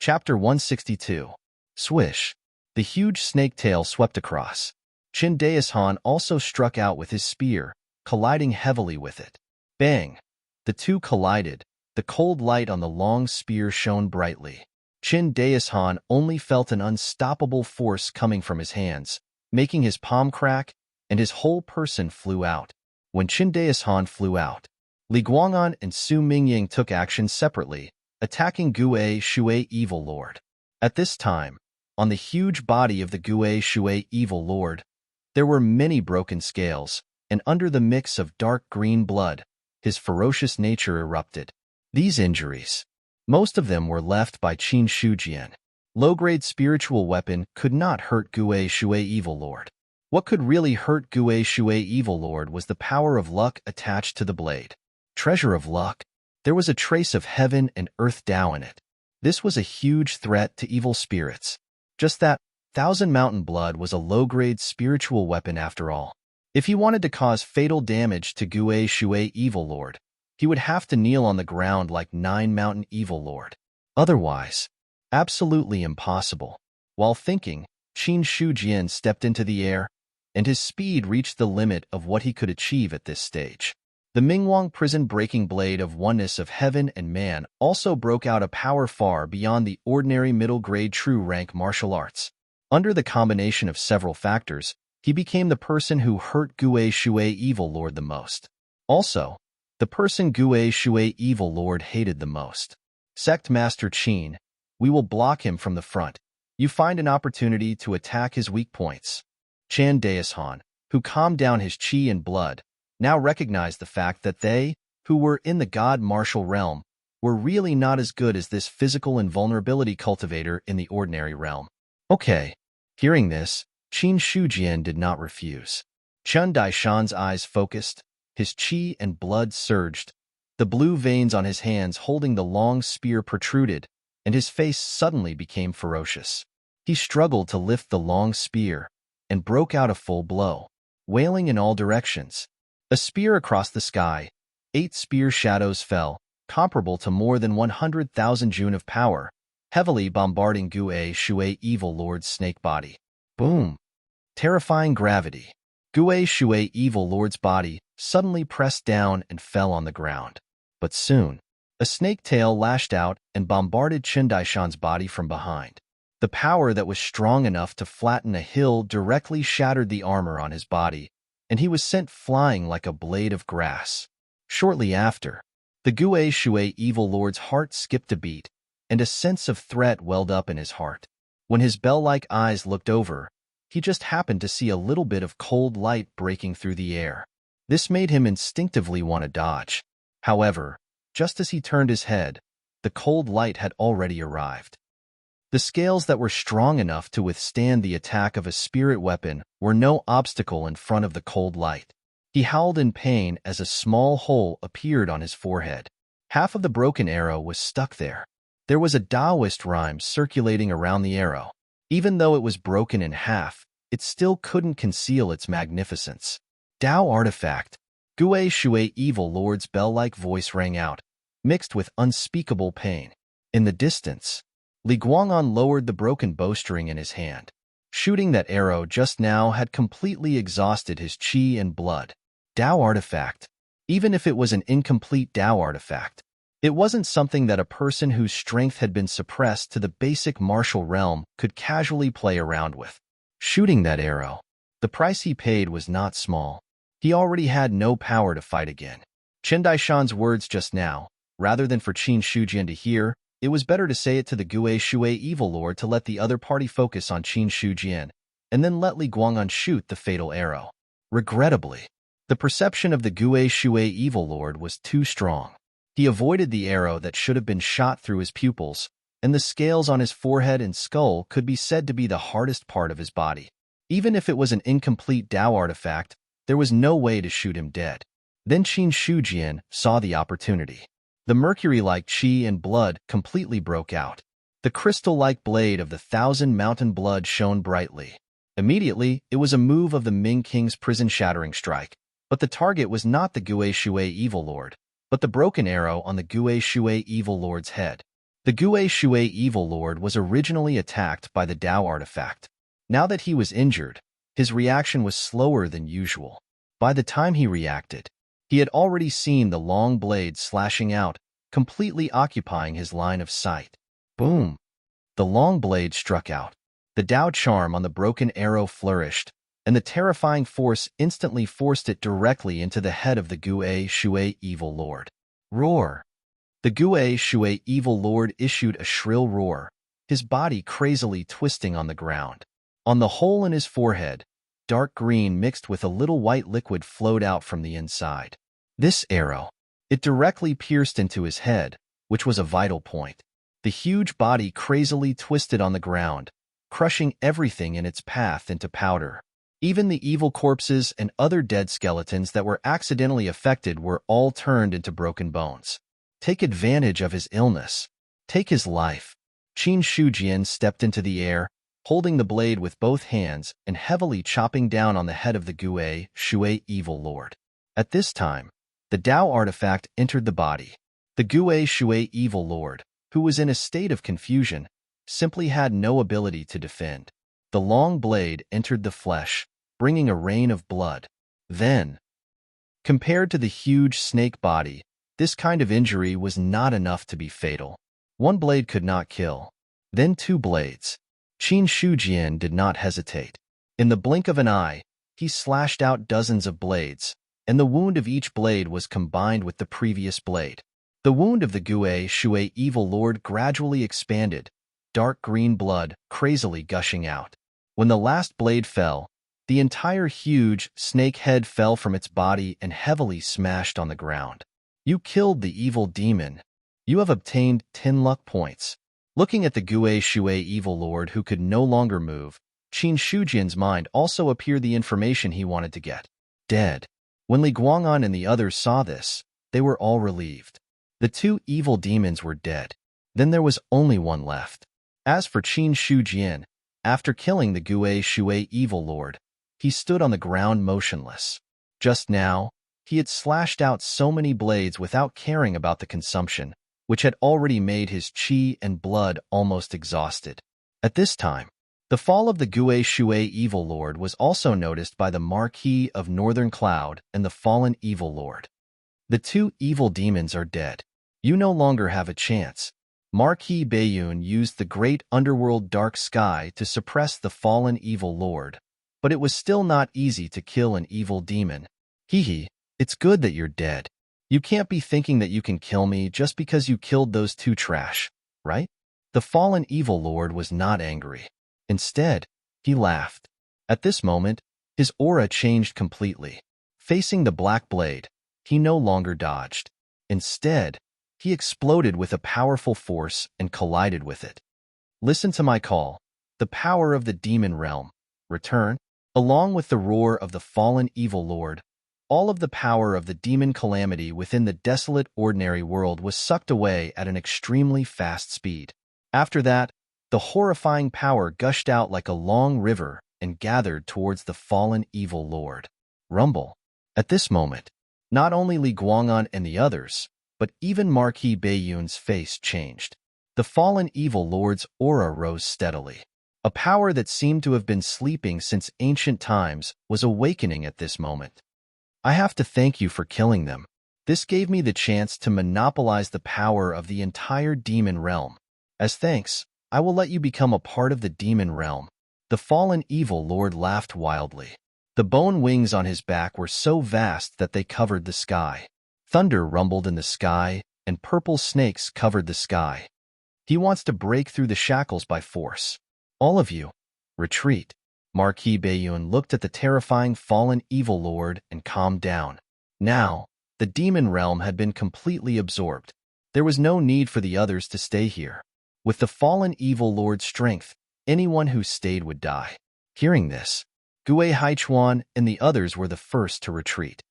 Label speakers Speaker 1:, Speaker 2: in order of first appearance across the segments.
Speaker 1: Chapter 162. Swish. The huge snake tail swept across. Han also struck out with his spear, colliding heavily with it. Bang! The two collided. The cold light on the long spear shone brightly. Han only felt an unstoppable force coming from his hands, making his palm crack, and his whole person flew out. When Han flew out, Li Guang'an and Su Mingying took action separately, attacking Gue Shui Evil Lord. At this time, on the huge body of the Gue Shui Evil Lord, there were many broken scales, and under the mix of dark green blood, his ferocious nature erupted. These injuries, most of them were left by Qin Shujian. Low-grade spiritual weapon could not hurt Gue Shui Evil Lord. What could really hurt Gue Shui Evil Lord was the power of luck attached to the blade. Treasure of luck? There was a trace of heaven and earth Tao in it. This was a huge threat to evil spirits. Just that, Thousand Mountain Blood was a low-grade spiritual weapon after all. If he wanted to cause fatal damage to Gue Shui Evil Lord, he would have to kneel on the ground like Nine Mountain Evil Lord. Otherwise, absolutely impossible. While thinking, Qin Shujian stepped into the air, and his speed reached the limit of what he could achieve at this stage. The Mingwang prison-breaking blade of oneness of heaven and man also broke out a power far beyond the ordinary middle-grade true-rank martial arts. Under the combination of several factors, he became the person who hurt Gue Shui Evil Lord the most. Also, the person Gue Shui Evil Lord hated the most. Sect Master Qin, we will block him from the front. You find an opportunity to attack his weak points. Han, who calmed down his qi and blood, now recognized the fact that they, who were in the god martial realm, were really not as good as this physical invulnerability cultivator in the ordinary realm. Okay. Hearing this, Qin Shujian did not refuse. Chen Daishan's eyes focused, his qi and blood surged, the blue veins on his hands holding the long spear protruded, and his face suddenly became ferocious. He struggled to lift the long spear, and broke out a full blow, wailing in all directions. A spear across the sky, 8 spear shadows fell, comparable to more than 100,000 June of power, heavily bombarding Gue Shui Evil Lord's snake body. Boom! Terrifying gravity. Gue Shui Evil Lord's body suddenly pressed down and fell on the ground. But soon, a snake tail lashed out and bombarded Qin Daishan's body from behind. The power that was strong enough to flatten a hill directly shattered the armor on his body, and he was sent flying like a blade of grass. Shortly after, the Gue Shui Evil Lord's heart skipped a beat, and a sense of threat welled up in his heart. When his bell-like eyes looked over, he just happened to see a little bit of cold light breaking through the air. This made him instinctively want to dodge. However, just as he turned his head, the cold light had already arrived. The scales that were strong enough to withstand the attack of a spirit weapon were no obstacle in front of the cold light. He howled in pain as a small hole appeared on his forehead. Half of the broken arrow was stuck there. There was a Taoist rhyme circulating around the arrow. Even though it was broken in half, it still couldn't conceal its magnificence. Tao artifact. Gue Shui Evil Lord's bell-like voice rang out, mixed with unspeakable pain. In the distance, Li Guang'an lowered the broken bowstring in his hand. Shooting that arrow just now had completely exhausted his qi and blood. Tao artifact. Even if it was an incomplete Tao artifact, it wasn't something that a person whose strength had been suppressed to the basic martial realm could casually play around with. Shooting that arrow, the price he paid was not small. He already had no power to fight again. Qin Daishan's words just now, rather than for Qin Shujian to hear, it was better to say it to the Gue Shui Evil Lord to let the other party focus on Qin Shujian, and then let Li Guang'an shoot the fatal arrow. Regrettably, the perception of the Gue Shui Evil Lord was too strong. He avoided the arrow that should have been shot through his pupils, and the scales on his forehead and skull could be said to be the hardest part of his body. Even if it was an incomplete Tao artifact, there was no way to shoot him dead. Then Qin Shujian saw the opportunity. The mercury-like qi and blood completely broke out. The crystal-like blade of the Thousand Mountain Blood shone brightly. Immediately, it was a move of the Ming King's prison-shattering strike, but the target was not the Gue Shui Evil Lord, but the broken arrow on the Gue Shui Evil Lord's head. The Gue Shui Evil Lord was originally attacked by the Dao artifact. Now that he was injured, his reaction was slower than usual. By the time he reacted, he had already seen the long blade slashing out, completely occupying his line of sight. Boom! The long blade struck out. The Dao charm on the broken arrow flourished, and the terrifying force instantly forced it directly into the head of the Gue Shui Evil Lord. Roar! The Gue Shui Evil Lord issued a shrill roar, his body crazily twisting on the ground. On the hole in his forehead, dark green mixed with a little white liquid flowed out from the inside. This arrow, it directly pierced into his head, which was a vital point. The huge body crazily twisted on the ground, crushing everything in its path into powder. Even the evil corpses and other dead skeletons that were accidentally affected were all turned into broken bones. Take advantage of his illness. Take his life. Qin Shujian stepped into the air, holding the blade with both hands and heavily chopping down on the head of the Gue Shui Evil Lord. At this time, the Dao artifact entered the body. The Gue Shui Evil Lord, who was in a state of confusion, simply had no ability to defend. The long blade entered the flesh, bringing a rain of blood. Then, compared to the huge snake body, this kind of injury was not enough to be fatal. One blade could not kill. Then 2 blades. Qin Shujian did not hesitate. In the blink of an eye, he slashed out dozens of blades, and the wound of each blade was combined with the previous blade. The wound of the Gue Shui Evil Lord gradually expanded, dark green blood crazily gushing out. When the last blade fell, the entire huge snake head fell from its body and heavily smashed on the ground. You killed the evil demon. You have obtained 10 luck points. Looking at the Gue Shui Evil Lord who could no longer move, Qin Shujian's mind also appeared the information he wanted to get. Dead. When Li Guang'an and the others saw this, they were all relieved. The 2 evil demons were dead. Then there was only one left. As for Qin Shujian, after killing the Gue Shui Evil Lord, he stood on the ground motionless. Just now, he had slashed out so many blades without caring about the consumption, which had already made his qi and blood almost exhausted. At this time, the fall of the Gue Shui Evil Lord was also noticed by the Marquis of Northern Cloud and the fallen Evil Lord. The 2 evil demons are dead. You no longer have a chance. Marquis Bayun used the great underworld dark sky to suppress the fallen Evil Lord, but it was still not easy to kill an evil demon. Hee. It's good that you're dead. You can't be thinking that you can kill me just because you killed those 2 trash, right? The fallen Evil Lord was not angry. Instead, he laughed. At this moment, his aura changed completely. Facing the black blade, he no longer dodged. Instead, he exploded with a powerful force and collided with it. Listen to my call. The power of the demon realm. Return. Along with the roar of the fallen Evil Lord, all of the power of the demon calamity within the desolate ordinary world was sucked away at an extremely fast speed. After that, the horrifying power gushed out like a long river and gathered towards the fallen Evil Lord. Rumble. At this moment, not only Li Guang'an and the others, but even Marquis Bayun's face changed. The fallen Evil Lord's aura rose steadily. A power that seemed to have been sleeping since ancient times was awakening at this moment. I have to thank you for killing them. This gave me the chance to monopolize the power of the entire demon realm. As thanks, I will let you become a part of the demon realm. The fallen Evil Lord laughed wildly. The bone wings on his back were so vast that they covered the sky. Thunder rumbled in the sky, and purple snakes covered the sky. He wants to break through the shackles by force. All of you, retreat. Marquis Bayun looked at the terrifying fallen Evil Lord and calmed down. Now, the demon realm had been completely absorbed. There was no need for the others to stay here. With the fallen Evil Lord's strength, anyone who stayed would die. Hearing this, Gue Haichuan and the others were the first to retreat.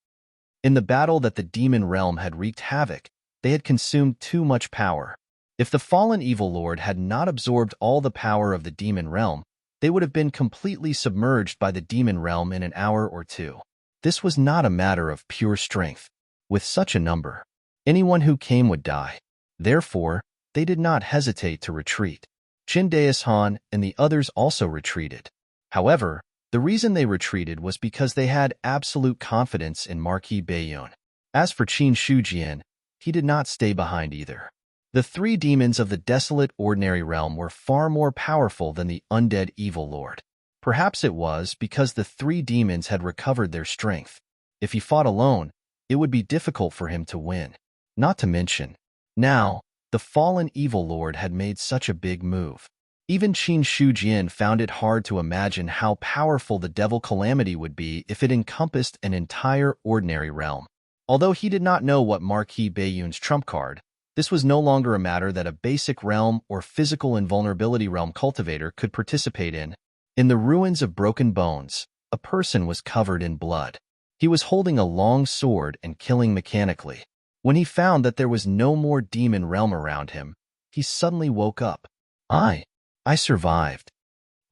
Speaker 1: In the battle that the demon realm had wreaked havoc, they had consumed too much power. If the fallen Evil Lord had not absorbed all the power of the demon realm, they would have been completely submerged by the demon realm in an hour or 2. This was not a matter of pure strength. With such a number, anyone who came would die. Therefore, they did not hesitate to retreat. Han and the others also retreated. However, the reason they retreated was because they had absolute confidence in Marquis Bayun. As for Qin Shujian, he did not stay behind either. The three demons of the desolate ordinary realm were far more powerful than the undead evil lord. Perhaps it was because the three demons had recovered their strength. If he fought alone, it would be difficult for him to win. Not to mention, now, the fallen evil lord had made such a big move. Even Qin Shujian found it hard to imagine how powerful the devil calamity would be if it encompassed an entire ordinary realm. Although he did not know what Marquis Bayun's trump card, this was no longer a matter that a basic realm or physical invulnerability realm cultivator could participate in. In the ruins of broken bones, a person was covered in blood. He was holding a long sword and killing mechanically. When he found that there was no more demon realm around him, he suddenly woke up. I survived.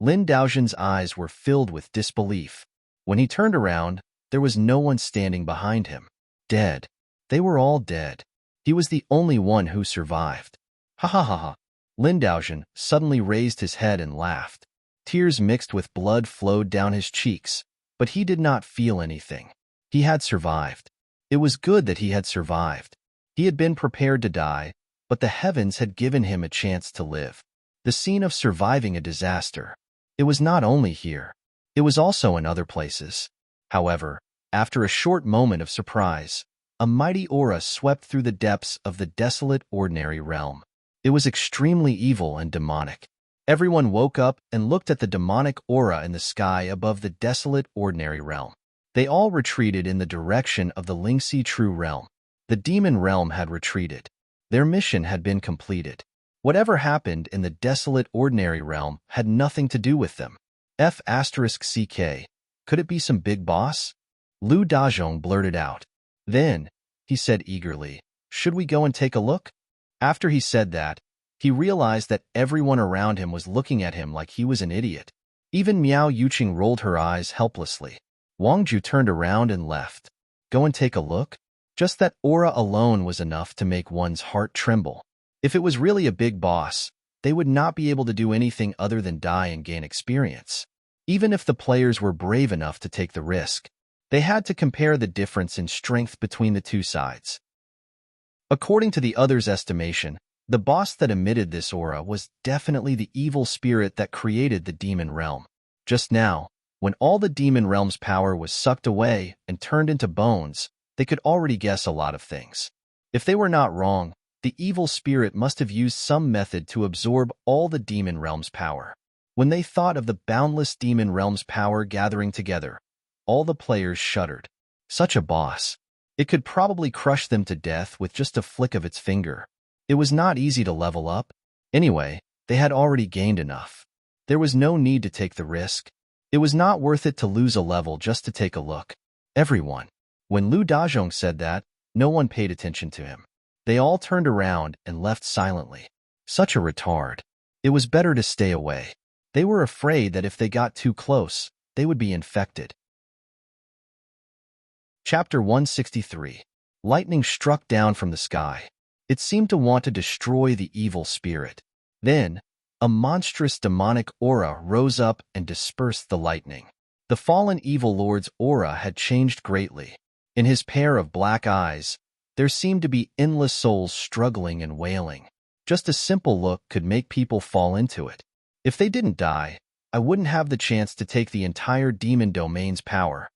Speaker 1: Lin Daojian's eyes were filled with disbelief. When he turned around, there was no one standing behind him. Dead. They were all dead. He was the only one who survived. Ha ha ha ha. Lin Daojian suddenly raised his head and laughed. Tears mixed with blood flowed down his cheeks, but he did not feel anything. He had survived. It was good that he had survived. He had been prepared to die, but the heavens had given him a chance to live. The scene of surviving a disaster. It was not only here. It was also in other places. However, after a short moment of surprise, a mighty aura swept through the depths of the desolate ordinary realm. It was extremely evil and demonic. Everyone woke up and looked at the demonic aura in the sky above the desolate ordinary realm. They all retreated in the direction of the Lingxi True Realm. The demon realm had retreated. Their mission had been completed. Whatever happened in the desolate ordinary realm had nothing to do with them. F***CK. Could it be some big boss? Lu Dazhong blurted out. Then, he said eagerly, should we go and take a look? After he said that, he realized that everyone around him was looking at him like he was an idiot. Even Miao Yuqing rolled her eyes helplessly. Wang Ju turned around and left. Go and take a look? Just that aura alone was enough to make one's heart tremble. If it was really a big boss, they would not be able to do anything other than die and gain experience. Even if the players were brave enough to take the risk, they had to compare the difference in strength between the two sides. According to the others' estimation, the boss that emitted this aura was definitely the evil spirit that created the demon realm. Just now, when all the demon realm's power was sucked away and turned into bones, they could already guess a lot of things. If they were not wrong, the evil spirit must have used some method to absorb all the demon realm's power. When they thought of the boundless demon realm's power gathering together, all the players shuddered. Such a boss. It could probably crush them to death with just a flick of its finger. It was not easy to level up. Anyway, they had already gained enough. There was no need to take the risk. It was not worth it to lose a level just to take a look. Everyone. When Lu Dazhong said that, no one paid attention to him. They all turned around and left silently. Such a retard. It was better to stay away. They were afraid that if they got too close, they would be infected. Chapter 163. Lightning struck down from the sky. It seemed to want to destroy the evil spirit. Then, a monstrous demonic aura rose up and dispersed the lightning. The fallen evil lord's aura had changed greatly. In his pair of black eyes, there seemed to be endless souls struggling and wailing. Just a simple look could make people fall into it. If they didn't die, I wouldn't have the chance to take the entire demon domain's power.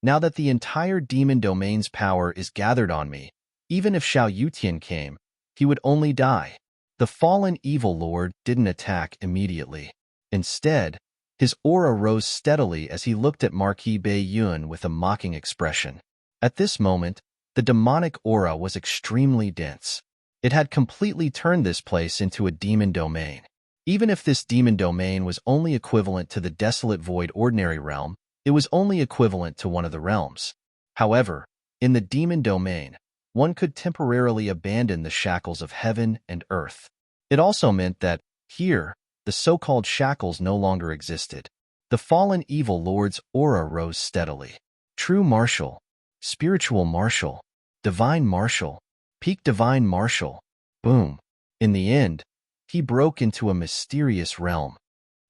Speaker 1: Now that the entire demon domain's power is gathered on me, even if Xiao Yutian came, he would only die. The fallen evil lord didn't attack immediately. Instead, his aura rose steadily as he looked at Marquis Bayun with a mocking expression. At this moment, the demonic aura was extremely dense. It had completely turned this place into a demon domain. Even if this demon domain was only equivalent to the desolate void ordinary realm, it was only equivalent to one of the realms. However, in the demon domain, one could temporarily abandon the shackles of heaven and earth. It also meant that, here, the so-called shackles no longer existed. The fallen evil lord's aura rose steadily. True martial, spiritual martial, divine martial, peak divine martial. Boom. In the end, he broke into a mysterious realm.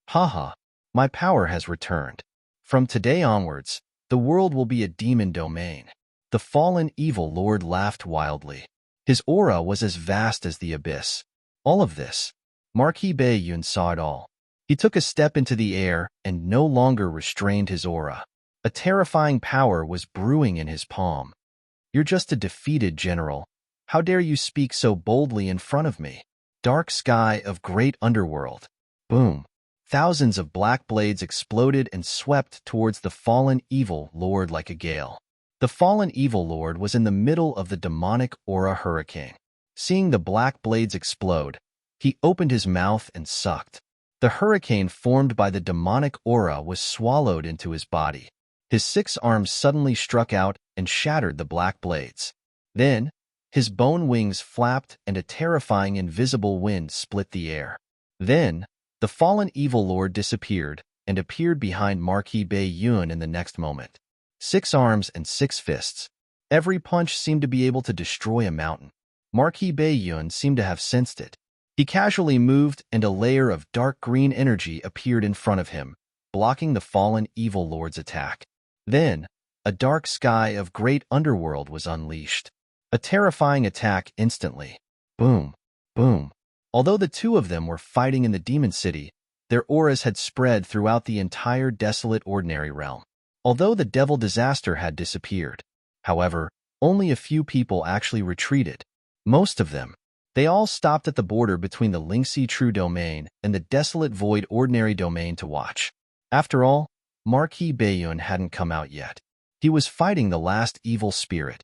Speaker 1: Haha, my power has returned. From today onwards, the world will be a demon domain. The fallen evil lord laughed wildly. His aura was as vast as the abyss. All of this, Marquis Bayun saw it all. He took a step into the air and no longer restrained his aura. A terrifying power was brewing in his palm. You're just a defeated general. How dare you speak so boldly in front of me? Dark sky of great underworld. Boom. Thousands of black blades exploded and swept towards the fallen evil lord like a gale. The fallen evil lord was in the middle of the demonic aura hurricane. Seeing the black blades explode, he opened his mouth and sucked. The hurricane formed by the demonic aura was swallowed into his body. His 6 arms suddenly struck out and shattered the black blades. Then, his bone wings flapped and a terrifying invisible wind split the air. Then, the fallen evil lord disappeared and appeared behind Marquis Bayun in the next moment. 6 arms and 6 fists. Every punch seemed to be able to destroy a mountain. Marquis Bayun seemed to have sensed it. He casually moved and a layer of dark green energy appeared in front of him, blocking the fallen evil lord's attack. Then, a dark sky of great underworld was unleashed. A terrifying attack instantly. Boom, boom. Although the two of them were fighting in the demon city, their auras had spread throughout the entire desolate ordinary realm. Although the devil disaster had disappeared, however, only a few people actually retreated. Most of them. They all stopped at the border between the Lingxi True Domain and the desolate void ordinary domain to watch. After all, Marquis Bayun hadn't come out yet. He was fighting the last evil spirit.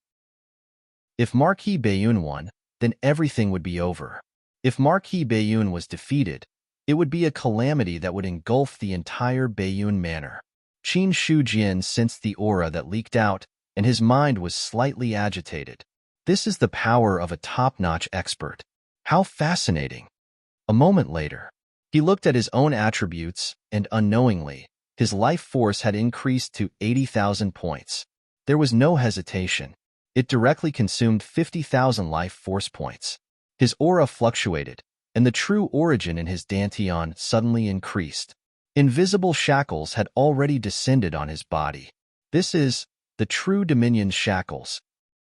Speaker 1: If Marquis Bayun won, then everything would be over. If Marquis Bayun was defeated, it would be a calamity that would engulf the entire Bayun manor. Qin Shujian sensed the aura that leaked out, and his mind was slightly agitated. This is the power of a top-notch expert. How fascinating. A moment later, he looked at his own attributes, and unknowingly, his life force had increased to 80,000 points. There was no hesitation. It directly consumed 50,000 life force points. His aura fluctuated, and the true origin in his dantian suddenly increased. Invisible shackles had already descended on his body. This is the true Dominion shackles.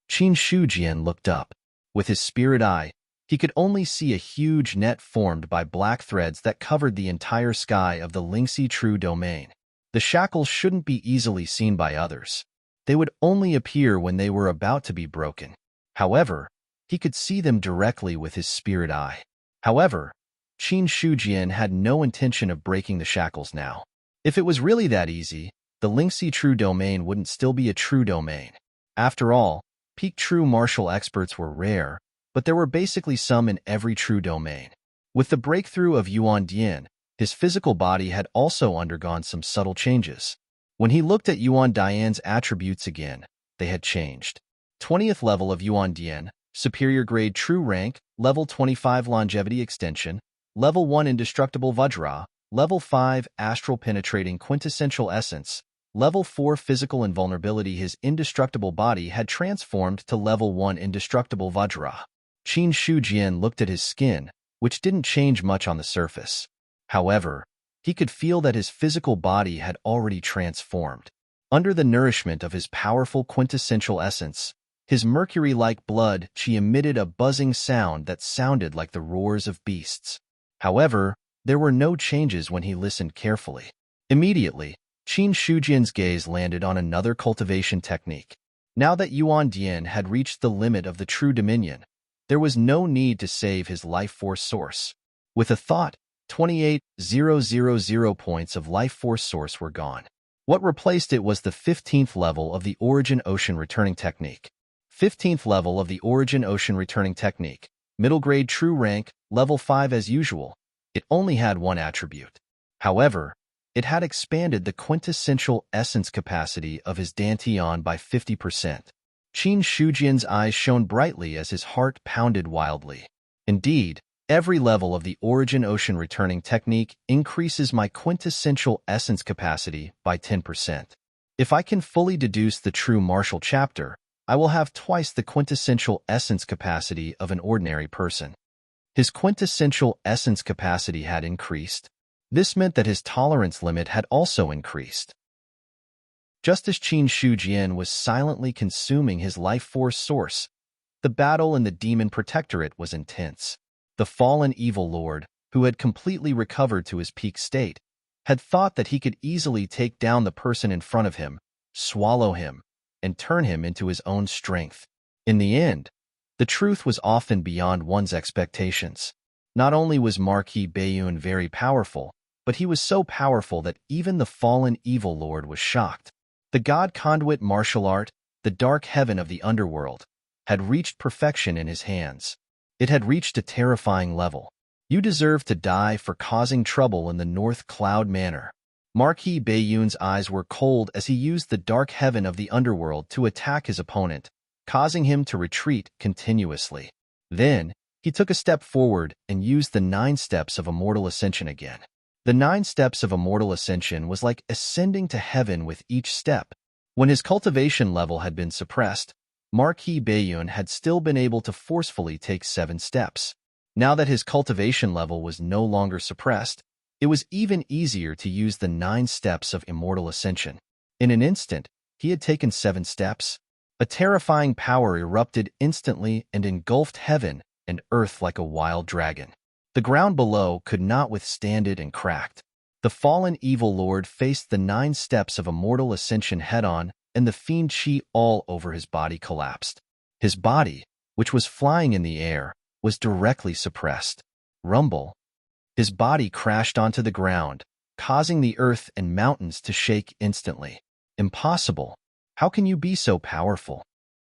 Speaker 1: Qin Shujian looked up. With his spirit eye, he could only see a huge net formed by black threads that covered the entire sky of the Lingxi True Domain. The shackles shouldn't be easily seen by others. They would only appear when they were about to be broken. However, he could see them directly with his spirit eye. However, Qin Shujian had no intention of breaking the shackles now. If it was really that easy, the Lingxi True Domain wouldn't still be a true domain. After all, peak true martial experts were rare, but there were basically some in every true domain. With the breakthrough of Yuan Dian, his physical body had also undergone some subtle changes. When he looked at Yuan Dian's attributes again, they had changed. 20th level of Yuan Dian, superior grade true rank, level 25 longevity extension, level 1 indestructible Vajra, level 5 astral penetrating quintessential essence, level 4 physical invulnerability. His indestructible body had transformed to level 1 indestructible Vajra. Qin Shujian looked at his skin, which didn't change much on the surface. However, he could feel that his physical body had already transformed. Under the nourishment of his powerful quintessential essence, his mercury-like blood qi emitted a buzzing sound that sounded like the roars of beasts. However, there were no changes when he listened carefully. Immediately, Qin Shujian's gaze landed on another cultivation technique. Now that Yuan Dian had reached the limit of the true dominion, there was no need to save his life force source. With a thought, 28,000 points of life force source were gone. What replaced it was the 15th level of the Origin Ocean Returning Technique. 15th level of the Origin Ocean Returning Technique. Middle grade true rank, level 5 as usual. It only had one attribute. However, it had expanded the quintessential essence capacity of his dantian by 50%. Qin Shujian's eyes shone brightly as his heart pounded wildly. Indeed, every level of the Origin Ocean Returning Technique increases my quintessential essence capacity by 10%. If I can fully deduce the true martial chapter, I will have twice the quintessential essence capacity of an ordinary person. His quintessential essence capacity had increased. This meant that his tolerance limit had also increased. Just as Qin Shujian was silently consuming his life force source, the battle in the demon protectorate was intense. The fallen evil lord, who had completely recovered to his peak state, had thought that he could easily take down the person in front of him, swallow him, and turn him into his own strength. In the end, the truth was often beyond one's expectations. Not only was Marquis Bayun very powerful, but he was so powerful that even the fallen evil lord was shocked. The god conduit martial art, the dark heaven of the underworld, had reached perfection in his hands. It had reached a terrifying level. You deserve to die for causing trouble in the North Cloud Manor. Marquis Bayun's eyes were cold as he used the dark heaven of the underworld to attack his opponent, causing him to retreat continuously. Then, he took a step forward and used the 9 steps of immortal ascension again. The 9 steps of immortal ascension was like ascending to heaven with each step. When his cultivation level had been suppressed, Marquis Bayun had still been able to forcefully take 7 steps. Now that his cultivation level was no longer suppressed, it was even easier to use the 9 steps of immortal ascension. In an instant, he had taken 7 steps. A terrifying power erupted instantly and engulfed heaven and earth like a wild dragon. The ground below could not withstand it and cracked. The fallen evil lord faced the 9 steps of immortal ascension head-on, and the fiend chi all over his body collapsed. His body, which was flying in the air, was directly suppressed. Rumble. His body crashed onto the ground, causing the earth and mountains to shake instantly. Impossible. How can you be so powerful?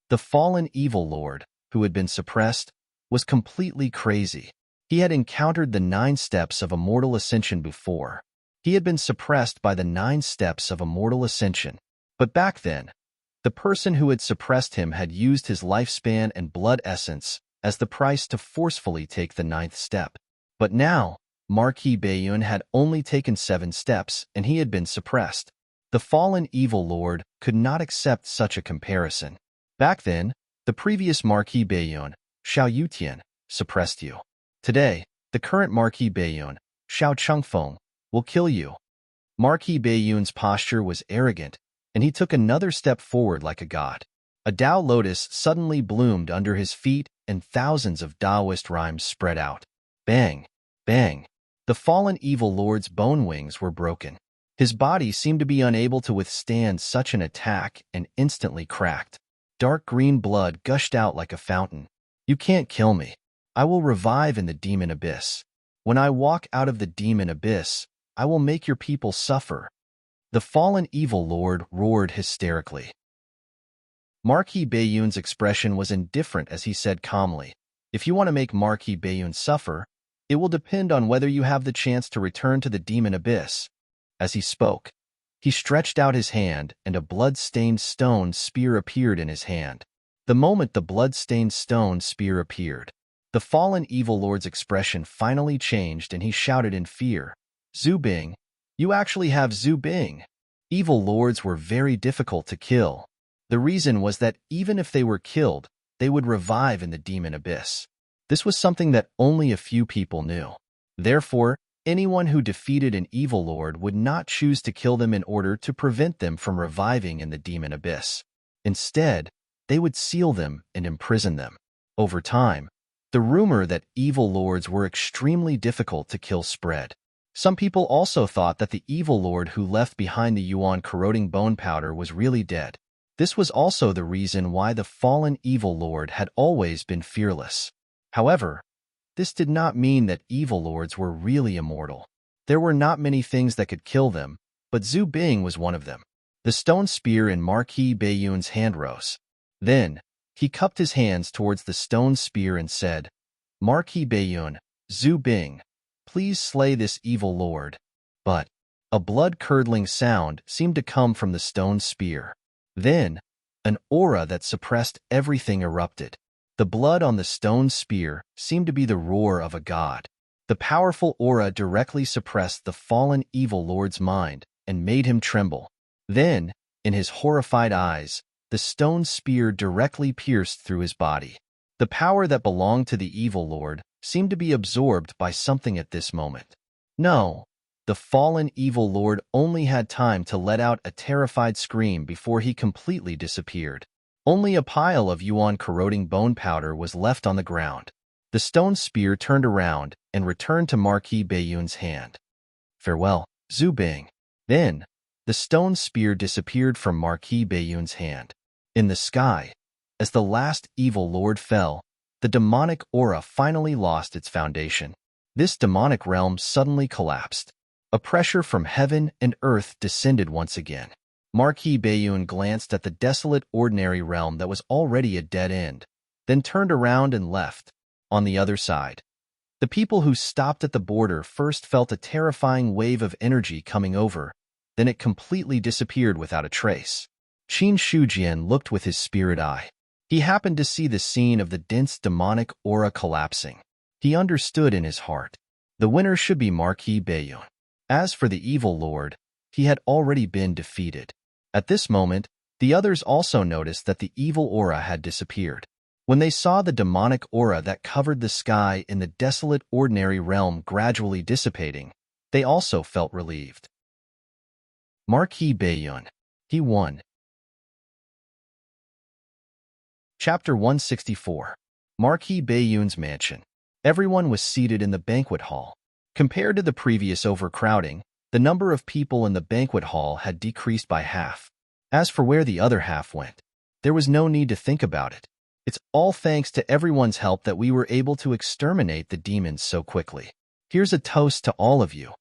Speaker 1: The fallen evil lord, who had been suppressed, was completely crazy. He had encountered the 9 steps of immortal ascension before. He had been suppressed by the 9 steps of immortal ascension. But back then, the person who had suppressed him had used his lifespan and blood essence as the price to forcefully take the 9th step. But now, Marquis Bayun had only taken 7 steps and he had been suppressed. The fallen evil lord could not accept such a comparison. Back then, the previous Marquis Bayun, Xiao Yutian, suppressed you. Today, the current Marquis Bayun, Xiao Chengfeng, will kill you. Marquis Bayun's posture was arrogant, and he took another step forward like a god. A Tao lotus suddenly bloomed under his feet, and thousands of Taoist rhymes spread out. Bang! Bang! The fallen evil lord's bone wings were broken. His body seemed to be unable to withstand such an attack and instantly cracked. Dark green blood gushed out like a fountain. You can't kill me. I will revive in the demon abyss. When I walk out of the demon abyss, I will make your people suffer. The fallen evil lord roared hysterically. Marquis Bayun's expression was indifferent as he said calmly, "If you want to make Marquis Bayun suffer, it will depend on whether you have the chance to return to the demon abyss." As he spoke, he stretched out his hand and a blood-stained stone spear appeared in his hand. The moment the blood-stained stone spear appeared, the fallen evil lord's expression finally changed and he shouted in fear, "Zhu Bing, you actually have Zhu Bing." Evil lords were very difficult to kill. The reason was that even if they were killed, they would revive in the demon abyss. This was something that only a few people knew. Therefore, anyone who defeated an evil lord would not choose to kill them in order to prevent them from reviving in the demon abyss. Instead, they would seal them and imprison them. Over time, the rumor that evil lords were extremely difficult to kill spread. Some people also thought that the evil lord who left behind the Yuan corroding bone powder was really dead. This was also the reason why the fallen evil lord had always been fearless. However, this did not mean that evil lords were really immortal. There were not many things that could kill them, but Zhu Bing was one of them. The stone spear in Marquis Bayun's hand rose. Then, he cupped his hands towards the stone spear and said, "Marquis Bayun, Zhu Bing, please slay this evil lord." But a blood-curdling sound seemed to come from the stone spear. Then, an aura that suppressed everything erupted. The blood on the stone spear seemed to be the roar of a god. The powerful aura directly suppressed the fallen evil lord's mind and made him tremble. Then, in his horrified eyes, the stone spear directly pierced through his body. The power that belonged to the evil lord seemed to be absorbed by something at this moment. No, the fallen evil lord only had time to let out a terrified scream before he completely disappeared. Only a pile of yuan-corroding bone powder was left on the ground. The stone spear turned around and returned to Marquis Bayun's hand. Farewell, Zhu Bing. Then, the stone spear disappeared from Marquis Bayun's hand. In the sky, as the last evil lord fell, the demonic aura finally lost its foundation. This demonic realm suddenly collapsed. A pressure from heaven and earth descended once again. Marquis Bayun glanced at the desolate ordinary realm that was already a dead end, then turned around and left. On the other side, the people who stopped at the border first felt a terrifying wave of energy coming over, then it completely disappeared without a trace. Qin Shujian looked with his spirit eye. He happened to see the scene of the dense demonic aura collapsing. He understood in his heart. The winner should be Marquis Bayun. As for the evil lord, he had already been defeated. At this moment, the others also noticed that the evil aura had disappeared. When they saw the demonic aura that covered the sky in the desolate ordinary realm gradually dissipating, they also felt relieved. Marquis Bayun. He won. Chapter 164. Marquis Bayun's Mansion. Everyone was seated in the banquet hall. Compared to the previous overcrowding, the number of people in the banquet hall had decreased by half. As for where the other half went, there was no need to think about it. It's all thanks to everyone's help that we were able to exterminate the demons so quickly. Here's a toast to all of you.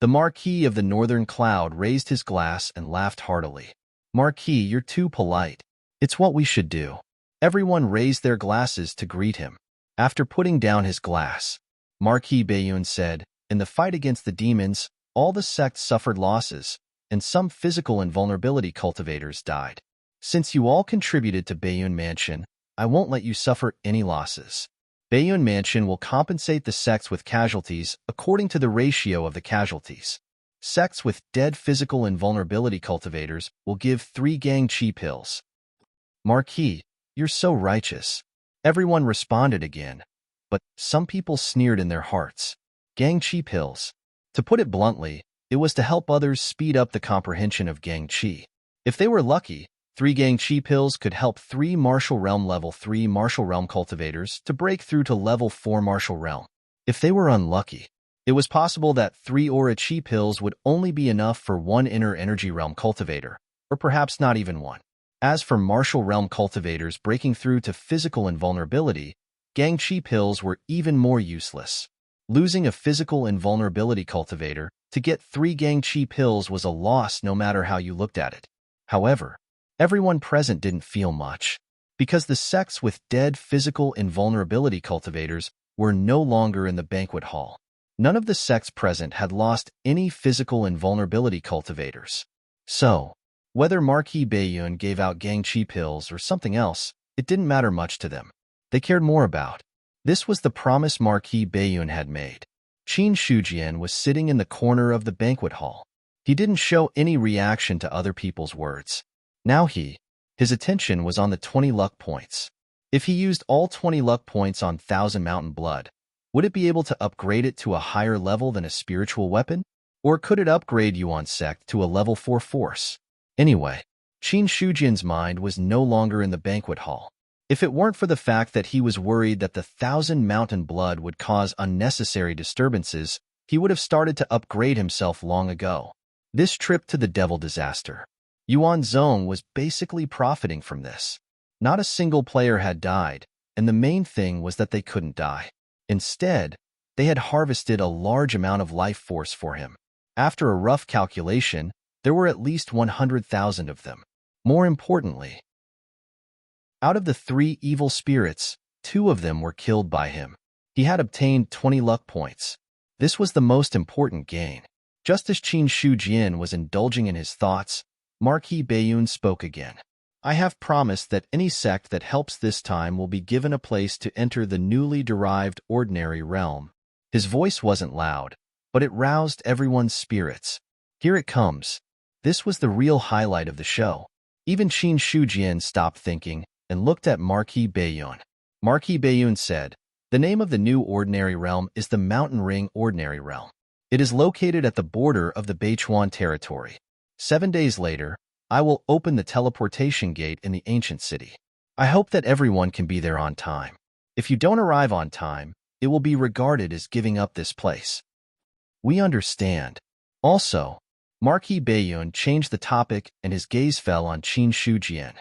Speaker 1: The Marquis of the Northern Cloud raised his glass and laughed heartily. Marquis, you're too polite. It's what we should do. Everyone raised their glasses to greet him. After putting down his glass, Marquis Bayun said, in the fight against the demons, all the sects suffered losses, and some physical invulnerability cultivators died. Since you all contributed to Bayun Mansion, I won't let you suffer any losses. Bayun Mansion will compensate the sects with casualties according to the ratio of the casualties. Sects with dead physical invulnerability cultivators will give 3 gang chi pills. Marquis, you're so righteous. Everyone responded again, but some people sneered in their hearts. Gang chi pills. To put it bluntly, it was to help others speed up the comprehension of gang chi. If they were lucky, 3 gang chi pills could help 3 martial realm level 3 martial realm cultivators to break through to level 4 martial realm. If they were unlucky, it was possible that 3 aura chi pills would only be enough for 1 inner energy realm cultivator, or perhaps not even 1. As for martial realm cultivators breaking through to physical invulnerability, gang chi pills were even more useless. Losing a physical invulnerability cultivator to get 3 gang chi pills was a loss no matter how you looked at it. However, everyone present didn't feel much, because the sects with dead physical invulnerability cultivators were no longer in the banquet hall. None of the sects present had lost any physical invulnerability cultivators. So, whether Marquis Bayun gave out gang chi pills or something else, it didn't matter much to them. They cared more about. This was the promise Marquis Bayun had made. Qin Shujian was sitting in the corner of the banquet hall. He didn't show any reaction to other people's words. Now his attention was on the 20 luck points. If he used all 20 luck points on 1000 Mountain Blood, would it be able to upgrade it to a higher level than a spiritual weapon? Or could it upgrade Yuan Sect to a level 4 force? Anyway, Qin Shujian's mind was no longer in the banquet hall. If it weren't for the fact that he was worried that the 1000 Mountain Blood would cause unnecessary disturbances, he would have started to upgrade himself long ago. This trip to the Devil Disaster. Yuan Zhong was basically profiting from this. Not a single player had died, and the main thing was that they couldn't die. Instead, they had harvested a large amount of life force for him. After a rough calculation, there were at least 100,000 of them. More importantly, out of the 3 evil spirits, 2 of them were killed by him. He had obtained 20 luck points. This was the most important gain. Just as Qin Shujian was indulging in his thoughts, Marquis Bayun spoke again. I have promised that any sect that helps this time will be given a place to enter the newly derived ordinary realm. His voice wasn't loud, but it roused everyone's spirits. Here it comes. This was the real highlight of the show. Even Qin Shujian stopped thinking and looked at Marquis Bayun. Marquis Bayun said, The name of the new ordinary realm is the Mountain Ring Ordinary Realm. It is located at the border of the Beichuan territory. 7 days later, I will open the teleportation gate in the ancient city. I hope that everyone can be there on time. If you don't arrive on time, it will be regarded as giving up this place. We understand. Also, Marquis Baiyun changed the topic and his gaze fell on Qin Shujian.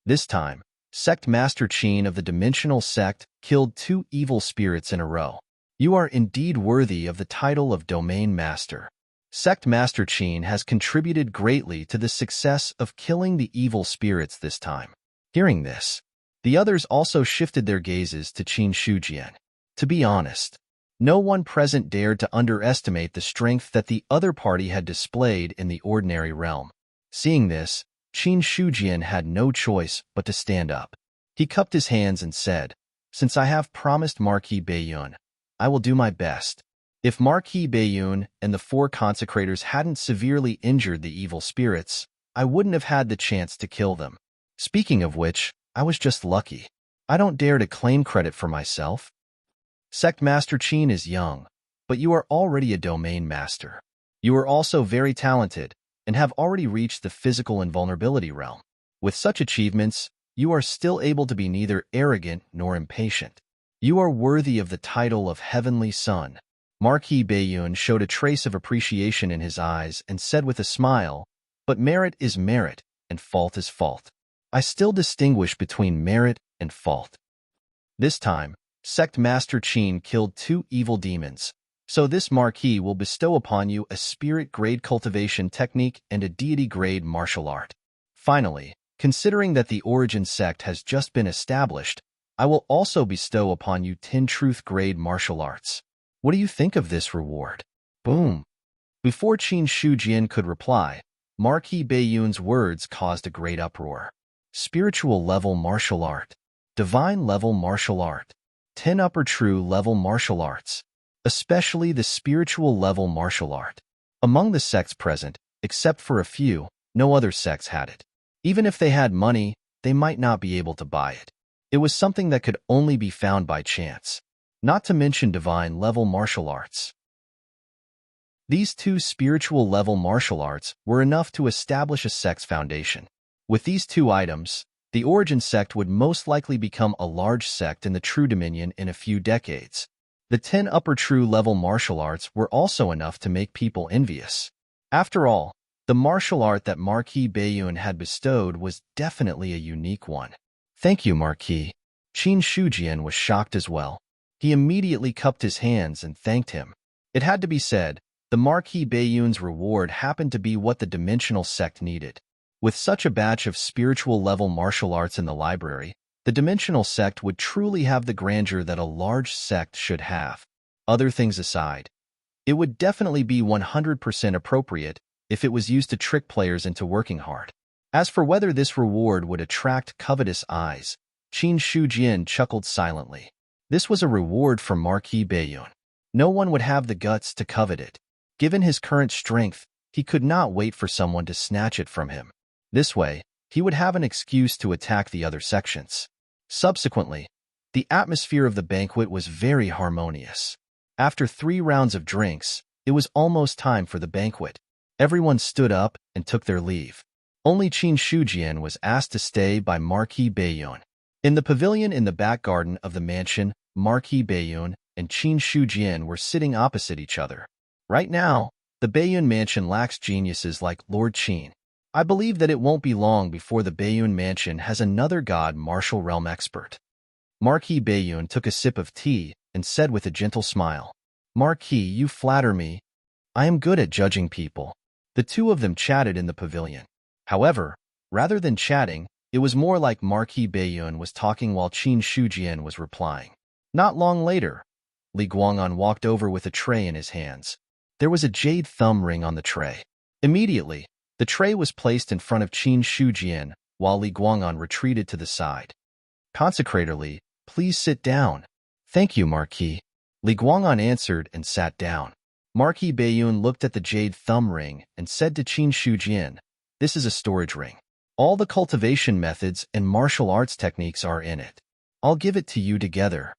Speaker 1: This time, Sect Master Qin of the Dimensional Sect killed 2 evil spirits in a row. You are indeed worthy of the title of Domain Master. Sect Master Qin has contributed greatly to the success of killing the evil spirits this time. Hearing this, the others also shifted their gazes to Qin Shujian. To be honest, no one present dared to underestimate the strength that the other party had displayed in the ordinary realm. Seeing this, Qin Shujian had no choice but to stand up. He cupped his hands and said, "Since I have promised Marquis Baiyun, I will do my best." If Marquis Baiyun and the 4 consecrators hadn't severely injured the evil spirits, I wouldn't have had the chance to kill them. Speaking of which, I was just lucky. I don't dare to claim credit for myself. Sect Master Qin is young, but you are already a domain master. You are also very talented and have already reached the physical invulnerability realm. With such achievements, you are still able to be neither arrogant nor impatient. You are worthy of the title of Heavenly Son. Marquis Baiyun showed a trace of appreciation in his eyes and said with a smile, "But merit is merit, and fault is fault. I still distinguish between merit and fault." This time, Sect Master Qin killed 2 evil demons, so this Marquis will bestow upon you a spirit-grade cultivation technique and a deity-grade martial art. Finally, considering that the origin sect has just been established, I will also bestow upon you 10 truth-grade martial arts. What do you think of this reward? Boom! Before Qin Shujian could reply, Marquis Baiyun's words caused a great uproar. Spiritual level martial art. Divine level martial art. 10 upper true level martial arts. Especially the spiritual level martial art. Among the sects present, except for a few, no other sects had it. Even if they had money, they might not be able to buy it. It was something that could only be found by chance. Not to mention divine level martial arts. These 2 spiritual level martial arts were enough to establish a sect's foundation. With these 2 items, the origin sect would most likely become a large sect in the True Dominion in a few decades. The 10 upper true level martial arts were also enough to make people envious. After all, the martial art that Marquis Baiyun had bestowed was definitely a unique one. Thank you, Marquis. Qin Shujian was shocked as well. He immediately cupped his hands and thanked him. It had to be said, the Marquis Baiyun's reward happened to be what the dimensional sect needed. With such a batch of spiritual level martial arts in the library, the dimensional sect would truly have the grandeur that a large sect should have. Other things aside, it would definitely be 100% appropriate if it was used to trick players into working hard. As for whether this reward would attract covetous eyes, Qin Shujian chuckled silently. This was a reward from Marquis Baiyun. No one would have the guts to covet it. Given his current strength, he could not wait for someone to snatch it from him. This way, he would have an excuse to attack the other sections. Subsequently, the atmosphere of the banquet was very harmonious. After 3 rounds of drinks, it was almost time for the banquet. Everyone stood up and took their leave. Only Qin Shujian was asked to stay by Marquis Baiyun. In the pavilion in the back garden of the mansion, Marquis Baiyun and Qin Shujian were sitting opposite each other. Right now, the Baiyun mansion lacks geniuses like Lord Qin. I believe that it won't be long before the Baiyun mansion has another god martial realm expert. Marquis Baiyun took a sip of tea and said with a gentle smile, "Marquis, you flatter me. I am good at judging people." The 2 of them chatted in the pavilion. However, rather than chatting, it was more like Marquis Baiyun was talking while Qin Shujian was replying. Not long later, Li Guang'an walked over with a tray in his hands. There was a jade thumb ring on the tray. Immediately, the tray was placed in front of Qin Shujian while Li Guang'an retreated to the side. "Consecrator Li, please sit down." "Thank you, Marquis." Li Guang'an answered and sat down. Marquis Baiyun looked at the jade thumb ring and said to Qin Shujian, "This is a storage ring. All the cultivation methods and martial arts techniques are in it. I'll give it to you together."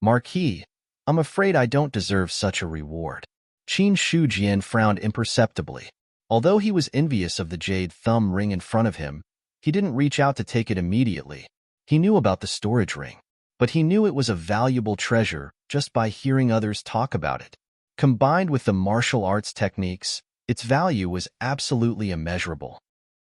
Speaker 1: Marquis, I'm afraid I don't deserve such a reward. Qin Shujian frowned imperceptibly. Although he was envious of the jade thumb ring in front of him, he didn't reach out to take it immediately. He knew about the storage ring, but he knew it was a valuable treasure just by hearing others talk about it. Combined with the martial arts techniques, its value was absolutely immeasurable.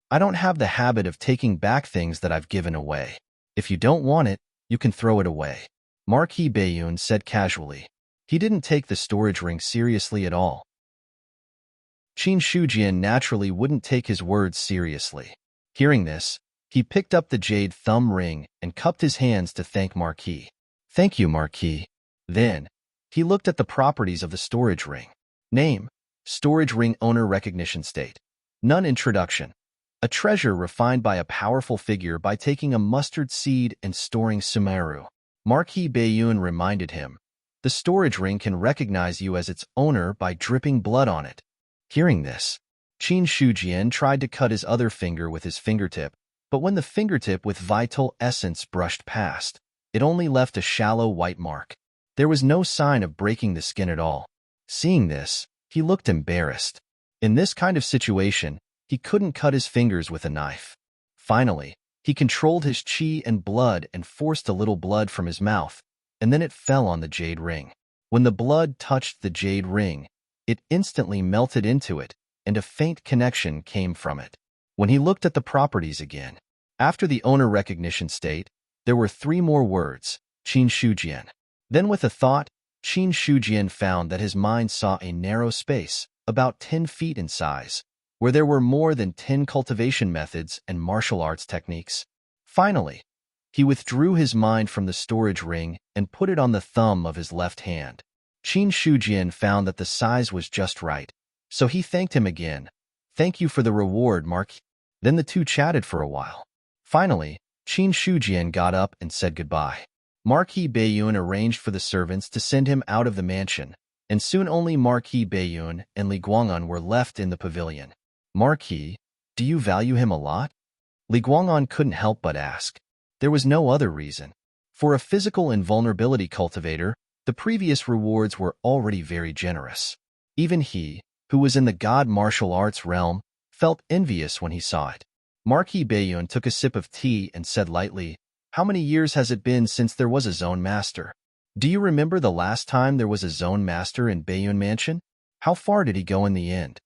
Speaker 1: I don't have the habit of taking back things that I've given away. If you don't want it, you can throw it away, Marquis Bayun said casually. He didn't take the storage ring seriously at all. Qin Shujian naturally wouldn't take his words seriously. Hearing this, he picked up the jade thumb ring and cupped his hands to thank Marquis. Thank you, Marquis. Then, he looked at the properties of the storage ring. Name: storage ring owner recognition state. None introduction. A treasure refined by a powerful figure by taking a mustard seed and storing sumeru. Marquis Bayun reminded him. The storage ring can recognize you as its owner by dripping blood on it. Hearing this, Qin Shujian tried to cut his other finger with his fingertip, but when the fingertip with vital essence brushed past, it only left a shallow white mark. There was no sign of breaking the skin at all. Seeing this, he looked embarrassed. In this kind of situation, he couldn't cut his fingers with a knife. Finally, he controlled his qi and blood and forced a little blood from his mouth, and then it fell on the jade ring. When the blood touched the jade ring, it instantly melted into it, and a faint connection came from it. When he looked at the properties again, after the owner recognition state, there were 3 more words, Qin Shujian. Then with a thought, Qin Shujian found that his mind saw a narrow space, about 10 feet in size, where there were more than 10 cultivation methods and martial arts techniques. Finally, he withdrew his mind from the storage ring and put it on the thumb of his left hand. Qin Shujian found that the size was just right, so he thanked him again. Thank you for the reward, Marquis. Then the two chatted for a while. Finally, Qin Shujian got up and said goodbye. Marquis Bayun arranged for the servants to send him out of the mansion, and soon only Marquis Bayun and Li Guang'an were left in the pavilion. Marquis, do you value him a lot? Li Guang'an couldn't help but ask. There was no other reason. For a physical invulnerability cultivator, the previous rewards were already very generous. Even he, who was in the god martial arts realm, felt envious when he saw it. Marquis Bayun took a sip of tea and said lightly, How many years has it been since there was a zone master? Do you remember the last time there was a zone master in Bayun Mansion? How far did he go in the end?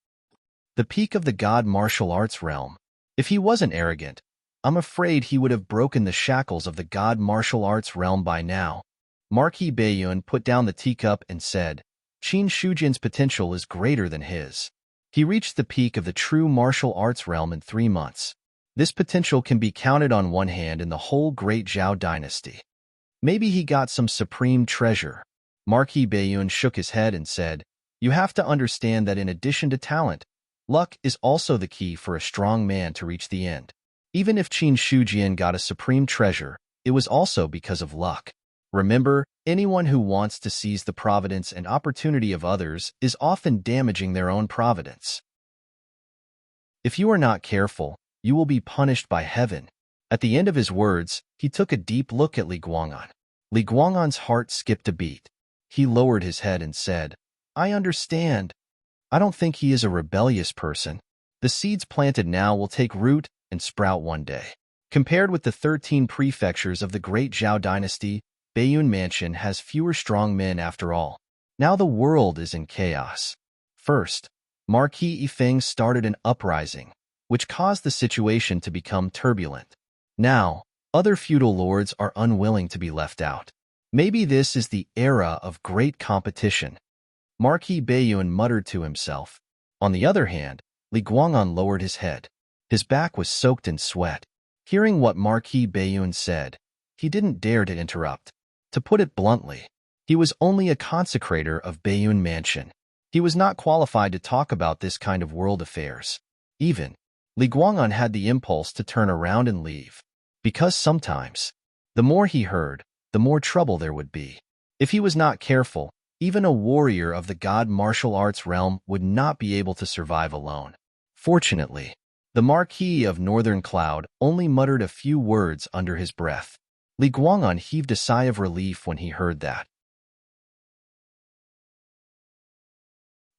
Speaker 1: The peak of the god martial arts realm. If he wasn't arrogant, I'm afraid he would have broken the shackles of the god martial arts realm by now. Marquis Bayun put down the teacup and said, Qin Shujian's potential is greater than his. He reached the peak of the true martial arts realm in 3 months. This potential can be counted on one hand in the whole great Zhao dynasty. Maybe he got some supreme treasure. Marquis Bayun shook his head and said, You have to understand that in addition to talent, luck is also the key for a strong man to reach the end. Even if Qin Shujian got a supreme treasure, it was also because of luck. Remember, anyone who wants to seize the providence and opportunity of others is often damaging their own providence. If you are not careful, you will be punished by heaven. At the end of his words, he took a deep look at Li Guang'an. Li Guang'an's heart skipped a beat. He lowered his head and said, I understand. I don't think he is a rebellious person. The seeds planted now will take root and sprout one day. Compared with the 13 prefectures of the great Zhao dynasty, Bayun Mansion has fewer strong men after all. Now the world is in chaos. First, Marquis Yifeng started an uprising, which caused the situation to become turbulent. Now, other feudal lords are unwilling to be left out. Maybe this is the era of great competition. Marquis Bayun muttered to himself. On the other hand, Li Guang'an lowered his head. His back was soaked in sweat. Hearing what Marquis Bayun said, he didn't dare to interrupt. To put it bluntly, he was only a consecrator of Bayun Mansion. He was not qualified to talk about this kind of world affairs. Even, Li Guang'an had the impulse to turn around and leave. Because sometimes, the more he heard, the more trouble there would be. If he was not careful, even a warrior of the god martial arts realm would not be able to survive alone. Fortunately, the Marquis of Northern Cloud only muttered a few words under his breath. Li Guang'an heaved a sigh of relief when he heard that.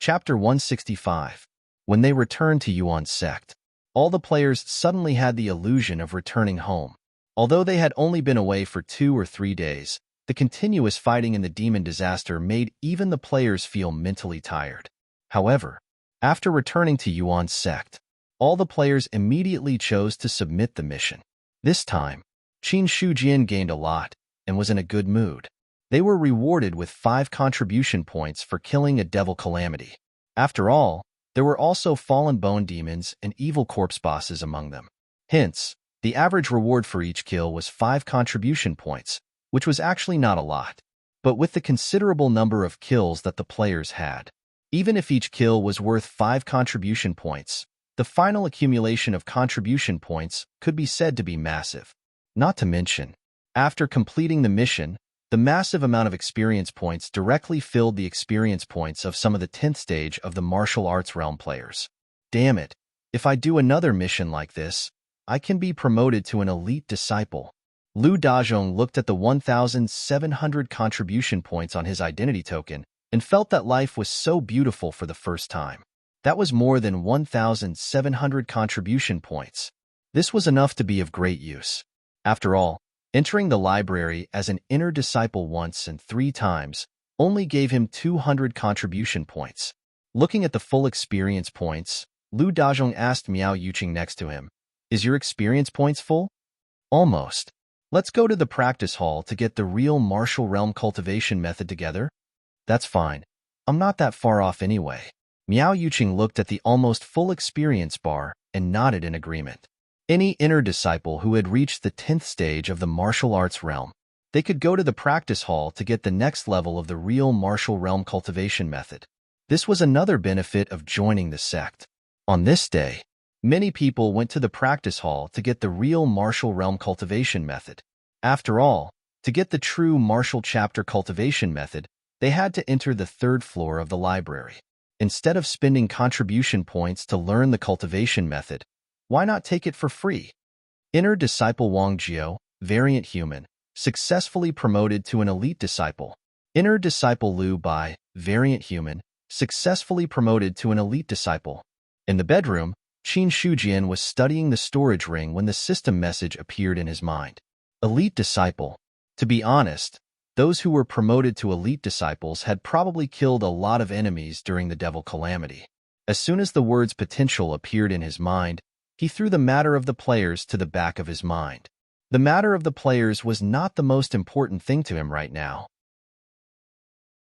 Speaker 1: Chapter 165. When they returned to Yuan's sect, all the players suddenly had the illusion of returning home. Although they had only been away for 2 or 3 days, the continuous fighting in the demon disaster made even the players feel mentally tired. However, after returning to Yuan's sect, all the players immediately chose to submit the mission. This time, Qin Shujian gained a lot and was in a good mood. They were rewarded with 5 contribution points for killing a devil calamity. After all, there were also fallen bone demons and evil corpse bosses among them. Hence, the average reward for each kill was 5 contribution points, which was actually not a lot. But with the considerable number of kills that the players had, even if each kill was worth 5 contribution points, the final accumulation of contribution points could be said to be massive. Not to mention, after completing the mission, the massive amount of experience points directly filled the experience points of some of the 10th stage of the martial arts realm players. Damn it, if I do another mission like this, I can be promoted to an elite disciple. Lu Dazhong looked at the 1,700 contribution points on his identity token and felt that life was so beautiful for the first time. That was more than 1,700 contribution points. This was enough to be of great use. After all, entering the library as an inner disciple once and 3 times only gave him 200 contribution points. Looking at the full experience points, Lu Dazhong asked Miao Yuqing next to him, "Is your experience points full?" "Almost. Let's go to the practice hall to get the real martial realm cultivation method together." "That's fine. I'm not that far off anyway." Miao Yuqing looked at the almost full experience bar and nodded in agreement. Any inner disciple who had reached the 10th stage of the martial arts realm, they could go to the practice hall to get the next level of the real martial realm cultivation method. This was another benefit of joining the sect. On this day, many people went to the practice hall to get the real martial realm cultivation method. After all, to get the true martial chapter cultivation method, they had to enter the 3rd floor of the library. Instead of spending contribution points to learn the cultivation method, why not take it for free? Inner disciple Wang Jiao, variant human, successfully promoted to an elite disciple. Inner disciple Liu Bai, variant human, successfully promoted to an elite disciple. In the bedroom, Qin Shujian was studying the storage ring when the system message appeared in his mind. Elite disciple. To be honest, those who were promoted to elite disciples had probably killed a lot of enemies during the devil calamity. As soon as the words potential appeared in his mind, he threw the matter of the players to the back of his mind. The matter of the players was not the most important thing to him right now.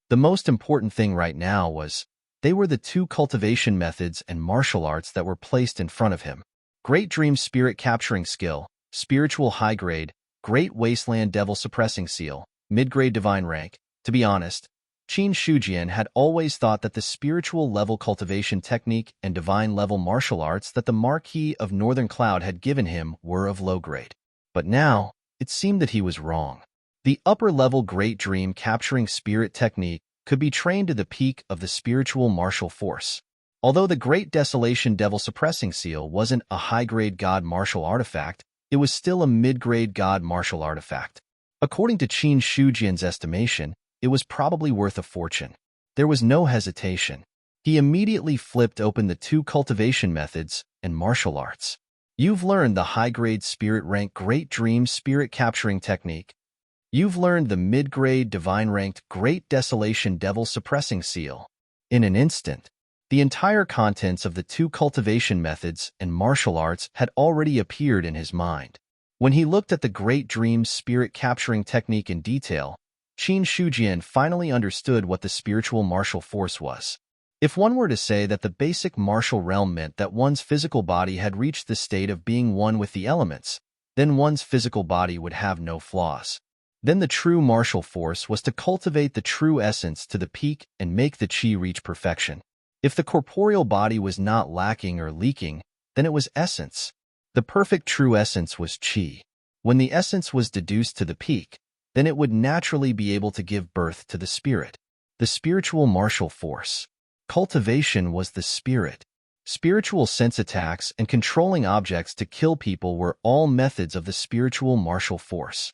Speaker 1: The most important thing right now was, they were the 2 cultivation methods and martial arts that were placed in front of him. Great Dream Spirit Capturing Skill, Spiritual High Grade, Great Wasteland Devil Suppressing Seal, Mid-Grade Divine Rank. To be honest, Qin Shujian had always thought that the spiritual level cultivation technique and divine level martial arts that the Marquis of Northern Cloud had given him were of low grade. But now, it seemed that he was wrong. The upper-level Great Dream Capturing Spirit technique could be trained to the peak of the spiritual martial force. Although the Great Desolation Devil Suppressing Seal wasn't a high-grade god martial artifact, it was still a mid-grade god martial artifact. According to Qin Shujian's estimation, it was probably worth a fortune. There was no hesitation. He immediately flipped open the 2 cultivation methods and martial arts. You've learned the high-grade spirit rank Great Dream Spirit Capturing Technique. You've learned the mid-grade divine-ranked Great Desolation Devil Suppressing Seal. In an instant, the entire contents of the 2 cultivation methods and martial arts had already appeared in his mind. When he looked at the Great Dream Spirit Capturing Technique in detail, Qin Shujian finally understood what the spiritual martial force was. If one were to say that the basic martial realm meant that one's physical body had reached the state of being one with the elements, then one's physical body would have no flaws. Then the true martial force was to cultivate the true essence to the peak and make the qi reach perfection. If the corporeal body was not lacking or leaking, then it was essence. The perfect true essence was qi. When the essence was deduced to the peak, then it would naturally be able to give birth to the spirit. The spiritual martial force. Cultivation was the spirit. Spiritual sense attacks and controlling objects to kill people were all methods of the spiritual martial force.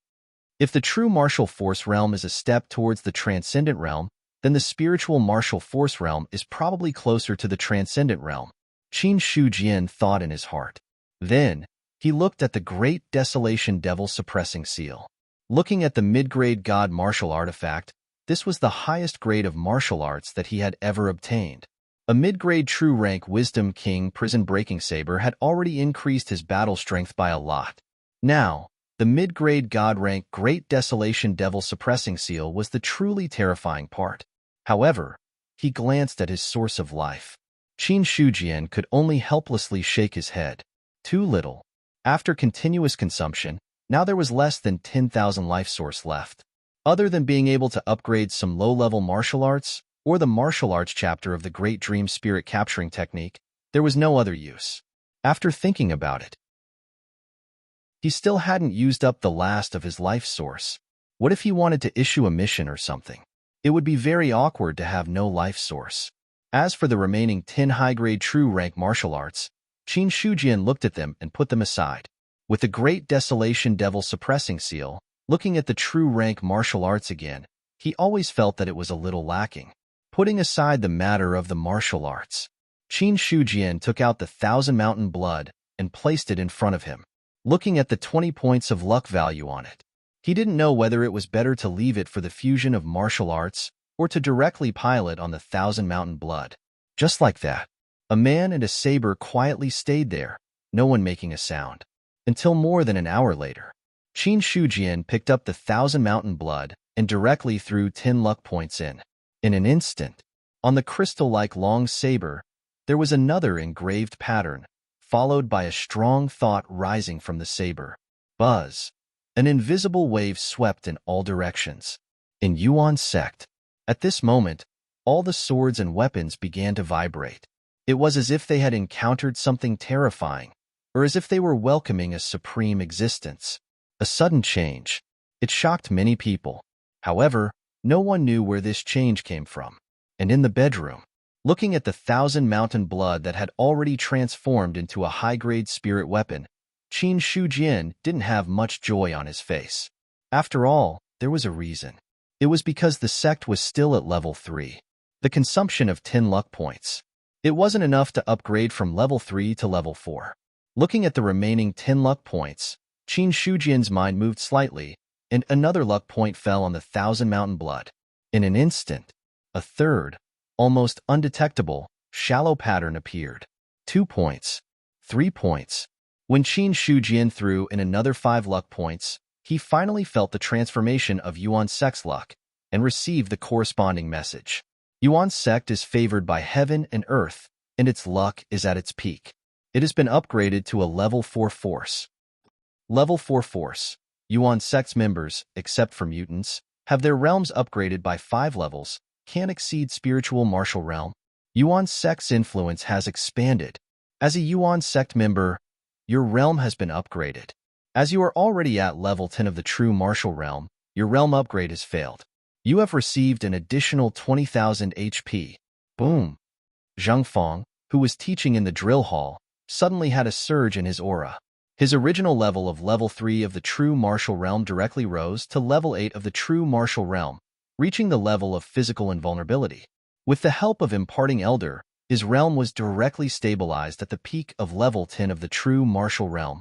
Speaker 1: If the true martial force realm is a step towards the transcendent realm, then the spiritual martial force realm is probably closer to the transcendent realm, Qin Shujian thought in his heart. Then, he looked at the great desolation devil suppressing seal. Looking at the mid-grade god martial artifact, this was the highest grade of martial arts that he had ever obtained. A mid-grade true rank wisdom king prison breaking saber had already increased his battle strength by a lot. Now, the mid-grade god rank great desolation devil suppressing seal was the truly terrifying part. However, he glanced at his source of life. Qin Shujian could only helplessly shake his head. Too little. After continuous consumption, now there was less than 10,000 life source left. Other than being able to upgrade some low-level martial arts, or the martial arts chapter of the Great Dream Spirit capturing technique, there was no other use. After thinking about it, he still hadn't used up the last of his life source. What if he wanted to issue a mission or something? It would be very awkward to have no life source. As for the remaining 10 high-grade true rank martial arts, Qin Shujian looked at them and put them aside. With the great desolation devil suppressing seal, looking at the true rank martial arts again, he always felt that it was a little lacking. Putting aside the matter of the martial arts, Qin Shujian took out the 1,000 mountain blood and placed it in front of him. Looking at the 20 points of luck value on it, he didn't know whether it was better to leave it for the fusion of martial arts or to directly pile it on the 1,000 mountain blood. Just like that, a man and a saber quietly stayed there, no one making a sound. Until more than an hour later, Qin Shujian picked up the 1,000 mountain blood and directly threw 10 luck points in. In an instant, on the crystal-like long saber, there was another engraved pattern, followed by a strong thought rising from the saber. Buzz. An invisible wave swept in all directions. In Yuan sect, at this moment, all the swords and weapons began to vibrate. It was as if they had encountered something terrifying, or as if they were welcoming a supreme existence. A sudden change. It shocked many people. However, no one knew where this change came from. And in the bedroom, looking at the 1,000 mountain blood that had already transformed into a high-grade spirit weapon, Qin Shujian didn't have much joy on his face. After all, there was a reason. It was because the sect was still at level 3. The consumption of 10 luck points. It wasn't enough to upgrade from level 3 to level 4. Looking at the remaining 10 luck points, Qin Shujian's mind moved slightly, and another luck point fell on the 1,000 mountain blood. In an instant, a third, almost undetectable, shallow pattern appeared. 2 points. 3 points. When Qin Shujian threw in another 5 luck points, he finally felt the transformation of Yuan sect's luck and received the corresponding message. Yuan sect is favored by heaven and earth, and its luck is at its peak. It has been upgraded to a level 4 force. Level 4 force. Yuan sect's members, except for mutants, have their realms upgraded by 5 levels, can't exceed spiritual martial realm. Yuan sect's influence has expanded. As a Yuan sect member, your realm has been upgraded. As you are already at level 10 of the true martial realm, your realm upgrade has failed. You have received an additional 20,000 HP. Boom. Zhang Feng, who was teaching in the drill hall, suddenly had a surge in his aura. His original level of level 3 of the true martial realm directly rose to level 8 of the true martial realm, reaching the level of physical invulnerability. With the help of imparting elder, his realm was directly stabilized at the peak of level 10 of the true martial realm.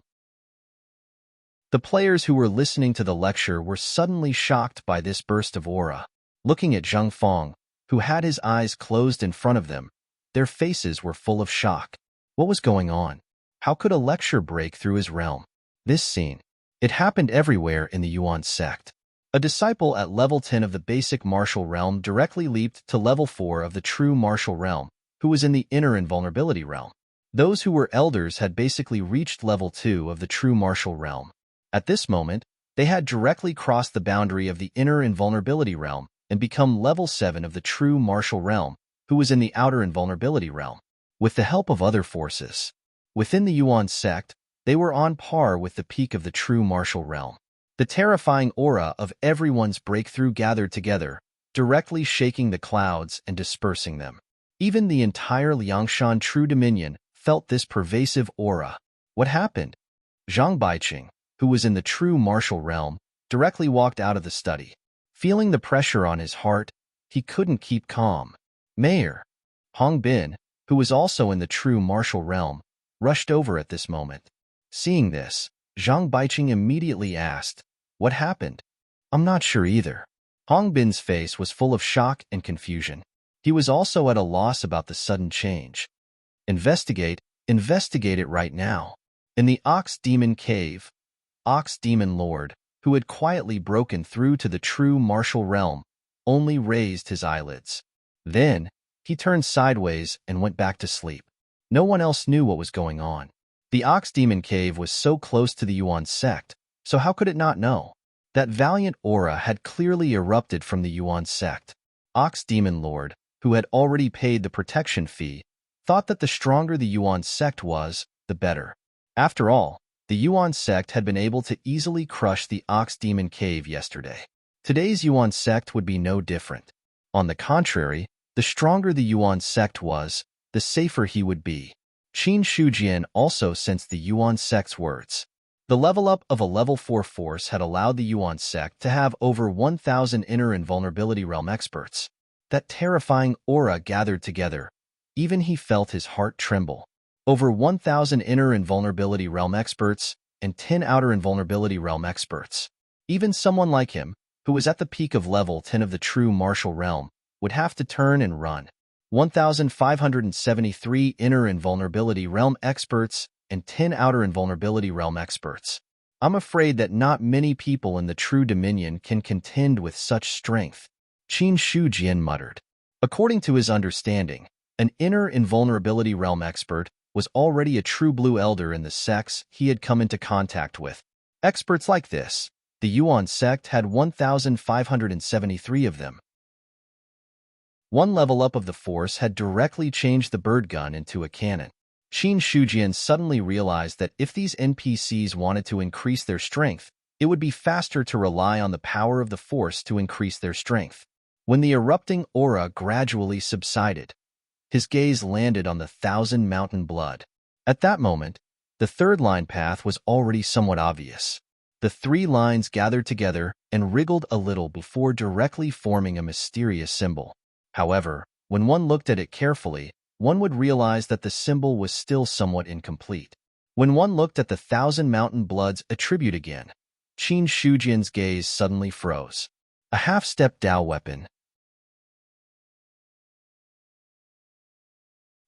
Speaker 1: The players who were listening to the lecture were suddenly shocked by this burst of aura. Looking at Zhang Feng, who had his eyes closed in front of them, their faces were full of shock. What was going on? How could a lecture break through his realm? This scene. It happened everywhere in the Yuan sect. A disciple at level 10 of the basic martial realm directly leaped to level 4 of the true martial realm, who was in the inner invulnerability realm. Those who were elders had basically reached level 2 of the true martial realm. At this moment, they had directly crossed the boundary of the inner invulnerability realm and become level 7 of the true martial realm, who was in the outer invulnerability realm. With the help of other forces, within the Yuan sect, they were on par with the peak of the true martial realm. The terrifying aura of everyone's breakthrough gathered together, directly shaking the clouds and dispersing them. Even the entire Liangshan True Dominion felt this pervasive aura. What happened? Zhang Baiqing, who was in the true martial realm, directly walked out of the study. Feeling the pressure on his heart, he couldn't keep calm. Mayor Hong Bin, who was also in the true martial realm, rushed over at this moment. Seeing this, Zhang Baiqing immediately asked, "What happened?" "I'm not sure either." Hong Bin's face was full of shock and confusion. He was also at a loss about the sudden change. Investigate it right now." In the Ox Demon Cave, Ox Demon Lord, who had quietly broken through to the true martial realm, only raised his eyelids. Then, he turned sideways and went back to sleep. No one else knew what was going on. The Ox Demon Cave was so close to the Yuan sect, so how could it not know? That valiant aura had clearly erupted from the Yuan sect. Ox Demon Lord, who had already paid the protection fee, thought that the stronger the Yuan sect was, the better. After all, the Yuan sect had been able to easily crush the Ox Demon Cave yesterday. Today's Yuan sect would be no different. On the contrary, the stronger the Yuan sect was, the safer he would be. Qin Shujian also sensed the Yuan sect's words. The level up of a level 4 force had allowed the Yuan sect to have over 1,000 inner invulnerability realm experts. That terrifying aura gathered together. Even he felt his heart tremble. Over 1,000 inner invulnerability realm experts and 10 outer invulnerability realm experts. Even someone like him, who was at the peak of level 10 of the true martial realm, would have to turn and run. 1,573 inner invulnerability realm experts and 10 outer invulnerability realm experts. I'm afraid that not many people in the true dominion can contend with such strength, Qin Shujian muttered. According to his understanding, an inner invulnerability realm expert was already a true blue elder in the sects he had come into contact with. Experts like this, the Yuan sect had 1,573 of them. One level up of the force had directly changed the bird gun into a cannon. Qin Shujian suddenly realized that if these NPCs wanted to increase their strength, it would be faster to rely on the power of the force to increase their strength. When the erupting aura gradually subsided, his gaze landed on the 1,000 mountain blood. At that moment, the third line path was already somewhat obvious. The three lines gathered together and wriggled a little before directly forming a mysterious symbol. However, when one looked at it carefully, one would realize that the symbol was still somewhat incomplete. When one looked at the 1,000 mountain blood's attribute again, Qin Shujian's gaze suddenly froze. A half-step Dao weapon.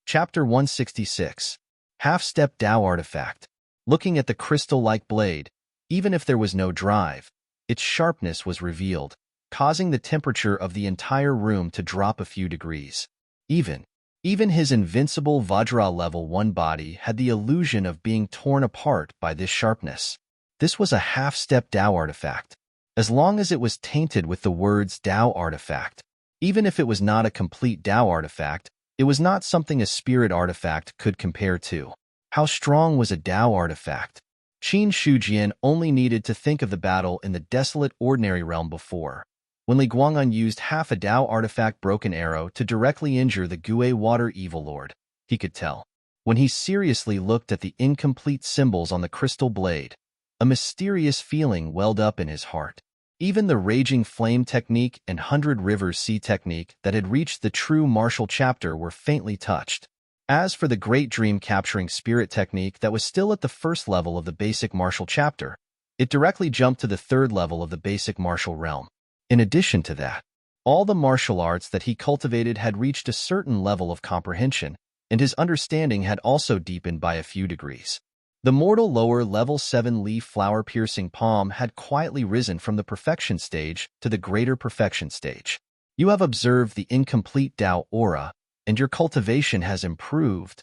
Speaker 1: Chapter 166. Half-step Dao artifact. Looking at the crystal-like blade, even if there was no drive, its sharpness was revealed, causing the temperature of the entire room to drop a few degrees. Even his invincible Vajra level 1 body had the illusion of being torn apart by this sharpness. This was a half-step Dao artifact. As long as it was tainted with the words Dao artifact, even if it was not a complete Dao artifact, it was not something a spirit artifact could compare to. How strong was a Dao artifact? Qin Shujian only needed to think of the battle in the desolate ordinary realm before, when Li Guang'an used half a Dao artifact broken arrow to directly injure the Gue Water Evil Lord. He could tell. When he seriously looked at the incomplete symbols on the crystal blade, a mysterious feeling welled up in his heart. Even the Raging Flame technique and 100 Rivers Sea technique that had reached the true martial chapter were faintly touched. As for the Great Dream Capturing Spirit technique that was still at the first level of the basic martial chapter, it directly jumped to the third level of the basic martial realm. In addition to that, all the martial arts that he cultivated had reached a certain level of comprehension, and his understanding had also deepened by a few degrees. The mortal lower level 7 leaf flower piercing palm had quietly risen from the perfection stage to the greater perfection stage. You have observed the incomplete Dao aura, and your cultivation has improved.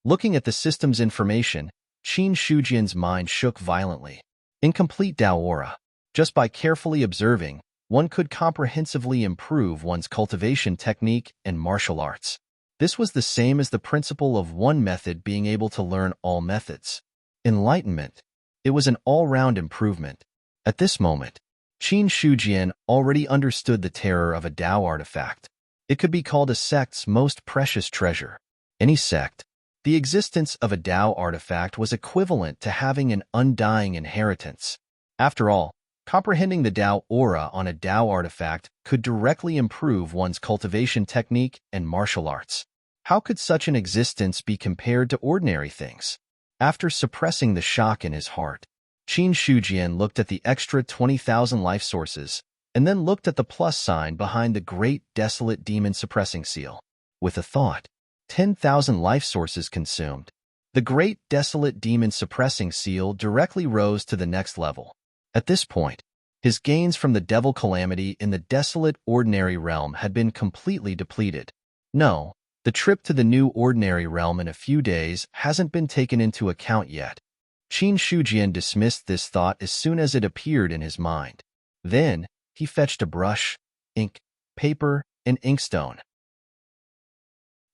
Speaker 1: Looking at the system's information, Qin Shujian's mind shook violently. Incomplete Dao aura. Just by carefully observing, one could comprehensively improve one's cultivation technique and martial arts. This was the same as the principle of one method being able to learn all methods. Enlightenment. It was an all-round improvement. At this moment, Qin Shujian already understood the terror of a Dao artifact. It could be called a sect's most precious treasure. Any sect, the existence of a Dao artifact was equivalent to having an undying inheritance. After all, Comprehending the Dao aura on a Dao artifact could directly improve one's cultivation technique and martial arts. How could such an existence be compared to ordinary things? After suppressing the shock in his heart, Qin Shujian looked at the extra 20,000 life sources and then looked at the plus sign behind the great desolate demon suppressing seal. With a thought, 10,000 life sources consumed. The great desolate demon suppressing seal directly rose to the next level. At this point, his gains from the devil calamity in the desolate ordinary realm had been completely depleted. No, the trip to the new ordinary realm in a few days hasn't been taken into account yet. Qin Shujian dismissed this thought as soon as it appeared in his mind. Then, he fetched a brush, ink, paper, and inkstone.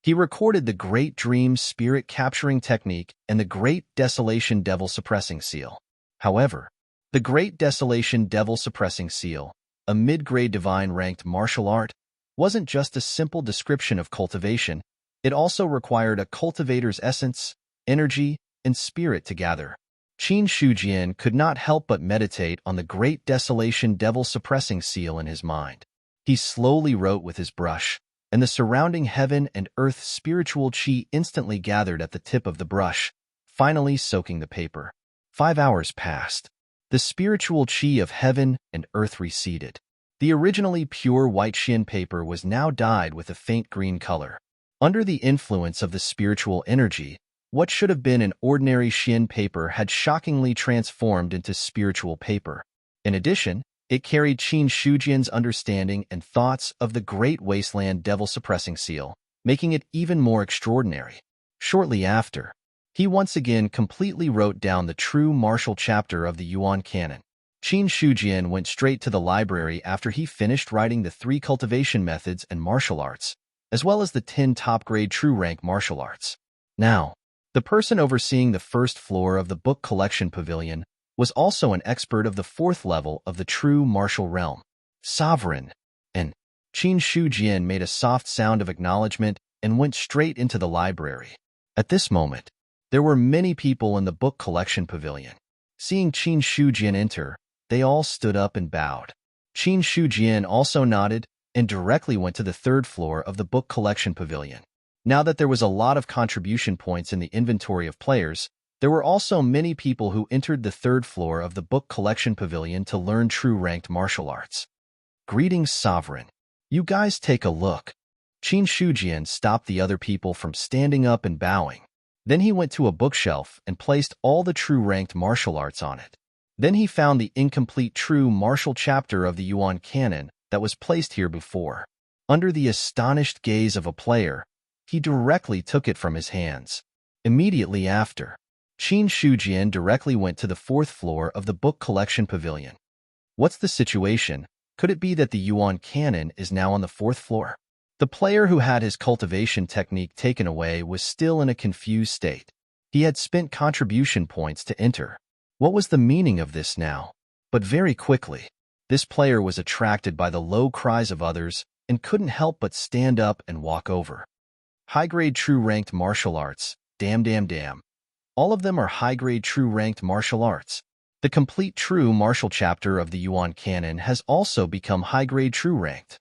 Speaker 1: He recorded the Great Dream Spirit Capturing Technique and the Great Desolation Devil Suppressing Seal. However, the Great Desolation Devil Suppressing Seal, a mid-grade divine-ranked martial art, wasn't just a simple description of cultivation. It also required a cultivator's essence, energy, and spirit to gather. Qin Shujian could not help but meditate on the Great Desolation Devil Suppressing Seal in his mind. He slowly wrote with his brush, and the surrounding heaven and earth spiritual qi instantly gathered at the tip of the brush, finally soaking the paper. 5 hours passed. The spiritual qi of heaven and earth receded. The originally pure white Xian paper was now dyed with a faint green color. Under the influence of the spiritual energy, what should have been an ordinary Xian paper had shockingly transformed into spiritual paper. In addition, it carried Qin Shujian's understanding and thoughts of the Great Wasteland Devil Suppressing Seal, making it even more extraordinary. Shortly after, he once again completely wrote down the true martial chapter of the Yuan Canon. Qin Shujian went straight to the library after he finished writing the 3 cultivation methods and martial arts, as well as the 10 top-grade true-rank martial arts. Now, the person overseeing the first floor of the book collection pavilion was also an expert of the 4th level of the true martial realm, Sovereign, and Qin Shujian made a soft sound of acknowledgement and went straight into the library. At this moment, there were many people in the book collection pavilion. Seeing Qin Shujian enter, they all stood up and bowed. Qin Shujian also nodded and directly went to the 3rd floor of the book collection pavilion. Now that there was a lot of contribution points in the inventory of players, there were also many people who entered the 3rd floor of the book collection pavilion to learn true ranked martial arts. Greetings, Sovereign. You guys take a look. Qin Shujian stopped the other people from standing up and bowing. Then he went to a bookshelf and placed all the true ranked martial arts on it. Then he found the incomplete true martial chapter of the Yuan Canon that was placed here before. Under the astonished gaze of a player, he directly took it from his hands. Immediately after, Qin Shujian directly went to the 4th floor of the book collection pavilion. What's the situation? Could it be that the Yuan Canon is now on the 4th floor? The player who had his cultivation technique taken away was still in a confused state. He had spent contribution points to enter. What was the meaning of this now? But very quickly, this player was attracted by the low cries of others and couldn't help but stand up and walk over. High-grade true-ranked martial arts, damn. All of them are high-grade true-ranked martial arts. The complete true martial chapter of the Yuan Canon has also become high-grade true-ranked.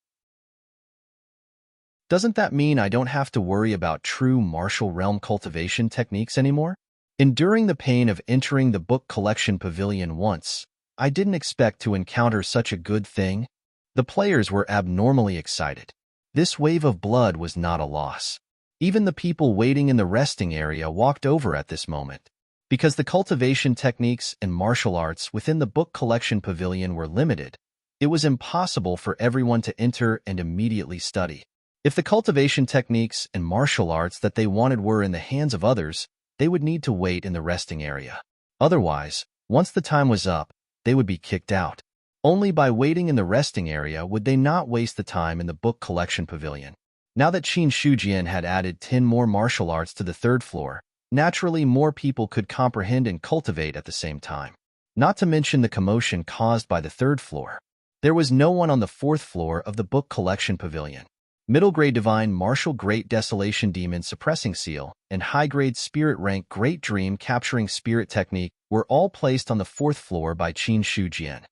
Speaker 1: Doesn't that mean I don't have to worry about true martial realm cultivation techniques anymore? Enduring the pain of entering the book collection pavilion once, I didn't expect to encounter such a good thing. The players were abnormally excited. This wave of blood was not a loss. Even the people waiting in the resting area walked over at this moment. Because the cultivation techniques and martial arts within the book collection pavilion were limited, it was impossible for everyone to enter and immediately study. If the cultivation techniques and martial arts that they wanted were in the hands of others, they would need to wait in the resting area. Otherwise, once the time was up, they would be kicked out. Only by waiting in the resting area would they not waste the time in the book collection pavilion. Now that Qin Shujian had added 10 more martial arts to the 3rd floor, naturally more people could comprehend and cultivate at the same time. Not to mention the commotion caused by the 3rd floor. There was no one on the 4th floor of the book collection pavilion. Middle-grade Divine Martial Great Desolation Demon Suppressing Seal and high-grade Spirit Rank Great Dream Capturing Spirit Technique were all placed on the 4th floor by Qin Shujian.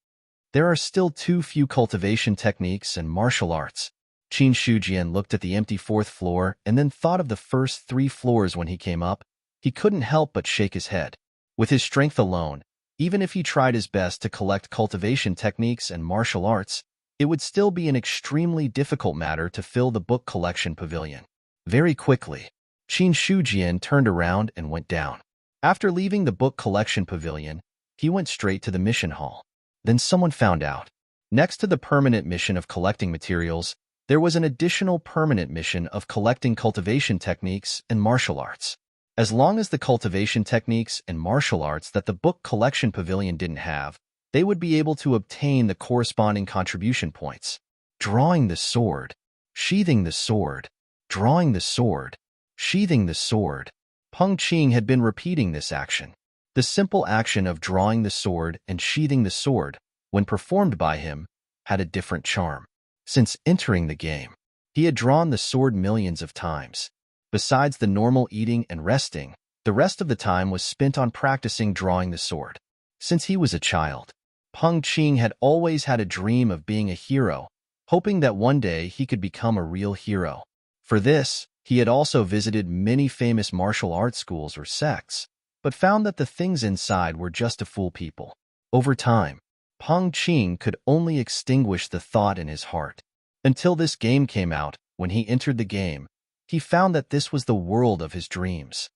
Speaker 1: There are still too few cultivation techniques and martial arts. Qin Shujian looked at the empty fourth floor and then thought of the first 3 floors when he came up. He couldn't help but shake his head. With his strength alone, even if he tried his best to collect cultivation techniques and martial arts, it would still be an extremely difficult matter to fill the book collection pavilion. Very quickly, Qin Shujian turned around and went down. After leaving the book collection pavilion, he went straight to the mission hall. Then someone found out. Next to the permanent mission of collecting materials, there was an additional permanent mission of collecting cultivation techniques and martial arts. As long as the cultivation techniques and martial arts that the book collection pavilion didn't have, they would be able to obtain the corresponding contribution points. Drawing the sword, sheathing the sword, drawing the sword, sheathing the sword. Peng Qing had been repeating this action. The simple action of drawing the sword and sheathing the sword, when performed by him, had a different charm. Since entering the game, he had drawn the sword millions of times. Besides the normal eating and resting, the rest of the time was spent on practicing drawing the sword. Since he was a child, Peng Qing had always had a dream of being a hero, hoping that one day he could become a real hero. For this, he had also visited many famous martial arts schools or sects, but found that the things inside were just to fool people. Over time, Peng Qing could only extinguish the thought in his heart. Until this game came out. When he entered the game, he found that this was the world of his dreams.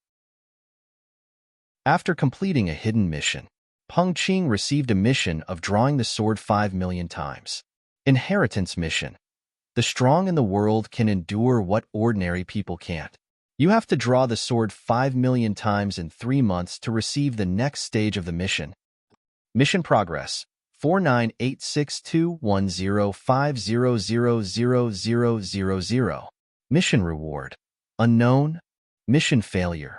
Speaker 1: After completing a hidden mission, Peng Qing received a mission of drawing the sword 5 million times. Inheritance mission. The strong in the world can endure what ordinary people can't. You have to draw the sword 5 million times in 3 months to receive the next stage of the mission. Mission progress: 49862105000000. Mission reward: unknown. Mission failure: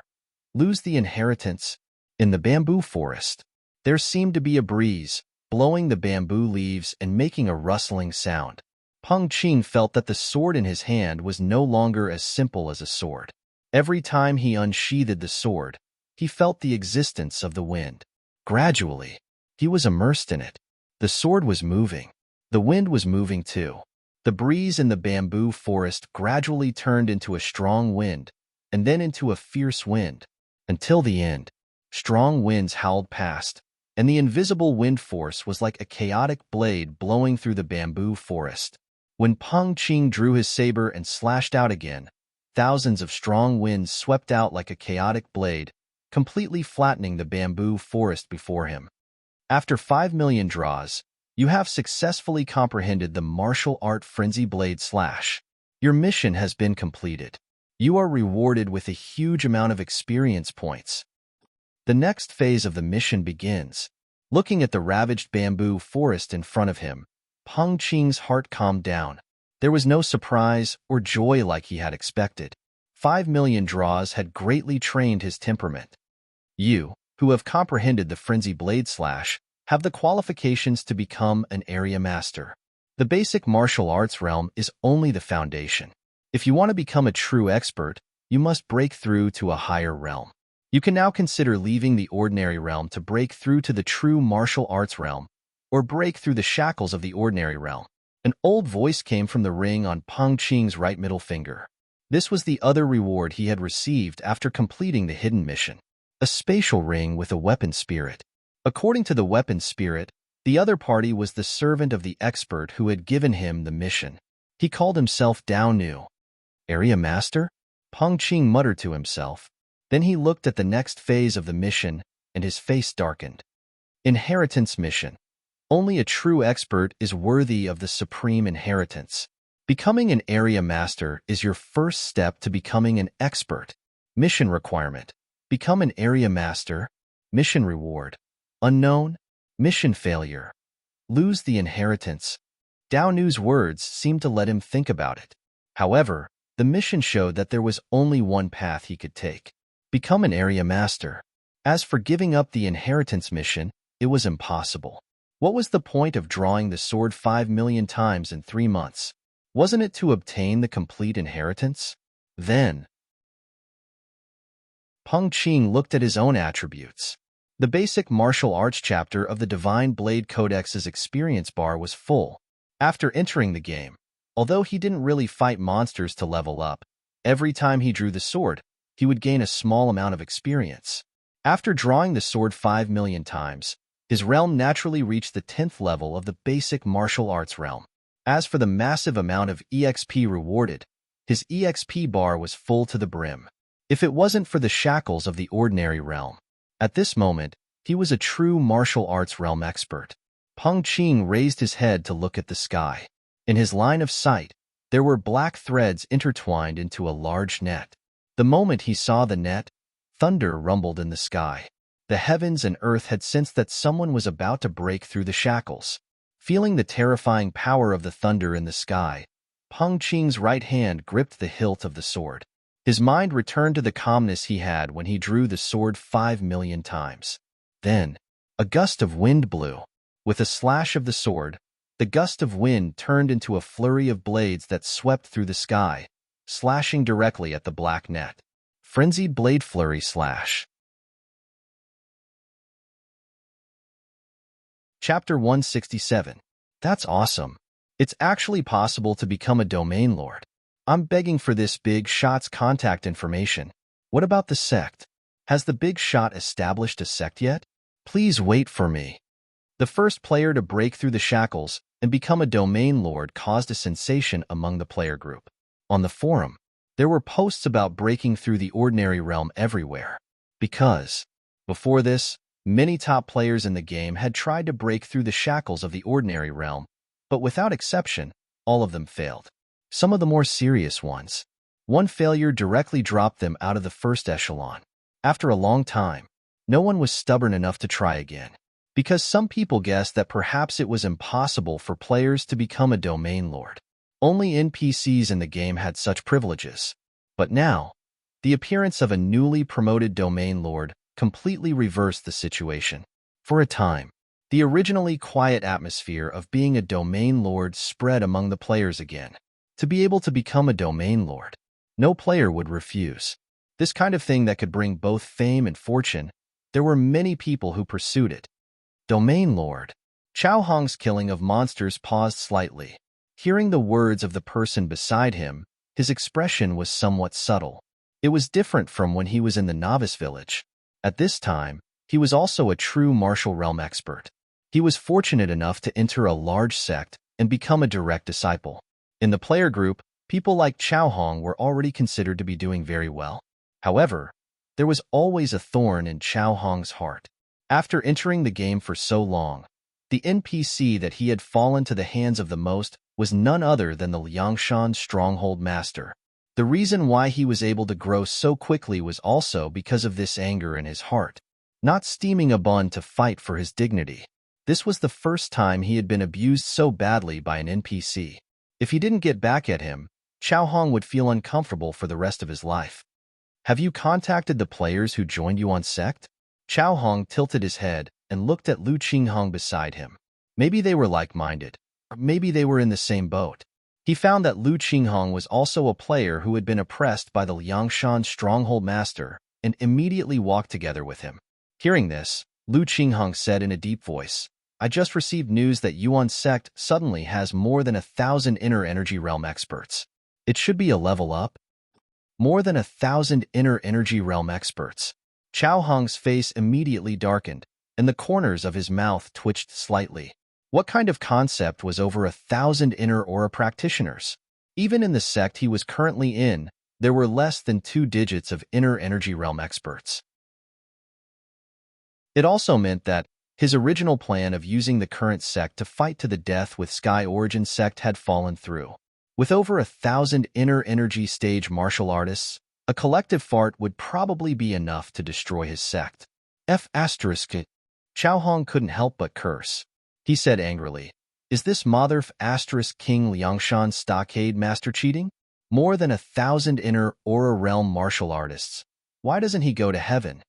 Speaker 1: lose the inheritance. In the bamboo forest, there seemed to be a breeze, blowing the bamboo leaves and making a rustling sound. Peng Qing felt that the sword in his hand was no longer as simple as a sword. Every time he unsheathed the sword, he felt the existence of the wind. Gradually, he was immersed in it. The sword was moving. The wind was moving too. The breeze in the bamboo forest gradually turned into a strong wind, and then into a fierce wind, until the end. Strong winds howled past, and the invisible wind force was like a chaotic blade blowing through the bamboo forest. When Peng Qing drew his saber and slashed out again, thousands of strong winds swept out like a chaotic blade, completely flattening the bamboo forest before him. After 5 million draws, you have successfully comprehended the martial art Frenzy Blade Slash. Your mission has been completed. You are rewarded with a huge amount of experience points. The next phase of the mission begins. Looking at the ravaged bamboo forest in front of him, Peng Qing's heart calmed down. There was no surprise or joy like he had expected. 5 million draws had greatly trained his temperament. You, who have comprehended the Frenzy Blade Slash, have the qualifications to become an area master. The basic martial arts realm is only the foundation. If you want to become a true expert, you must break through to a higher realm. You can now consider leaving the ordinary realm to break through to the true martial arts realm, or break through the shackles of the ordinary realm. An old voice came from the ring on Peng Qing's right middle finger. This was the other reward he had received after completing the hidden mission. A spatial ring with a weapon spirit. According to the weapon spirit, the other party was the servant of the expert who had given him the mission. He called himself Dao Nu. Area Master? Peng Qing muttered to himself. Then he looked at the next phase of the mission, and his face darkened. Inheritance mission. Only a true expert is worthy of the supreme inheritance. Becoming an area master is your first step to becoming an expert. Mission requirement: become an area master. Mission reward: unknown. Mission failure: lose the inheritance. Dao Nu's words seemed to let him think about it. However, the mission showed that there was only one path he could take: become an area master. As for giving up the inheritance mission, it was impossible. What was the point of drawing the sword 5 million times in 3 months? Wasn't it to obtain the complete inheritance? Then, Peng Qing looked at his own attributes. The basic martial arts chapter of the Divine Blade Codex's experience bar was full. After entering the game, although he didn't really fight monsters to level up, every time he drew the sword, he would gain a small amount of experience. After drawing the sword 5 million times, his realm naturally reached the 10th level of the basic martial arts realm. As for the massive amount of EXP rewarded, his EXP bar was full to the brim. If it wasn't for the shackles of the ordinary realm, at this moment, he was a true martial arts realm expert. Peng Qing raised his head to look at the sky. In his line of sight, there were black threads intertwined into a large net. The moment he saw the net, thunder rumbled in the sky. The heavens and earth had sensed that someone was about to break through the shackles. Feeling the terrifying power of the thunder in the sky, Peng Qing's right hand gripped the hilt of the sword. His mind returned to the calmness he had when he drew the sword 5 million times. Then, a gust of wind blew. With a slash of the sword, the gust of wind turned into a flurry of blades that swept through the sky, slashing directly at the black net. Frenzied blade flurry slash. Chapter 167. That's awesome. It's actually possible to become a domain lord. I'm begging for this big shot's contact information. What about the sect? Has the big shot established a sect yet? Please wait for me. The first player to break through the shackles and become a domain lord caused a sensation among the player group. On the forum, there were posts about breaking through the ordinary realm everywhere. Because, before this, many top players in the game had tried to break through the shackles of the ordinary realm, but without exception, all of them failed. Some of the more serious ones. One failure directly dropped them out of the first echelon. After a long time, no one was stubborn enough to try again, because some people guessed that perhaps it was impossible for players to become a domain lord. Only NPCs in the game had such privileges. But now, the appearance of a newly promoted domain lord completely reversed the situation. For a time, the originally quiet atmosphere of being a domain lord spread among the players again. To be able to become a domain lord, no player would refuse. This kind of thing that could bring both fame and fortune, there were many people who pursued it. Domain lord. Chao Hong's killing of monsters paused slightly. Hearing the words of the person beside him, his expression was somewhat subtle. It was different from when he was in the novice village. At this time, he was also a true martial realm expert. He was fortunate enough to enter a large sect and become a direct disciple. In the player group, people like Chao Hong were already considered to be doing very well. However, there was always a thorn in Chao Hong's heart. After entering the game for so long, the NPC that he had fallen to the hands of the most was none other than the Liangshan Stronghold Master. The reason why he was able to grow so quickly was also because of this anger in his heart, not steaming a bun to fight for his dignity. This was the first time he had been abused so badly by an NPC. If he didn't get back at him, Chao Hong would feel uncomfortable for the rest of his life. Have you contacted the players who joined you on sect? Chao Hong tilted his head and looked at Lu Qinghong beside him. Maybe they were like-minded, or maybe they were in the same boat. He found that Lu Qinghong was also a player who had been oppressed by the Liangshan Stronghold Master and immediately walked together with him. Hearing this, Lu Qinghong said in a deep voice, I just received news that Yuan sect suddenly has more than 1,000 inner energy realm experts. It should be a level up. More than 1,000 inner energy realm experts. Chao Hong's face immediately darkened, and the corners of his mouth twitched slightly. What kind of concept was over 1,000 inner aura practitioners? Even in the sect he was currently in, there were less than 2 digits of inner energy realm experts. It also meant that his original plan of using the current sect to fight to the death with Sky Origin sect had fallen through. With over 1,000 inner energy stage martial artists, a collective fart would probably be enough to destroy his sect. Chao Hong couldn't help but curse. He said angrily, Is this mother King Liangshan Stockade Master cheating? More than 1,000 inner aura realm martial artists. Why doesn't he go to heaven?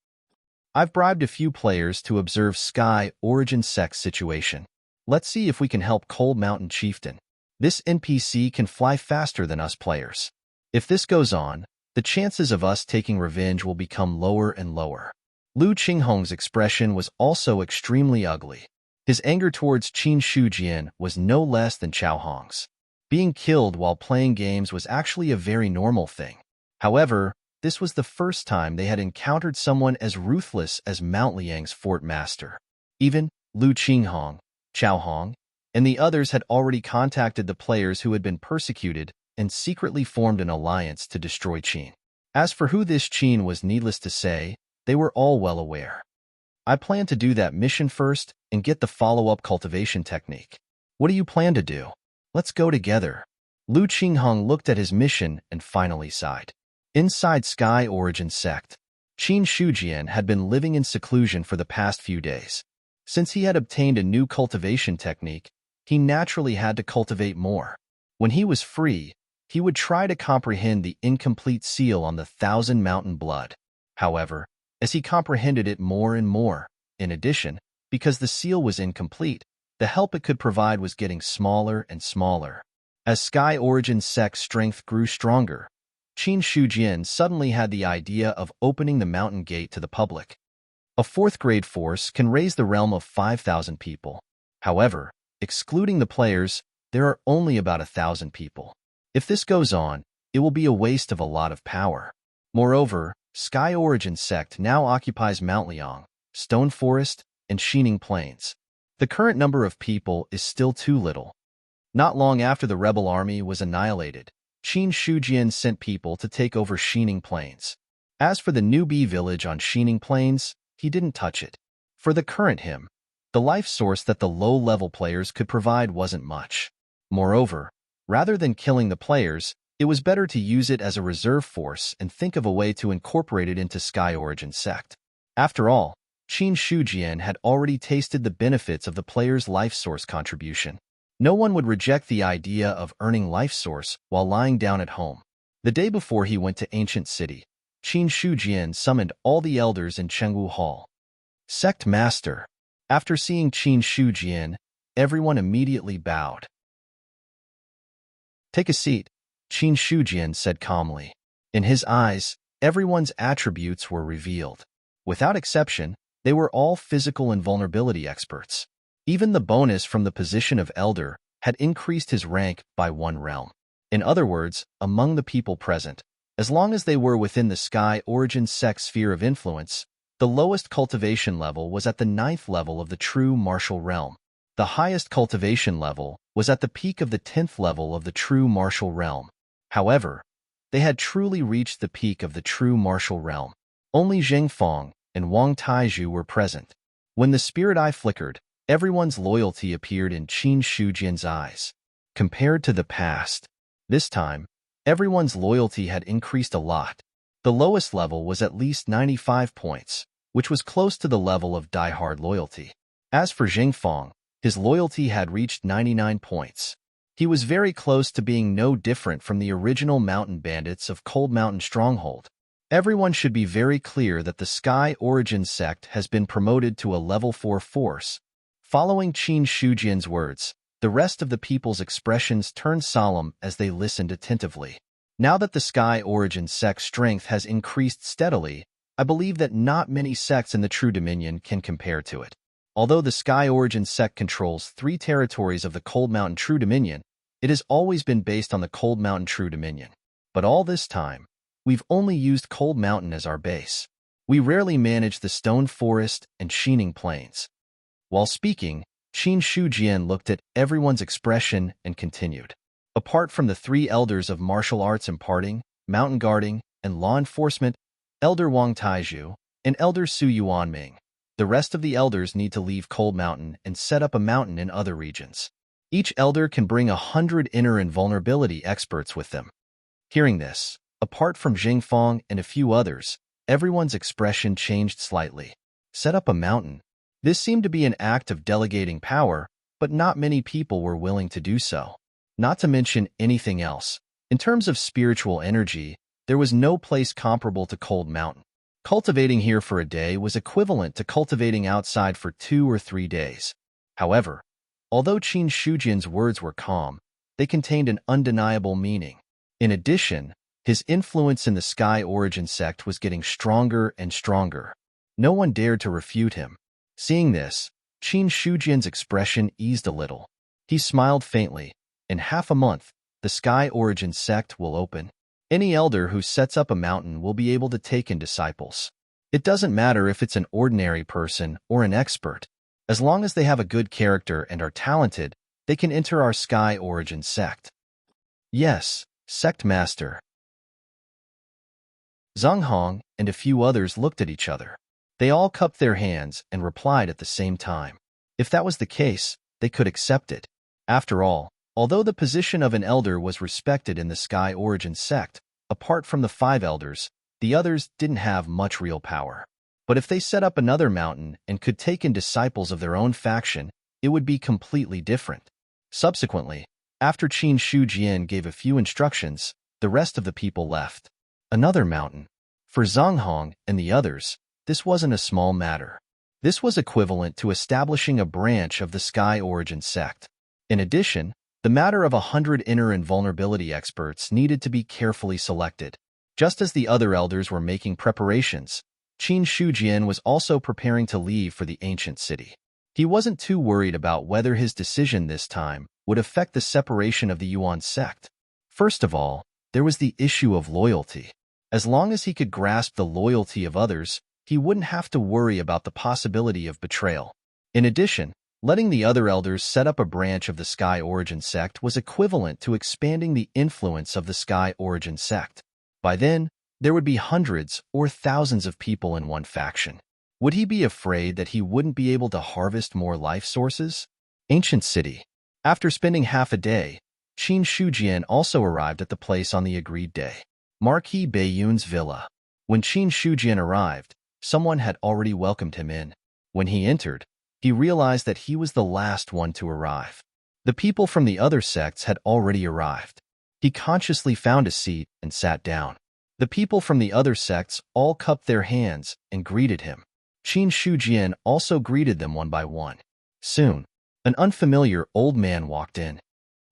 Speaker 1: I've bribed a few players to observe Sky Origin Sect's situation. Let's see if we can help Cold Mountain Chieftain. This NPC can fly faster than us players. If this goes on, the chances of us taking revenge will become lower and lower. Lu Qinghong's expression was also extremely ugly. His anger towards Qin Shujian was no less than Chao Hong's. Being killed while playing games was actually a very normal thing. However, this was the first time they had encountered someone as ruthless as Mount Liang's fort master. Even Lu Qinghong, Chao Hong, and the others had already contacted the players who had been persecuted and secretly formed an alliance to destroy Qin. As for who this Qin was, needless to say, they were all well aware. I plan to do that mission first and get the follow-up cultivation technique. What do you plan to do? Let's go together. Lu Qinghong looked at his mission and finally sighed. Inside Sky Origin Sect, Qin Shujian had been living in seclusion for the past few days. Since he had obtained a new cultivation technique, he naturally had to cultivate more. When he was free, he would try to comprehend the incomplete seal on the Thousand Mountain Blood. However, as he comprehended it more and more, in addition, because the seal was incomplete, the help it could provide was getting smaller and smaller. As Sky Origin Sect's strength grew stronger, Qin Shujian suddenly had the idea of opening the mountain gate to the public. A fourth-grade force can raise the realm of 5,000 people. However, excluding the players, there are only about 1,000 people. If this goes on, it will be a waste of a lot of power. Moreover, Sky Origin Sect now occupies Mount Liang, Stone Forest, and Xining Plains. The current number of people is still too little. Not long after the rebel army was annihilated, Qin Shujian sent people to take over Xining Plains. As for the newbie village on Xining Plains, he didn't touch it. For the current him, the life source that the low-level players could provide wasn't much. Moreover, rather than killing the players, it was better to use it as a reserve force and think of a way to incorporate it into Sky Origin Sect. After all, Qin Shujian had already tasted the benefits of the player's life source contribution. No one would reject the idea of earning life source while lying down at home. The day before he went to Ancient City, Qin Shujian summoned all the elders in Chengwu Hall. Sect Master. After seeing Qin Shujian, everyone immediately bowed. Take a seat, Qin Shujian said calmly. In his eyes, everyone's attributes were revealed. Without exception, they were all physical invulnerability experts. Even the bonus from the position of elder had increased his rank by 1 realm. In other words, among the people present, as long as they were within the Sky Origin Sect sphere of influence, the lowest cultivation level was at the 9th level of the true martial realm. The highest cultivation level was at the peak of the 10th level of the true martial realm. However, they had truly reached the peak of the true martial realm. Only Zheng Fong and Wang Taizhu were present. When the spirit eye flickered, everyone's loyalty appeared in Qin Shujian's eyes. Compared to the past, this time, everyone's loyalty had increased a lot. The lowest level was at least 95 points, which was close to the level of die-hard loyalty. As for Zheng Fong, his loyalty had reached 99 points. He was very close to being no different from the original mountain bandits of Cold Mountain Stronghold. Everyone should be very clear that the Sky Origin Sect has been promoted to a level 4 force. Following Qin Shujian's words, the rest of the people's expressions turned solemn as they listened attentively. Now that the Sky Origin Sect's strength has increased steadily, I believe that not many sects in the True Dominion can compare to it. Although the Sky Origin Sect controls 3 territories of the Cold Mountain True Dominion, it has always been based on the Cold Mountain True Dominion. But all this time, we've only used Cold Mountain as our base. We rarely manage the Stone Forest and Xining Plains. While speaking, Qin Shujian looked at everyone's expression and continued. Apart from the 3 elders of martial arts imparting, mountain guarding, and law enforcement, Elder Wang Taizhu, and Elder Su Yuanming, the rest of the elders need to leave Cold Mountain and set up a mountain in other regions. Each elder can bring 100 inner invulnerability experts with them. Hearing this, apart from Zheng Fong and a few others, everyone's expression changed slightly. Set up a mountain. This seemed to be an act of delegating power, but not many people were willing to do so. Not to mention anything else. In terms of spiritual energy, there was no place comparable to Cold Mountain. Cultivating here for a day was equivalent to cultivating outside for 2 or 3 days. However, although Qin Shujian's words were calm, they contained an undeniable meaning. In addition, his influence in the Sky Origin Sect was getting stronger and stronger. No one dared to refute him. Seeing this, Qin Shujian's expression eased a little. He smiled faintly. In half a month, the Sky Origin sect will open. Any elder who sets up a mountain will be able to take in disciples. It doesn't matter if it's an ordinary person or an expert. As long as they have a good character and are talented, they can enter our Sky Origin sect. Yes, sect master. Zhang Hong and a few others looked at each other. They all cupped their hands and replied at the same time. If that was the case, they could accept it. After all, although the position of an elder was respected in the Sky Origin sect, apart from the 5 elders, the others didn't have much real power. But if they set up another mountain and could take in disciples of their own faction, it would be completely different. Subsequently, after Qin Shujian gave a few instructions, the rest of the people left. Another mountain. For Zhang Hong and the others, this wasn't a small matter. This was equivalent to establishing a branch of the Sky Origin sect. In addition, the matter of 100 inner invulnerability experts needed to be carefully selected. Just as the other elders were making preparations, Qin Shujian was also preparing to leave for the ancient city. He wasn't too worried about whether his decision this time would affect the separation of the Yuan sect. First of all, there was the issue of loyalty. As long as he could grasp the loyalty of others, he wouldn't have to worry about the possibility of betrayal. In addition, letting the other elders set up a branch of the Sky Origin sect was equivalent to expanding the influence of the Sky Origin sect. By then, there would be hundreds or thousands of people in one faction. Would he be afraid that he wouldn't be able to harvest more life sources? Ancient City. After spending half a day, Qin Shujian also arrived at the place on the agreed day. Marquis Baiyun's villa. When Qin Shujian arrived, someone had already welcomed him in. When he entered, he realized that he was the last one to arrive. The people from the other sects had already arrived. He consciously found a seat and sat down. The people from the other sects all cupped their hands and greeted him. Qin Shujian also greeted them one by one. Soon, an unfamiliar old man walked in.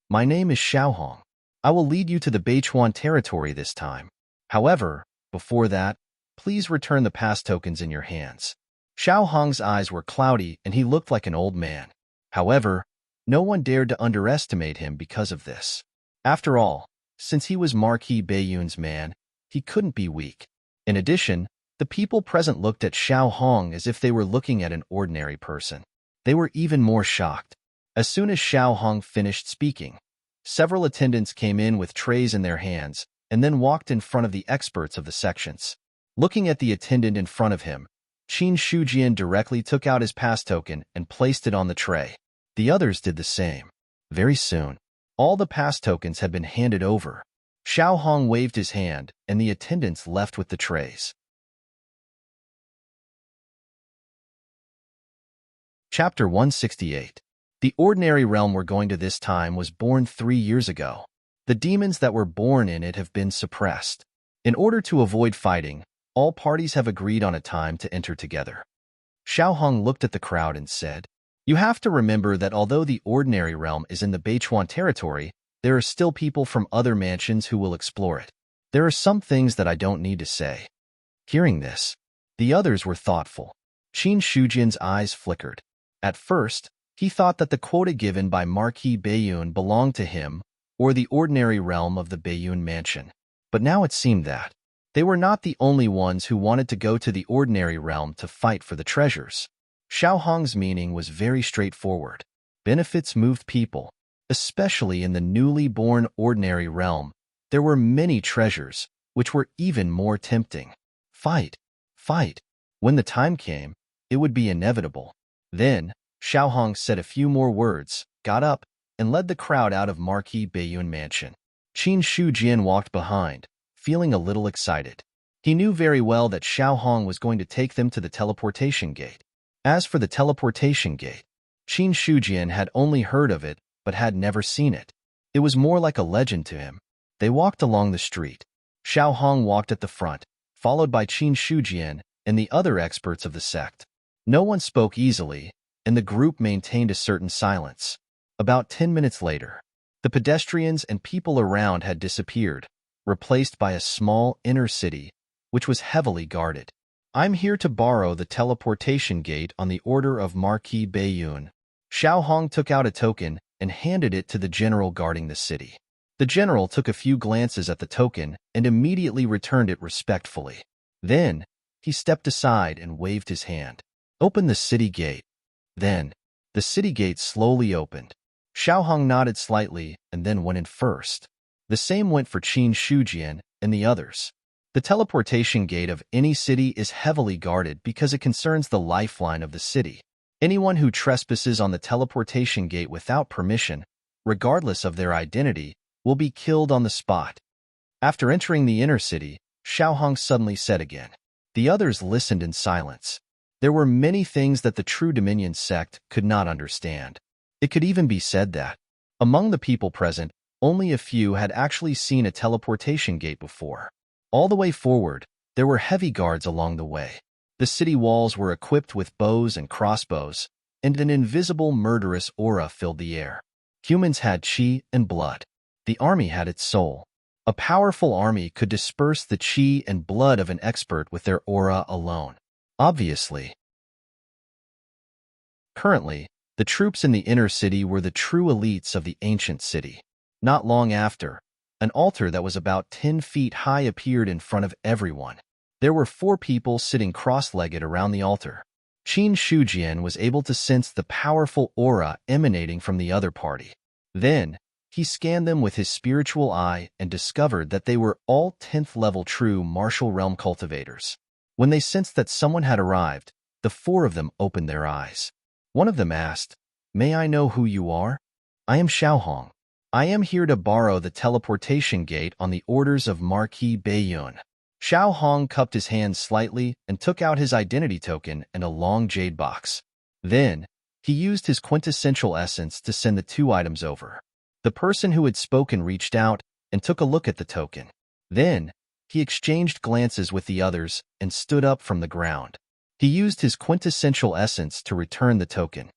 Speaker 1: My name is Xiaohong. I will lead you to the Beichuan territory this time. However, before that, please return the pass tokens in your hands. Xiaohong's eyes were cloudy and he looked like an old man. However, no one dared to underestimate him because of this. After all, since he was Marquis Baiyun's man, he couldn't be weak. In addition, the people present looked at Xiaohong as if they were looking at an ordinary person. They were even more shocked. As soon as Xiaohong finished speaking, several attendants came in with trays in their hands and then walked in front of the experts of the sections. Looking at the attendant in front of him, Qin Shujian directly took out his pass token and placed it on the tray. The others did the same. Very soon, all the pass tokens had been handed over. Xiaohong waved his hand, and the attendants left with the trays. Chapter 168. The ordinary realm we're going to this time was born 3 years ago. The demons that were born in it have been suppressed. In order to avoid fighting, all parties have agreed on a time to enter together. Xiaohong looked at the crowd and said, You have to remember that although the ordinary realm is in the Beichuan territory, there are still people from other mansions who will explore it. There are some things that I don't need to say. Hearing this, the others were thoughtful. Qin Shujian's eyes flickered. At first, he thought that the quota given by Marquis Baiyun belonged to him or the ordinary realm of the Baiyun mansion. But now it seemed that they were not the only ones who wanted to go to the ordinary realm to fight for the treasures. Xiaohong's meaning was very straightforward. Benefits moved people, especially in the newly born ordinary realm. There were many treasures, which were even more tempting. Fight, fight. When the time came, it would be inevitable. Then, Xiaohong said a few more words, got up, and led the crowd out of Marquis Baiyun mansion. Qin Shujian walked behind, feeling a little excited. He knew very well that Xiaohong was going to take them to the teleportation gate. As for the teleportation gate, Qin Shujian had only heard of it, but had never seen it. It was more like a legend to him. They walked along the street. Xiaohong walked at the front, followed by Qin Shujian and the other experts of the sect. No one spoke easily, and the group maintained a certain silence. About 10 minutes later, the pedestrians and people around had disappeared, replaced by a small inner city, which was heavily guarded. I'm here to borrow the teleportation gate on the order of Marquis Bayun. Xiao Hong took out a token and handed it to the general guarding the city. The general took a few glances at the token and immediately returned it respectfully. Then, he stepped aside and waved his hand. Open the city gate. Then, the city gate slowly opened. Xiao Hong nodded slightly and then went in first. The same went for Qin Shujian and the others. The teleportation gate of any city is heavily guarded because it concerns the lifeline of the city. Anyone who trespasses on the teleportation gate without permission, regardless of their identity, will be killed on the spot. After entering the inner city, Xiao Hong suddenly said again. The others listened in silence. There were many things that the True Dominion sect could not understand. It could even be said that, among the people present, only a few had actually seen a teleportation gate before. All the way forward, there were heavy guards along the way. The city walls were equipped with bows and crossbows, and an invisible murderous aura filled the air. Humans had chi and blood. The army had its soul. A powerful army could disperse the chi and blood of an expert with their aura alone. Obviously. Currently, the troops in the inner city were the true elites of the ancient city. Not long after, an altar that was about 10 feet high appeared in front of everyone. There were 4 people sitting cross-legged around the altar. Qin Shujian was able to sense the powerful aura emanating from the other party. Then, he scanned them with his spiritual eye and discovered that they were all 10th level true martial realm cultivators. When they sensed that someone had arrived, the 4 of them opened their eyes. One of them asked, "May I know who you are?" "I am Xiao Hong. I am here to borrow the teleportation gate on the orders of Marquis Bayun." Xiao Hong cupped his hands slightly and took out his identity token and a long jade box. Then, he used his quintessential essence to send the 2 items over. The person who had spoken reached out and took a look at the token. Then, he exchanged glances with the others and stood up from the ground. He used his quintessential essence to return the token.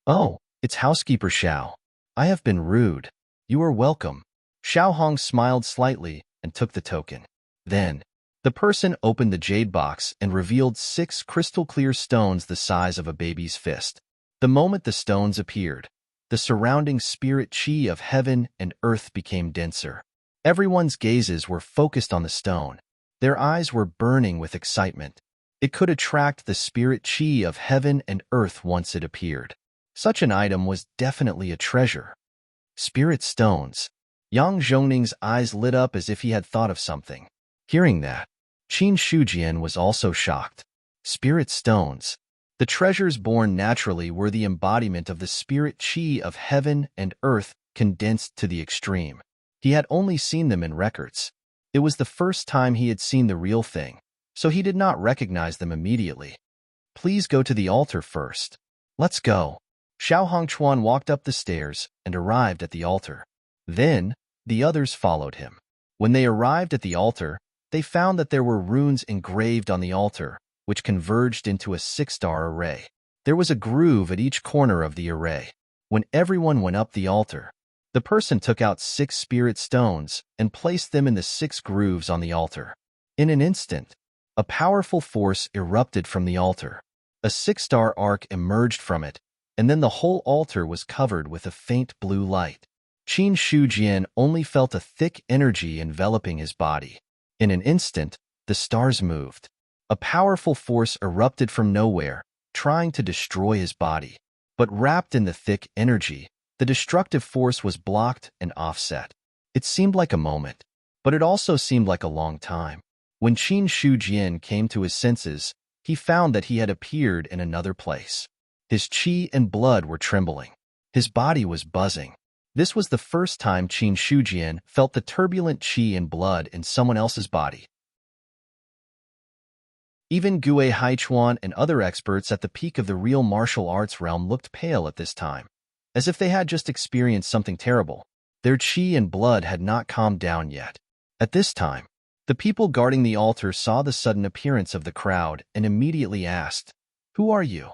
Speaker 1: "Oh, it's Housekeeper Xiao. I have been rude. You are welcome." Xiao Hong smiled slightly and took the token. Then, the person opened the jade box and revealed 6 crystal-clear stones the size of a baby's fist. The moment the stones appeared, the surrounding spirit chi of heaven and earth became denser. Everyone's gazes were focused on the stone. Their eyes were burning with excitement. It could attract the spirit chi of heaven and earth once it appeared. Such an item was definitely a treasure. Spirit stones. Yang Zhongning's eyes lit up as if he had thought of something. Hearing that, Qin Shujian was also shocked. Spirit stones. The treasures born naturally were the embodiment of the spirit chi of heaven and earth condensed to the extreme. He had only seen them in records. It was the first time he had seen the real thing, so he did not recognize them immediately. "Please go to the altar first." "Let's go." Xiao Hongchuan walked up the stairs and arrived at the altar. Then, the others followed him. When they arrived at the altar, they found that there were runes engraved on the altar, which converged into a 6-star array. There was a groove at each corner of the array. When everyone went up the altar, the person took out 6 spirit stones and placed them in the 6 grooves on the altar. In an instant, a powerful force erupted from the altar. A 6-star arc emerged from it, and then the whole altar was covered with a faint blue light. Qin Shujian only felt a thick energy enveloping his body. In an instant, the stars moved. A powerful force erupted from nowhere, trying to destroy his body. But wrapped in the thick energy, the destructive force was blocked and offset. It seemed like a moment, but it also seemed like a long time. When Qin Shujian came to his senses, he found that he had appeared in another place. His chi and blood were trembling. His body was buzzing. This was the first time Qin Shujian felt the turbulent chi and blood in someone else's body. Even Gue Haichuan and other experts at the peak of the real martial arts realm looked pale at this time, as if they had just experienced something terrible. Their chi and blood had not calmed down yet. At this time, the people guarding the altar saw the sudden appearance of the crowd and immediately asked, "Who are you?"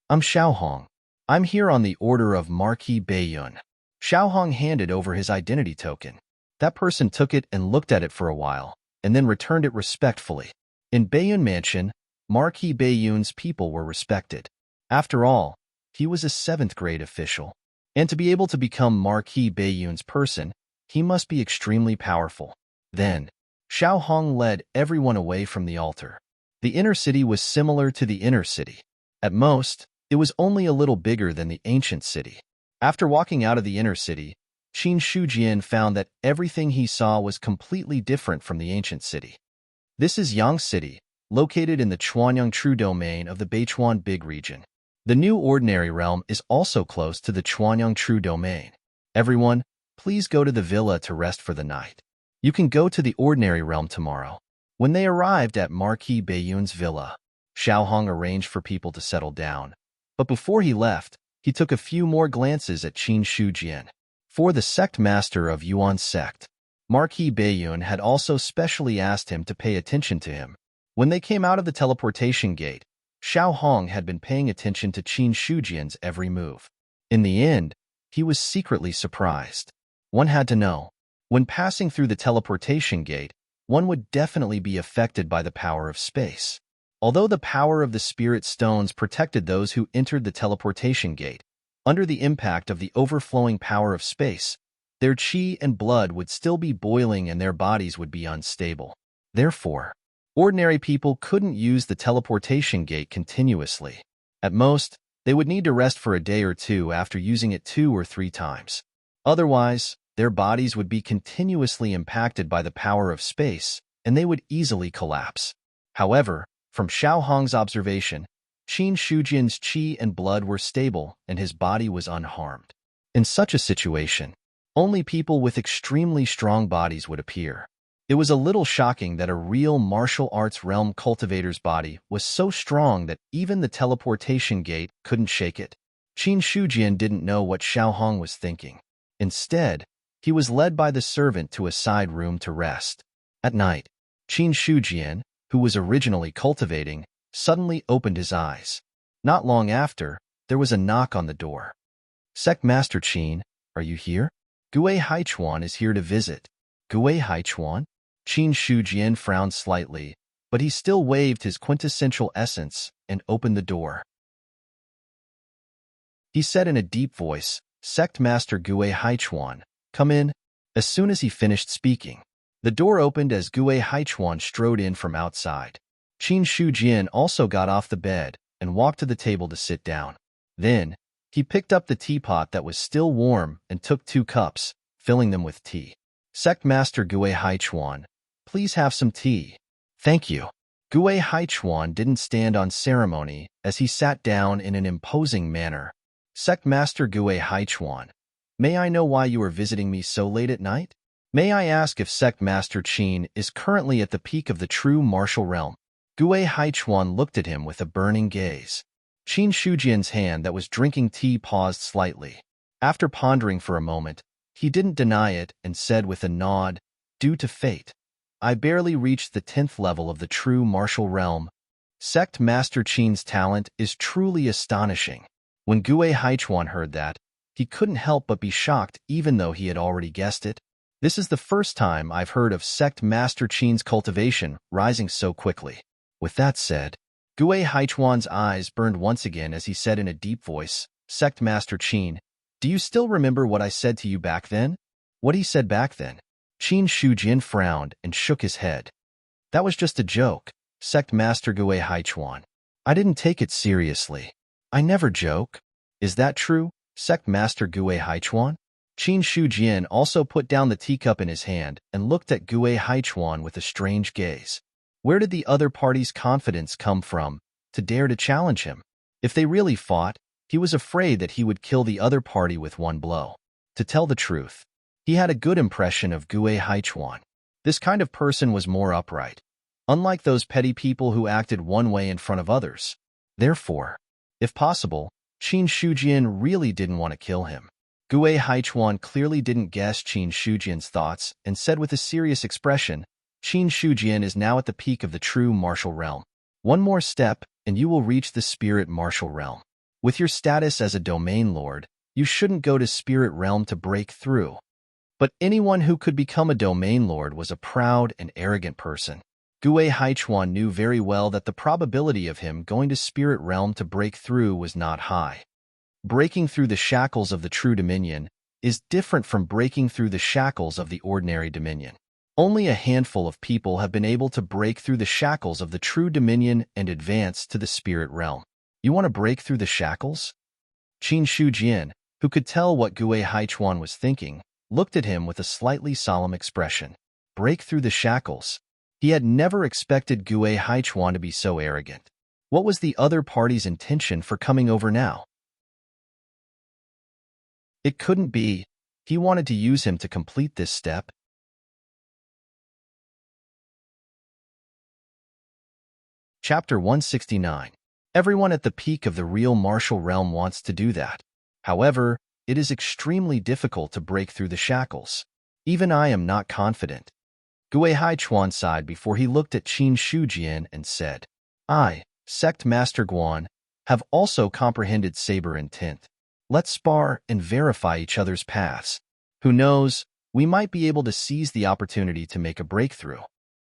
Speaker 1: "I'm Xiao Hong. I'm here on the order of Marquis Bayun." Xiao Hong handed over his identity token. That person took it and looked at it for a while, and then returned it respectfully. In Bayun Mansion, Marquis Bayun's people were respected. After all, he was a 7th grade official, and to be able to become Marquis Bayun's person, he must be extremely powerful. Then, Xiao Hong led everyone away from the altar. The inner city was similar to the inner city. At most, it was only a little bigger than the ancient city. After walking out of the inner city, Qin Shujian found that everything he saw was completely different from the ancient city. This is Yang City, located in the Chuanyang True Domain of the Beichuan Big Region. The new ordinary realm is also close to the Chuanyang True Domain. Everyone, please go to the villa to rest for the night. You can go to the ordinary realm tomorrow. When they arrived at Marquis Bayun's villa, Xiao Hong arranged for people to settle down. But before he left, he took a few more glances at Qin Shujian. For the sect master of Yuan sect, Marquis Bayun had also specially asked him to pay attention to him. When they came out of the teleportation gate, Xiao Hong had been paying attention to Qin Shujian's every move. In the end, he was secretly surprised. One had to know. When passing through the teleportation gate, one would definitely be affected by the power of space. Although the power of the spirit stones protected those who entered the teleportation gate, under the impact of the overflowing power of space, their qi and blood would still be boiling and their bodies would be unstable. Therefore, ordinary people couldn't use the teleportation gate continuously. At most, they would need to rest for a day or two after using it 2 or 3 times. Otherwise, their bodies would be continuously impacted by the power of space, and they would easily collapse. However, from Xiao Hong's observation, Qin Shujian's qi and blood were stable and his body was unharmed. In such a situation, only people with extremely strong bodies would appear. It was a little shocking that a real martial arts realm cultivator's body was so strong that even the teleportation gate couldn't shake it. Qin Shujian didn't know what Xiao Hong was thinking. Instead, he was led by the servant to a side room to rest. At night, Qin Shujian, who was originally cultivating, suddenly opened his eyes. Not long after, there was a knock on the door. "Sect Master Qin, are you here? Gue Haichuan is here to visit." Gue Haichuan? Qin Shujian frowned slightly, but he still waved his quintessential essence and opened the door. He said in a deep voice, "Sect Master Gue Haichuan, come in." As soon as he finished speaking, the door opened as Gue Haichuan strode in from outside. Qin Shujian also got off the bed and walked to the table to sit down. Then, he picked up the teapot that was still warm and took 2 cups, filling them with tea. "Sect Master Gue Haichuan, please have some tea." "Thank you." Gue Haichuan didn't stand on ceremony as he sat down in an imposing manner. "Sect Master Gue Haichuan, may I know why you are visiting me so late at night? May I ask if Sect Master Qin is currently at the peak of the true martial realm?" Gue Haichuan looked at him with a burning gaze. Qin Shujian's hand that was drinking tea paused slightly. After pondering for a moment, he didn't deny it and said with a nod, "Due to fate, I barely reached the 10th level of the true martial realm. Sect Master Qin's talent is truly astonishing." When Gue Haichuan heard that, he couldn't help but be shocked even though he had already guessed it. "This is the first time I've heard of Sect Master Qin's cultivation rising so quickly." With that said, Gue Haichuan's eyes burned once again as he said in a deep voice, "Sect Master Qin, do you still remember what I said to you back then?" "What he said back then?" Qin Shujian frowned and shook his head. "That was just a joke, Sect Master Gue Haichuan. I didn't take it seriously." "I never joke. Is that true, Sect Master Gue Haichuan?" Qin Shujian also put down the teacup in his hand and looked at Gue Haichuan with a strange gaze. Where did the other party's confidence come from to dare to challenge him? If they really fought, he was afraid that he would kill the other party with one blow. To tell the truth, he had a good impression of Gue Haichuan. This kind of person was more upright, unlike those petty people who acted one way in front of others. Therefore, if possible, Qin Shujian really didn't want to kill him. Gue Haichuan clearly didn't guess Qin Shujian's thoughts and said with a serious expression, "Qin Shujian is now at the peak of the true martial realm. One more step, and you will reach the spirit martial realm. With your status as a domain lord, you shouldn't go to spirit realm to break through." But anyone who could become a domain lord was a proud and arrogant person. Gue Haichuan knew very well that the probability of him going to Spirit Realm to break through was not high. Breaking through the shackles of the true dominion is different from breaking through the shackles of the ordinary dominion. Only a handful of people have been able to break through the shackles of the true dominion and advance to the spirit realm. You want to break through the shackles? Qin Shujian, who could tell what Gue Haichuan was thinking, looked at him with a slightly solemn expression. Break through the shackles. He had never expected Gue Haichuan to be so arrogant. What was the other party's intention for coming over now? It couldn't be. He wanted to use him to complete this step. Chapter 169. Everyone at the peak of the real martial realm wants to do that. However, it is extremely difficult to break through the shackles. Even I am not confident. Gue Haichuan sighed before he looked at Qin Shujian and said, I, Sect Master Guan, have also comprehended saber intent. Let's spar and verify each other's paths. Who knows, we might be able to seize the opportunity to make a breakthrough.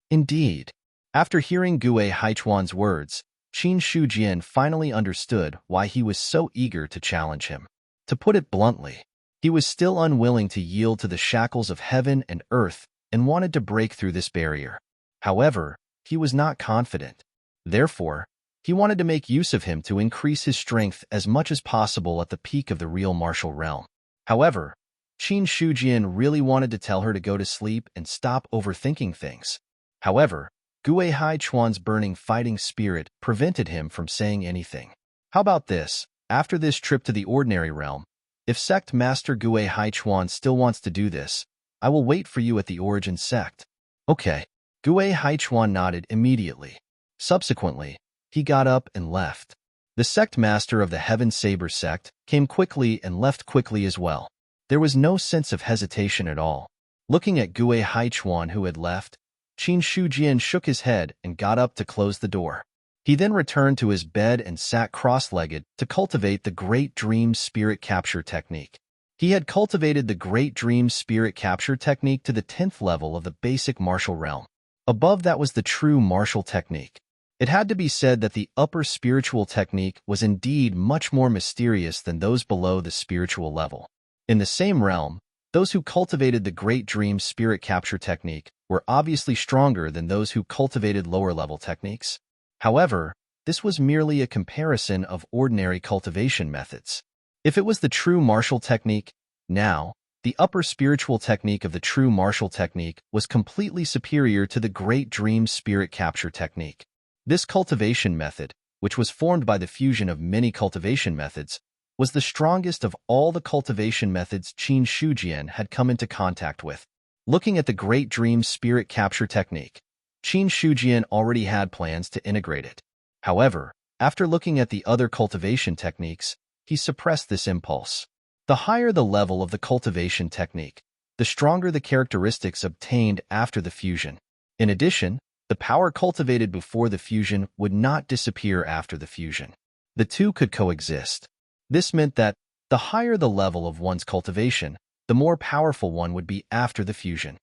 Speaker 1: Indeed. After hearing Gue Haichuan's words, Qin Shujian finally understood why he was so eager to challenge him. To put it bluntly, he was still unwilling to yield to the shackles of heaven and earth and wanted to break through this barrier. However, he was not confident. Therefore, he wanted to make use of him to increase his strength as much as possible at the peak of the real martial realm. However, Qin Shujian really wanted to tell her to go to sleep and stop overthinking things. However, Gue Haichuan's burning fighting spirit prevented him from saying anything. How about this? After this trip to the ordinary realm, if Sect Master Gue Haichuan still wants to do this, I will wait for you at the origin sect. Okay. Gue Haichuan nodded immediately. Subsequently, he got up and left. The sect master of the Heaven Saber sect came quickly and left quickly as well. There was no sense of hesitation at all. Looking at Gue Haichuan who had left, Qin Shujian shook his head and got up to close the door. He then returned to his bed and sat cross-legged to cultivate the Great Dream Spirit Capture technique. He had cultivated the Great Dream Spirit Capture technique to the 10th level of the basic martial realm. Above that was the true martial technique. It had to be said that the upper spiritual technique was indeed much more mysterious than those below the spiritual level. In the same realm, those who cultivated the Great Dream Spirit Capture technique were obviously stronger than those who cultivated lower-level techniques. However, this was merely a comparison of ordinary cultivation methods. If it was the true martial technique, now, the upper spiritual technique of the true martial technique was completely superior to the Great Dream Spirit Capture technique. This cultivation method, which was formed by the fusion of many cultivation methods, was the strongest of all the cultivation methods Qin Shujian had come into contact with. Looking at the Great Dream Spirit Capture technique, Qin Shujian already had plans to integrate it. However, after looking at the other cultivation techniques, he suppressed this impulse. The higher the level of the cultivation technique, the stronger the characteristics obtained after the fusion. In addition, the power cultivated before the fusion would not disappear after the fusion. The two could coexist. This meant that, the higher the level of one's cultivation, the more powerful one would be after the fusion.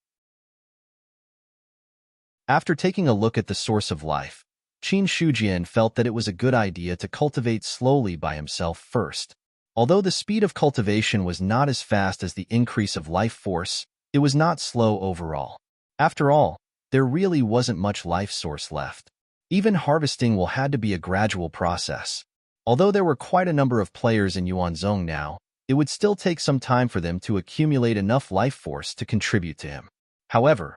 Speaker 1: After taking a look at the source of life, Qin Shujian felt that it was a good idea to cultivate slowly by himself first. Although the speed of cultivation was not as fast as the increase of life force, it was not slow overall. After all, there really wasn't much life source left. Even harvesting will had to be a gradual process. Although there were quite a number of players in Yuanzhong now, it would still take some time for them to accumulate enough life force to contribute to him. However,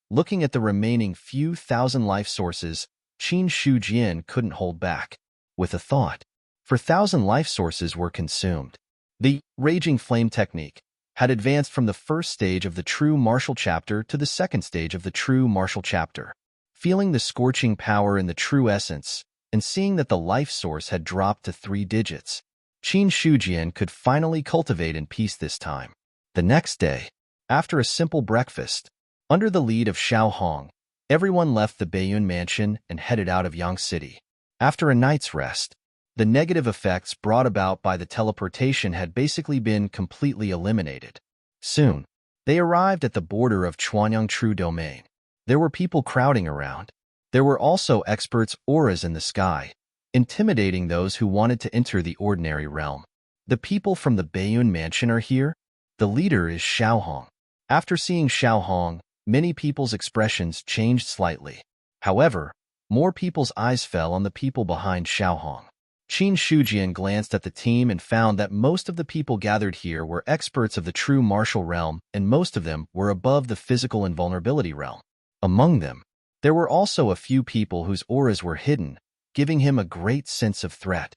Speaker 1: looking at the remaining few thousand life sources, Qin Shujian couldn't hold back. With a thought, 4,000 life sources were consumed. The Raging Flame technique had advanced from the first stage of the true martial chapter to the second stage of the true martial chapter. Feeling the scorching power in the true essence, and seeing that the life source had dropped to 3 digits, Qin Shujian could finally cultivate in peace this time. The next day, after a simple breakfast, under the lead of Xiao Hong, everyone left the Baiyun mansion and headed out of Yang City. After a night's rest, the negative effects brought about by the teleportation had basically been completely eliminated. Soon, they arrived at the border of Chuanyang True Domain. There were people crowding around. There were also experts' auras in the sky, intimidating those who wanted to enter the ordinary realm. The people from the Baiyun mansion are here. The leader is Xiaohong. After seeing Xiaohong, many people's expressions changed slightly. However, more people's eyes fell on the people behind Xiaohong. Qin Shujian glanced at the team and found that most of the people gathered here were experts of the true martial realm, and most of them were above the physical invulnerability realm. Among them, there were also a few people whose auras were hidden, giving him a great sense of threat.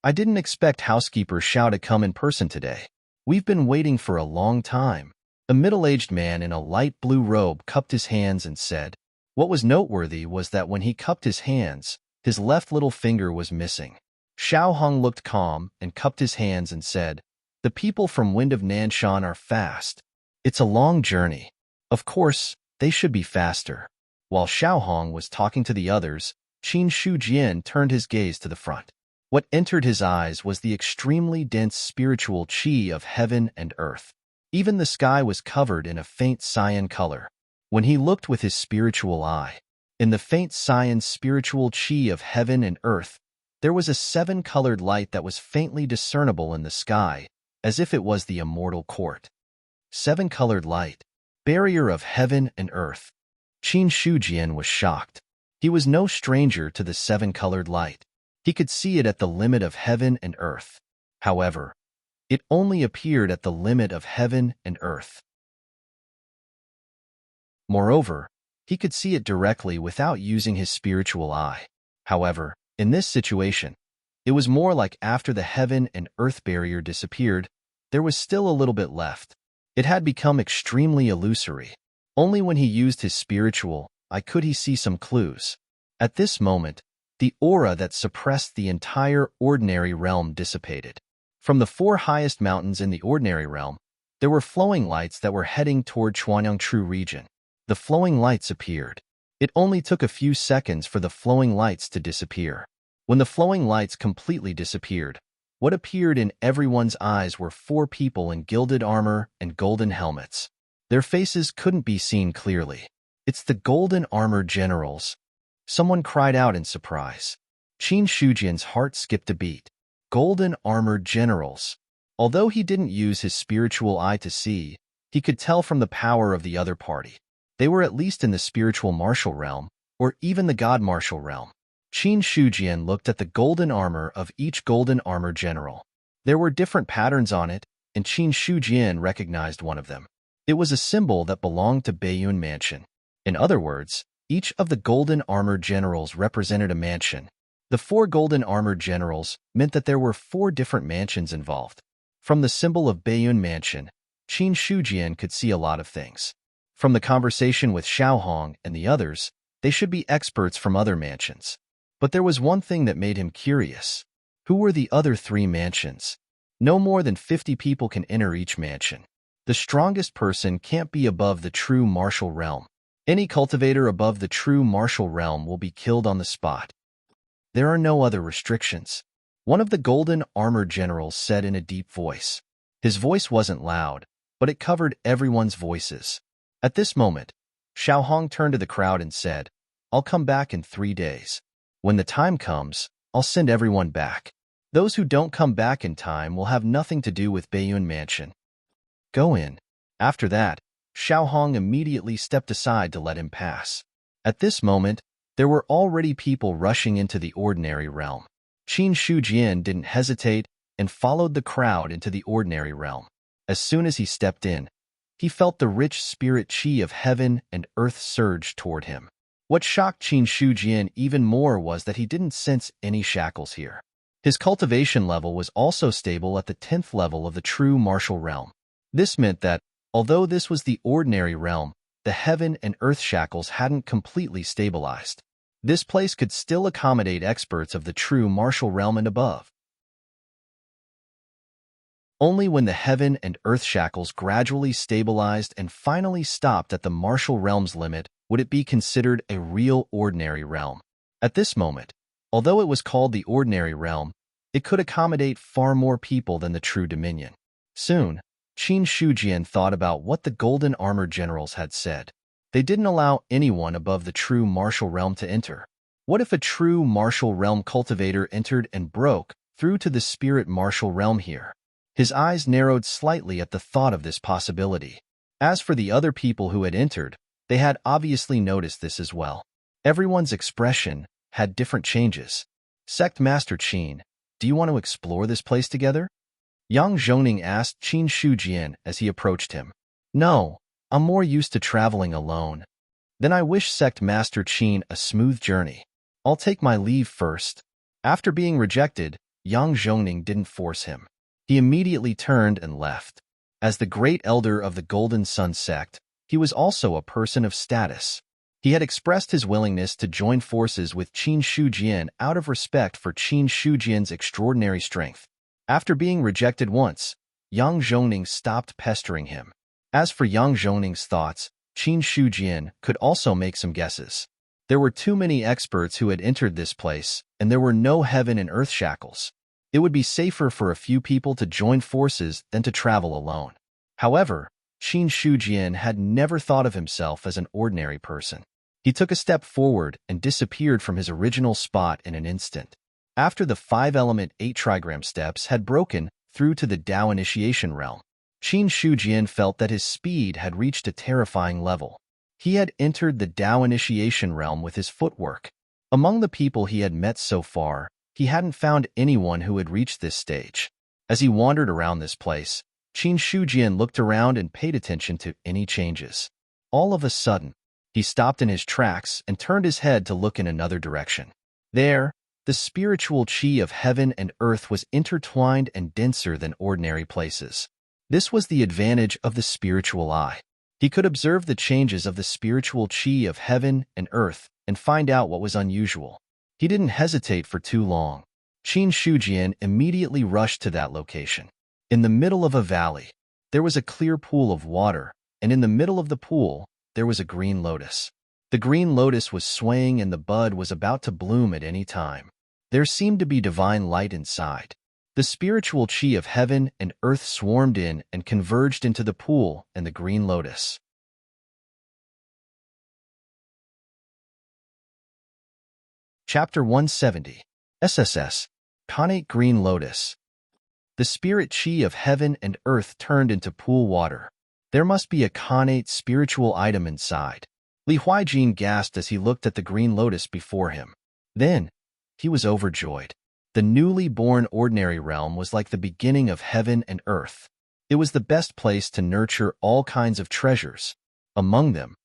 Speaker 1: I didn't expect Housekeeper Xiao to come in person today. We've been waiting for a long time. A middle-aged man in a light blue robe cupped his hands and said. What was noteworthy was that when he cupped his hands, his left little finger was missing. Xiaohong looked calm and cupped his hands and said, The people from Wind of Nanshan are fast. It's a long journey. Of course, they should be faster. While Xiaohong was talking to the others, Qin Shujian turned his gaze to the front. What entered his eyes was the extremely dense spiritual qi of heaven and earth. Even the sky was covered in a faint cyan color. When he looked with his spiritual eye, in the faint cyan spiritual qi of heaven and earth, there was a 7-colored light that was faintly discernible in the sky, as if it was the immortal court. 7-colored light, barrier of heaven and earth. Qin Shujian was shocked. He was no stranger to the 7-colored light. He could see it at the limit of heaven and earth. However, it only appeared at the limit of heaven and earth. Moreover, he could see it directly without using his spiritual eye. However, in this situation, it was more like after the heaven and earth barrier disappeared, there was still a little bit left. It had become extremely illusory. Only when he used his spiritual eye could he see some clues. At this moment, the aura that suppressed the entire ordinary realm dissipated. From the 4 highest mountains in the ordinary realm, there were flowing lights that were heading toward Chuanyangtru region. The flowing lights appeared. It only took a few seconds for the flowing lights to disappear. When the flowing lights completely disappeared, what appeared in everyone's eyes were 4 people in gilded armor and golden helmets. Their faces couldn't be seen clearly. It's the golden armor generals. Someone cried out in surprise. Qin Shujian's heart skipped a beat. Golden armor generals. Although he didn't use his spiritual eye to see, he could tell from the power of the other party. They were at least in the spiritual martial realm, or even the god martial realm. Qin Shujian looked at the golden armor of each golden armor general. There were different patterns on it, and Qin Shujian recognized one of them. It was a symbol that belonged to Baiyun Mansion. In other words, each of the golden armor generals represented a mansion. The 4 golden armor generals meant that there were 4 different mansions involved. From the symbol of Baiyun Mansion, Qin Shujian could see a lot of things. From the conversation with Xiaohong and the others, they should be experts from other mansions. But there was one thing that made him curious. Who were the other 3 mansions? No more than 50 people can enter each mansion. The strongest person can't be above the true martial realm. Any cultivator above the true martial realm will be killed on the spot. There are no other restrictions. One of the golden armor generals said in a deep voice. His voice wasn't loud, but it covered everyone's voices. At this moment, Xiaohong turned to the crowd and said, I'll come back in 3 days. When the time comes, I'll send everyone back. Those who don't come back in time will have nothing to do with Baiyun Mansion. Go in. After that, Xiaohong immediately stepped aside to let him pass. At this moment, there were already people rushing into the ordinary realm. Qin Shujian didn't hesitate and followed the crowd into the ordinary realm. As soon as he stepped in, he felt the rich spirit qi of heaven and earth surge toward him. What shocked Qin Shujian even more was that he didn't sense any shackles here. His cultivation level was also stable at the 10th level of the true martial realm. This meant that, although this was the ordinary realm, the heaven and earth shackles hadn't completely stabilized. This place could still accommodate experts of the true martial realm and above. Only when the heaven and earth shackles gradually stabilized and finally stopped at the martial realm's limit would it be considered a real ordinary realm. At this moment, although it was called the ordinary realm, it could accommodate far more people than the true dominion. Soon, Qin Shujian thought about what the golden armor generals had said. They didn't allow anyone above the true martial realm to enter. What if a true martial realm cultivator entered and broke through to the spirit martial realm here? His eyes narrowed slightly at the thought of this possibility. As for the other people who had entered, they had obviously noticed this as well. Everyone's expression had different changes. Sect Master Qin, do you want to explore this place together? Yang Zhongning asked Qin Shujian as he approached him. No, I'm more used to traveling alone. Then I wish Sect Master Qin a smooth journey. I'll take my leave first. After being rejected, Yang Zhongning didn't force him. He immediately turned and left. As the great elder of the Golden Sun sect, he was also a person of status. He had expressed his willingness to join forces with Qin Shujian out of respect for Qin Shujian's extraordinary strength. After being rejected once, Yang Zhongning stopped pestering him. As for Yang Zhongning's thoughts, Qin Shujian could also make some guesses. There were too many experts who had entered this place, and there were no heaven and earth shackles. It would be safer for a few people to join forces than to travel alone. However, Qin Shujian had never thought of himself as an ordinary person. He took a step forward and disappeared from his original spot in an instant. After the 5-element 8-trigram steps had broken through to the Tao initiation realm, Qin Shujian felt that his speed had reached a terrifying level. He had entered the Tao initiation realm with his footwork. Among the people he had met so far, he hadn't found anyone who had reached this stage. As he wandered around this place, Qin Shujian looked around and paid attention to any changes. All of a sudden, he stopped in his tracks and turned his head to look in another direction. There, the spiritual qi of heaven and earth was intertwined and denser than ordinary places. This was the advantage of the spiritual eye. He could observe the changes of the spiritual qi of heaven and earth and find out what was unusual. He didn't hesitate for too long. Qin Shujian immediately rushed to that location. In the middle of a valley, there was a clear pool of water, and in the middle of the pool, there was a green lotus. The green lotus was swaying and the bud was about to bloom at any time. There seemed to be divine light inside. The spiritual qi of heaven and earth swarmed in and converged into the pool and the green lotus. Chapter 170. SSS. Connate Green Lotus. The spirit qi of heaven and earth turned into pool water. There must be a connate spiritual item inside. Li Huijin gasped as he looked at the green lotus before him. Then, he was overjoyed. The newly born ordinary realm was like the beginning of heaven and earth. It was the best place to nurture all kinds of treasures. Among them,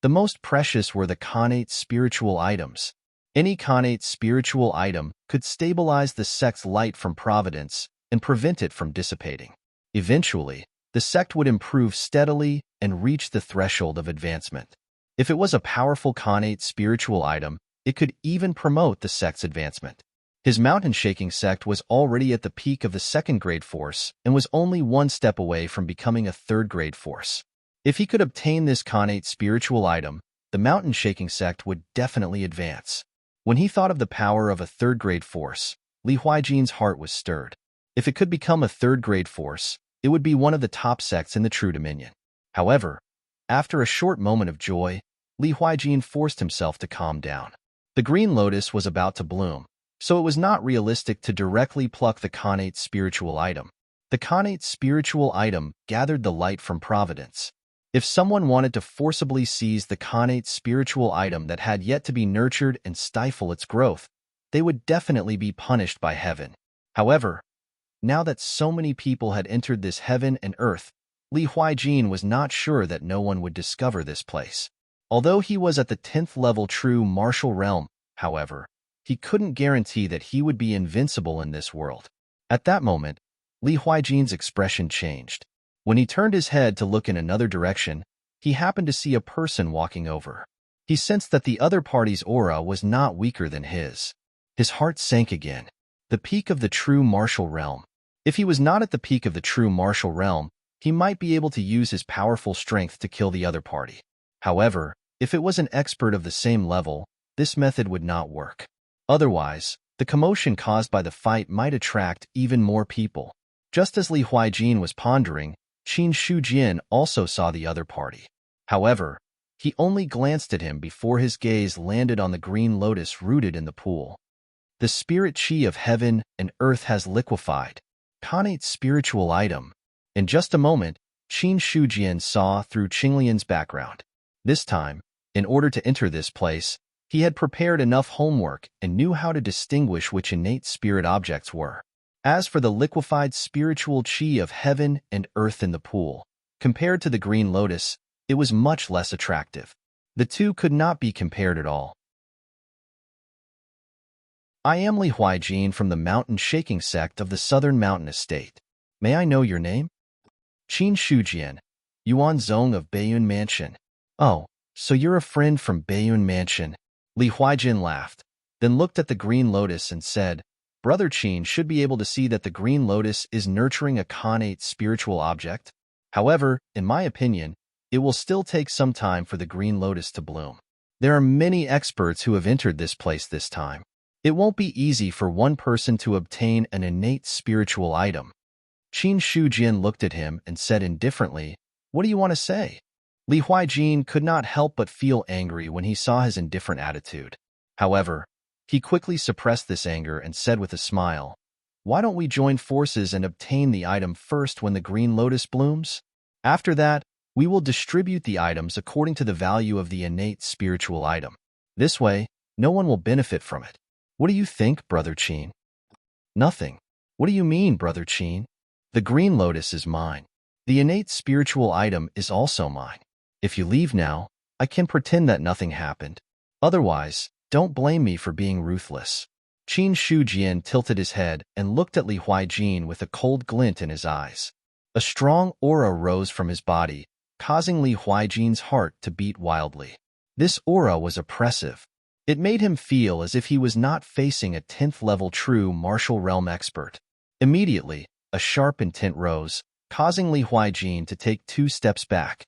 Speaker 1: the most precious were the connate spiritual items. Any connate spiritual item could stabilize the sect's light from providence and prevent it from dissipating. Eventually, the sect would improve steadily and reach the threshold of advancement. If it was a powerful connate spiritual item, it could even promote the sect's advancement. His mountain-shaking sect was already at the peak of the 2nd-grade force and was only one step away from becoming a 3rd-grade force. If he could obtain this connate spiritual item, the mountain-shaking sect would definitely advance. When he thought of the power of a 3rd-grade force, Li Huijin's heart was stirred. If it could become a 3rd-grade force, it would be one of the top sects in the True Dominion. However, after a short moment of joy, Li Huijin forced himself to calm down. The green lotus was about to bloom, so it was not realistic to directly pluck the connate spiritual item. The connate spiritual item gathered the light from providence. If someone wanted to forcibly seize the connate spiritual item that had yet to be nurtured and stifle its growth, they would definitely be punished by heaven. However, now that so many people had entered this heaven and earth, Li Huijin was not sure that no one would discover this place. Although he was at the 10th level true martial realm, however, he couldn't guarantee that he would be invincible in this world. At that moment, Li Huijin's expression changed. When he turned his head to look in another direction, he happened to see a person walking over. He sensed that the other party's aura was not weaker than his. His heart sank again. The peak of the true martial realm. If he was not at the peak of the true martial realm, he might be able to use his powerful strength to kill the other party. However, if it was an expert of the same level, this method would not work. Otherwise, the commotion caused by the fight might attract even more people. Just as Li Huijin was pondering, Qin Shujian also saw the other party. However, He only glanced at him before his gaze landed on the green lotus rooted in the pool. The spirit chi of heaven and earth has liquefied. Connate's spiritual item. In just a moment, Qin Shujian saw through Qinglian's background. This time, in order to enter this place, he had prepared enough homework and knew how to distinguish which innate spirit objects were. As for the liquefied spiritual chi of heaven and earth in the pool, compared to the green lotus, it was much less attractive. The two could not be compared at all. I am Li Huaijin from the mountain shaking sect of the Southern Mountain Estate. May I know your name? Qin Shujian, Yuan Zong of Baiyun Mansion. Oh, so you're a friend from Baiyun Mansion. Li Huaijin laughed, then looked at the green lotus and said, Brother Qin should be able to see that the green lotus is nurturing a connate spiritual object. However, in my opinion, it will still take some time for the green lotus to bloom. There are many experts who have entered this place this time. It won't be easy for one person to obtain an innate spiritual item. Qin Shujian looked at him and said indifferently, What do you want to say? Li Huaijin could not help but feel angry when he saw his indifferent attitude. However, he quickly suppressed this anger and said with a smile, Why don't we join forces and obtain the item first when the green lotus blooms? After that, we will distribute the items according to the value of the innate spiritual item. This way, no one will benefit from it. What do you think, Brother Qin? Nothing. What do you mean, Brother Qin? The green lotus is mine. The innate spiritual item is also mine. If you leave now, I can pretend that nothing happened. Otherwise, don't blame me for being ruthless. Qin Shujian tilted his head and looked at Li Huaijin with a cold glint in his eyes. A strong aura rose from his body, causing Li Huaijin's heart to beat wildly. This aura was oppressive. It made him feel as if he was not facing a 10th-level true martial realm expert. Immediately, a sharp intent rose, causing Li Huaijin to take 2 steps back.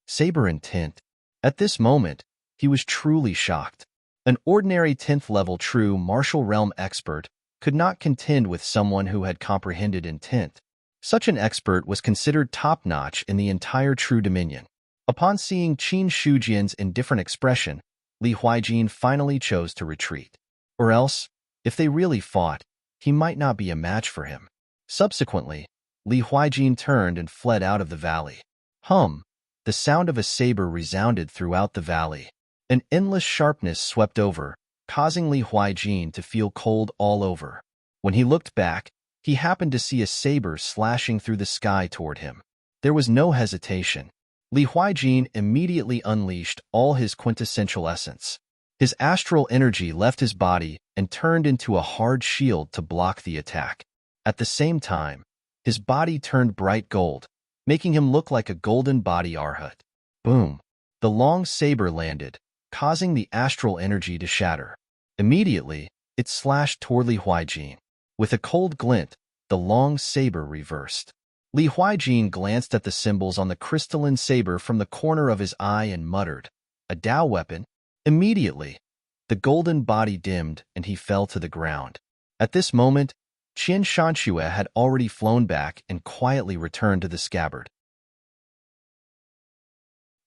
Speaker 1: Saber intent. At this moment, he was truly shocked. An ordinary 10th-level true martial realm expert could not contend with someone who had comprehended intent. Such an expert was considered top-notch in the entire True Dominion. Upon seeing Qin Shujian's indifferent expression, Li Huaijin finally chose to retreat. Or else, if they really fought, he might not be a match for him. Subsequently, Li Huaijin turned and fled out of the valley. The sound of a saber resounded throughout the valley. An endless sharpness swept over, causing Li Huaijin to feel cold all over. When he looked back, he happened to see a saber slashing through the sky toward him. There was no hesitation. Li Huaijin immediately unleashed all his quintessential essence. His astral energy left his body and turned into a hard shield to block the attack. At the same time, his body turned bright gold, making him look like a golden body arhat. Boom! The long saber landed, causing the astral energy to shatter. Immediately, it slashed toward Li Huaijin. With a cold glint, the long saber reversed. Li Huaijin glanced at the symbols on the crystalline saber from the corner of his eye and muttered, A Dao weapon? Immediately, the golden body dimmed and he fell to the ground. At this moment, Qian Shanxue had already flown back and quietly returned to the scabbard.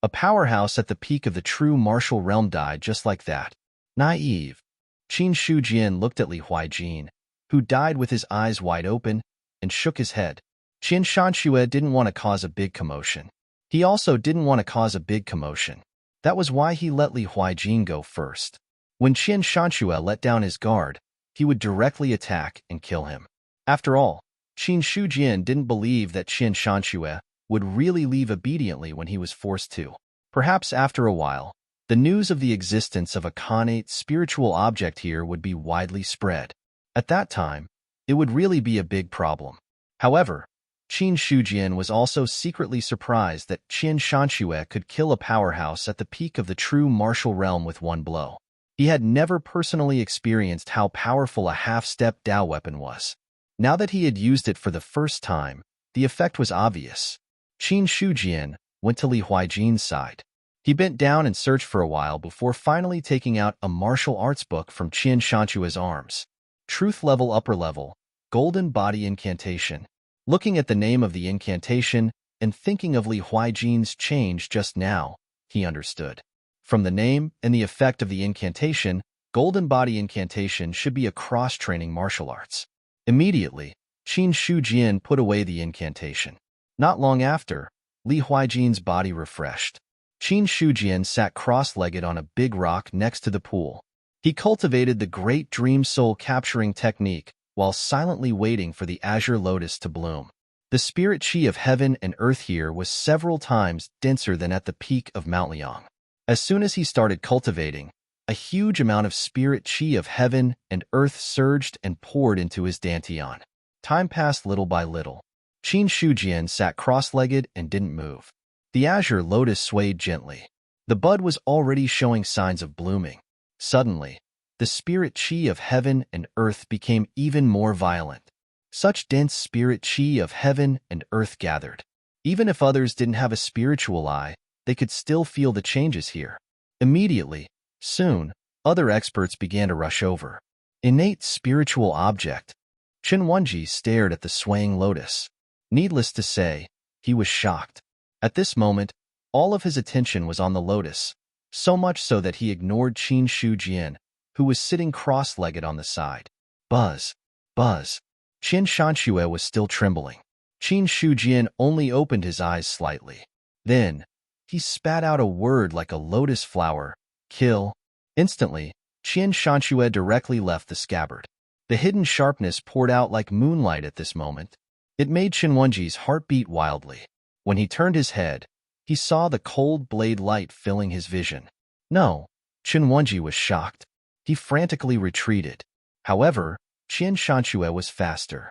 Speaker 1: A powerhouse at the peak of the true martial realm died just like that. Naive. Qin Shujian looked at Li Huaijin, who died with his eyes wide open, and shook his head. Qian Shanxue didn't want to cause a big commotion. He also didn't want to cause a big commotion. That was why he let Li Huaijin go first. When Qian Shanxue let down his guard, he would directly attack and kill him. After all, Qin Shujian didn't believe that Qian Shanxue would really leave obediently when he was forced to. Perhaps after a while, the news of the existence of a connate spiritual object here would be widely spread. At that time, it would really be a big problem. However, Qin Shujian was also secretly surprised that Qian Shanxue could kill a powerhouse at the peak of the true martial realm with one blow. He had never personally experienced how powerful a half-step Dao weapon was. Now that he had used it for the first time, the effect was obvious. Qin Shujian went to Li Huaijin's side. He bent down and searched for a while before finally taking out a martial arts book from Qian Shanxue's arms. Truth level upper level, golden body incantation. Looking at the name of the incantation and thinking of Li Huaijin's change just now, he understood. From the name and the effect of the incantation, Golden Body Incantation should be a cross-training martial arts. Immediately, Qin Shujian put away the incantation. Not long after, Li Huijin's body refreshed. Qin Shujian sat cross-legged on a big rock next to the pool. He cultivated the great dream soul capturing technique while silently waiting for the azure lotus to bloom. The spirit chi of heaven and earth here was several times denser than at the peak of Mount Liang. As soon as he started cultivating, a huge amount of spirit chi of heaven and earth surged and poured into his dantian. Time passed little by little. Qin Shujian sat cross-legged and didn't move. The azure lotus swayed gently. The bud was already showing signs of blooming. Suddenly, the spirit chi of heaven and earth became even more violent. Such dense spirit chi of heaven and earth gathered. Even if others didn't have a spiritual eye, they could still feel the changes here. Immediately, soon, other experts began to rush over. Innate spiritual object. Chen Wenji stared at the swaying lotus. Needless to say, he was shocked. At this moment, all of his attention was on the lotus, so much so that he ignored Qin Shujian, who was sitting cross-legged on the side. Buzz, buzz. Qin Shanxue was still trembling. Qin Shujian only opened his eyes slightly. Then, he spat out a word like a lotus flower, kill. Instantly, Qin Shanxue directly left the scabbard. The hidden sharpness poured out like moonlight at this moment. It made Qin Wenji's heart beat wildly. When he turned his head, he saw the cold blade light filling his vision. No, Qin Wenji was shocked. He frantically retreated. However, Qin Shanxue was faster.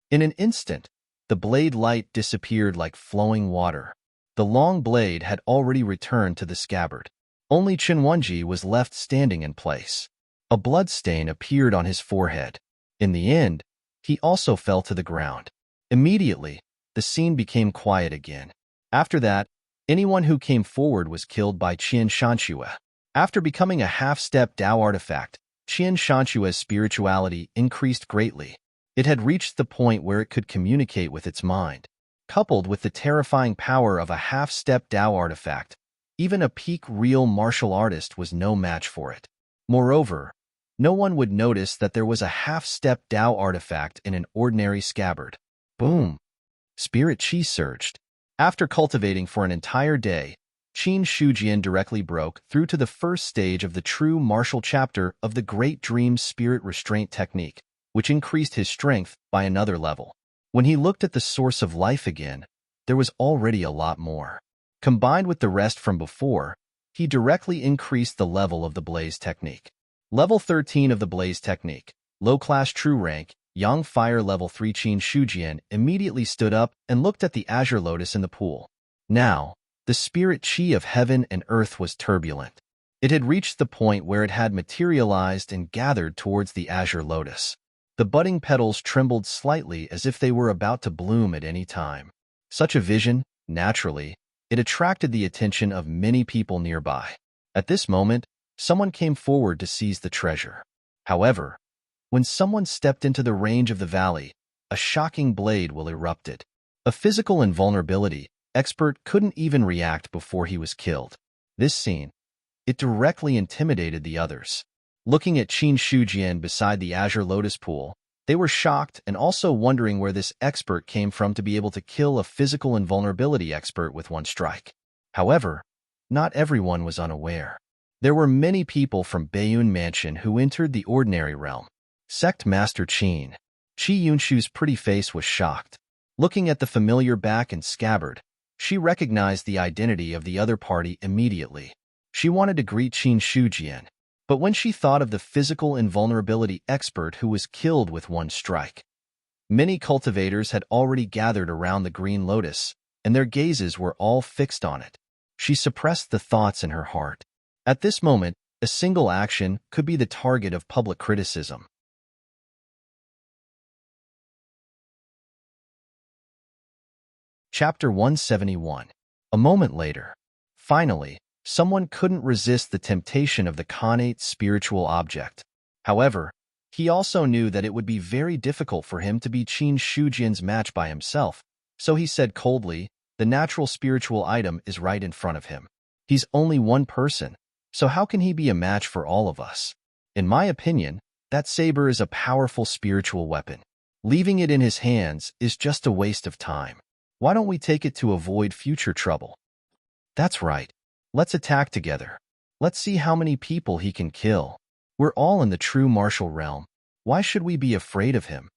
Speaker 1: In an instant, the blade light disappeared like flowing water. The long blade had already returned to the scabbard. Only Qin Wenji was left standing in place. A blood stain appeared on his forehead. In the end, he also fell to the ground. Immediately, the scene became quiet again. After that, anyone who came forward was killed by Qin Shanxue. After becoming a half-step Dao artifact, Qin Shanxue's spirituality increased greatly. It had reached the point where it could communicate with its mind. Coupled with the terrifying power of a half-step Dao artifact, even a peak real martial artist was no match for it. Moreover, no one would notice that there was a half-step Dao artifact in an ordinary scabbard. Boom! Spirit chi surged. After cultivating for an entire day, Qin Shujian directly broke through to the first stage of the true martial chapter of the Great Dream Spirit Restraint Technique, which increased his strength by another level. When he looked at the source of life again, there was already a lot more. Combined with the rest from before, he directly increased the level of the Blaze Technique. Level 13 of the Blaze Technique, low-class true rank, Yang Fire Level 3 Qin Shujian immediately stood up and looked at the azure lotus in the pool. Now, the spirit chi of heaven and earth was turbulent. It had reached the point where it had materialized and gathered towards the azure lotus. The budding petals trembled slightly as if they were about to bloom at any time. Such a vision, naturally, it attracted the attention of many people nearby. At this moment, someone came forward to seize the treasure. However, when someone stepped into the range of the valley, a shocking blade will erupted. A physical invulnerability expert couldn't even react before he was killed. This scene, it directly intimidated the others. Looking at Qin Shujian beside the azure lotus pool, they were shocked and also wondering where this expert came from to be able to kill a physical invulnerability expert with one strike. However, not everyone was unaware. There were many people from Baiyun Mansion who entered the ordinary realm. Sect Master Qin. Qi Yunshu's pretty face was shocked. Looking at the familiar back and scabbard, she recognized the identity of the other party immediately. She wanted to greet Qin Shujian, but when she thought of the physical invulnerability expert who was killed with one strike, many cultivators had already gathered around the green lotus, and their gazes were all fixed on it. She suppressed the thoughts in her heart. At this moment, a single action could be the target of public criticism. Chapter 171. A moment later. Finally, someone couldn't resist the temptation of the connate spiritual object. However, he also knew that it would be very difficult for him to be Qin Shujian's match by himself, so he said coldly, The natural spiritual item is right in front of him. He's only one person, so how can he be a match for all of us? In my opinion, that saber is a powerful spiritual weapon. Leaving it in his hands is just a waste of time. Why don't we take it to avoid future trouble? That's right. Let's attack together. Let's see how many people he can kill. We're all in the true martial realm. Why should we be afraid of him?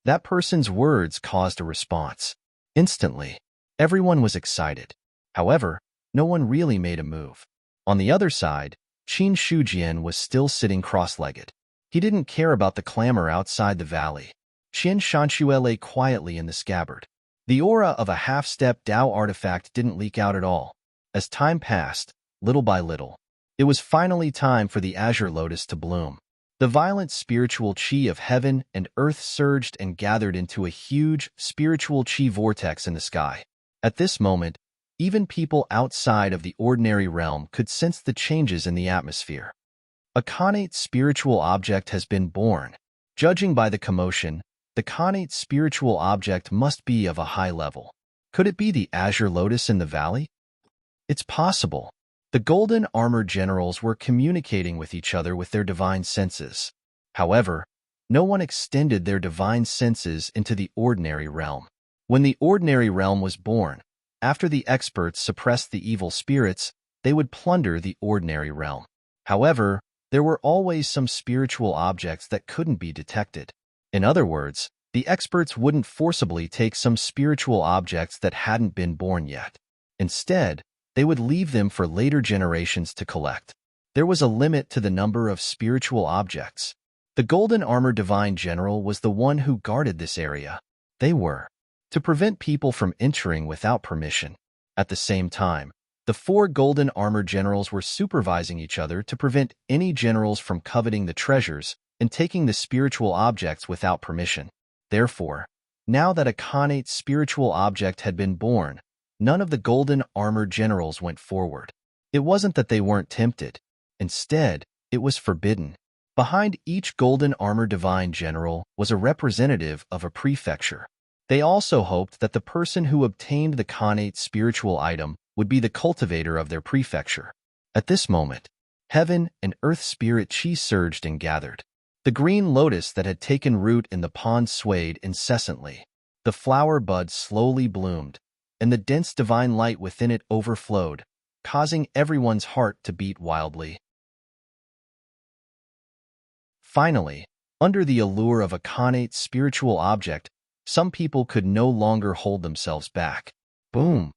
Speaker 1: That person's words caused a response. Instantly, everyone was excited. However, no one really made a move. On the other side, Qin Shujian was still sitting cross-legged. He didn't care about the clamor outside the valley. Qian Shanxue lay quietly in the scabbard. The aura of a half-step Dao artifact didn't leak out at all. As time passed, little by little, it was finally time for the azure lotus to bloom. The violent spiritual qi of heaven and earth surged and gathered into a huge spiritual qi vortex in the sky. At this moment, even people outside of the ordinary realm could sense the changes in the atmosphere. A connate spiritual object has been born. Judging by the commotion, the connate spiritual object must be of a high level. Could it be the azure lotus in the valley? It's possible. The golden armored generals were communicating with each other with their divine senses. However, no one extended their divine senses into the ordinary realm. When the ordinary realm was born, after the experts suppressed the evil spirits, they would plunder the ordinary realm. However, there were always some spiritual objects that couldn't be detected. In other words, the experts wouldn't forcibly take some spiritual objects that hadn't been born yet. Instead, they would leave them for later generations to collect. There was a limit to the number of spiritual objects. The Golden Armor Divine General was the one who guarded this area. They were to prevent people from entering without permission. At the same time, the 4 Golden Armor Generals were supervising each other to prevent any generals from coveting the treasures and taking the spiritual objects without permission. Therefore, now that a connate spiritual object had been born, none of the Golden Armor Generals went forward. It wasn't that they weren't tempted. Instead, it was forbidden. Behind each Golden Armor Divine General was a representative of a prefecture. They also hoped that the person who obtained the connate spiritual item would be the cultivator of their prefecture. At this moment, heaven and earth spirit qi surged and gathered. The green lotus that had taken root in the pond swayed incessantly. The flower bud slowly bloomed, and the dense divine light within it overflowed, causing everyone's heart to beat wildly. Finally, under the allure of a connate spiritual object, some people could no longer hold themselves back. Boom!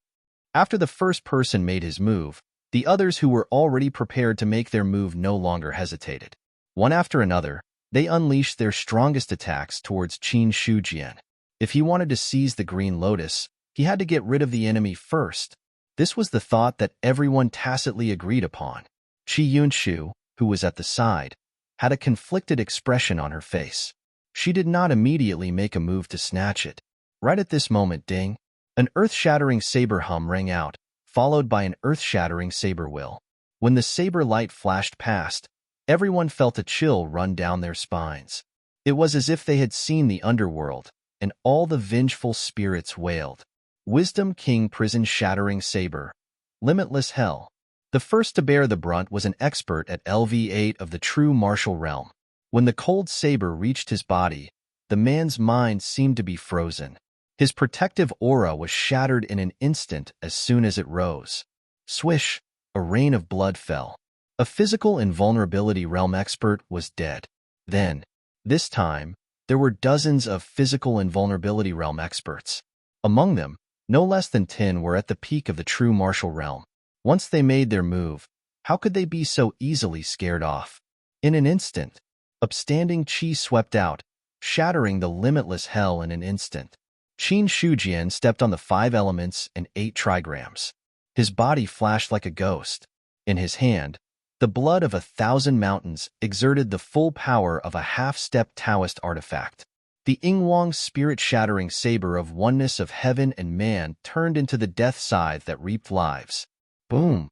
Speaker 1: After the first person made his move, the others who were already prepared to make their move no longer hesitated. One after another, they unleashed their strongest attacks towards Qin Shujian. If he wanted to seize the green lotus, he had to get rid of the enemy first. This was the thought that everyone tacitly agreed upon. Qi Yunshu, who was at the side, had a conflicted expression on her face. She did not immediately make a move to snatch it. Right at this moment, ding! An earth-shattering saber hum rang out, followed by an earth-shattering saber will. When the saber light flashed past, everyone felt a chill run down their spines. It was as if they had seen the underworld, and all the vengeful spirits wailed. Wisdom King Prison Shattering Saber. Limitless Hell. The first to bear the brunt was an expert at LV8 of the true martial realm. When the cold saber reached his body, the man's mind seemed to be frozen. His protective aura was shattered in an instant as soon as it rose. Swish! A rain of blood fell. A physical invulnerability realm expert was dead. Then, this time, there were dozens of physical invulnerability realm experts. Among them, no less than 10 were at the peak of the true martial realm. Once they made their move, how could they be so easily scared off? In an instant, upstanding qi swept out, shattering the limitless hell in an instant. Qin Shujian stepped on the 5 elements and 8 trigrams. His body flashed like a ghost. In his hand, the blood of 1,000 mountains exerted the full power of a half-step Taoist artifact. The Yingwang spirit-shattering saber of oneness of heaven and man turned into the death scythe that reaped lives. Boom!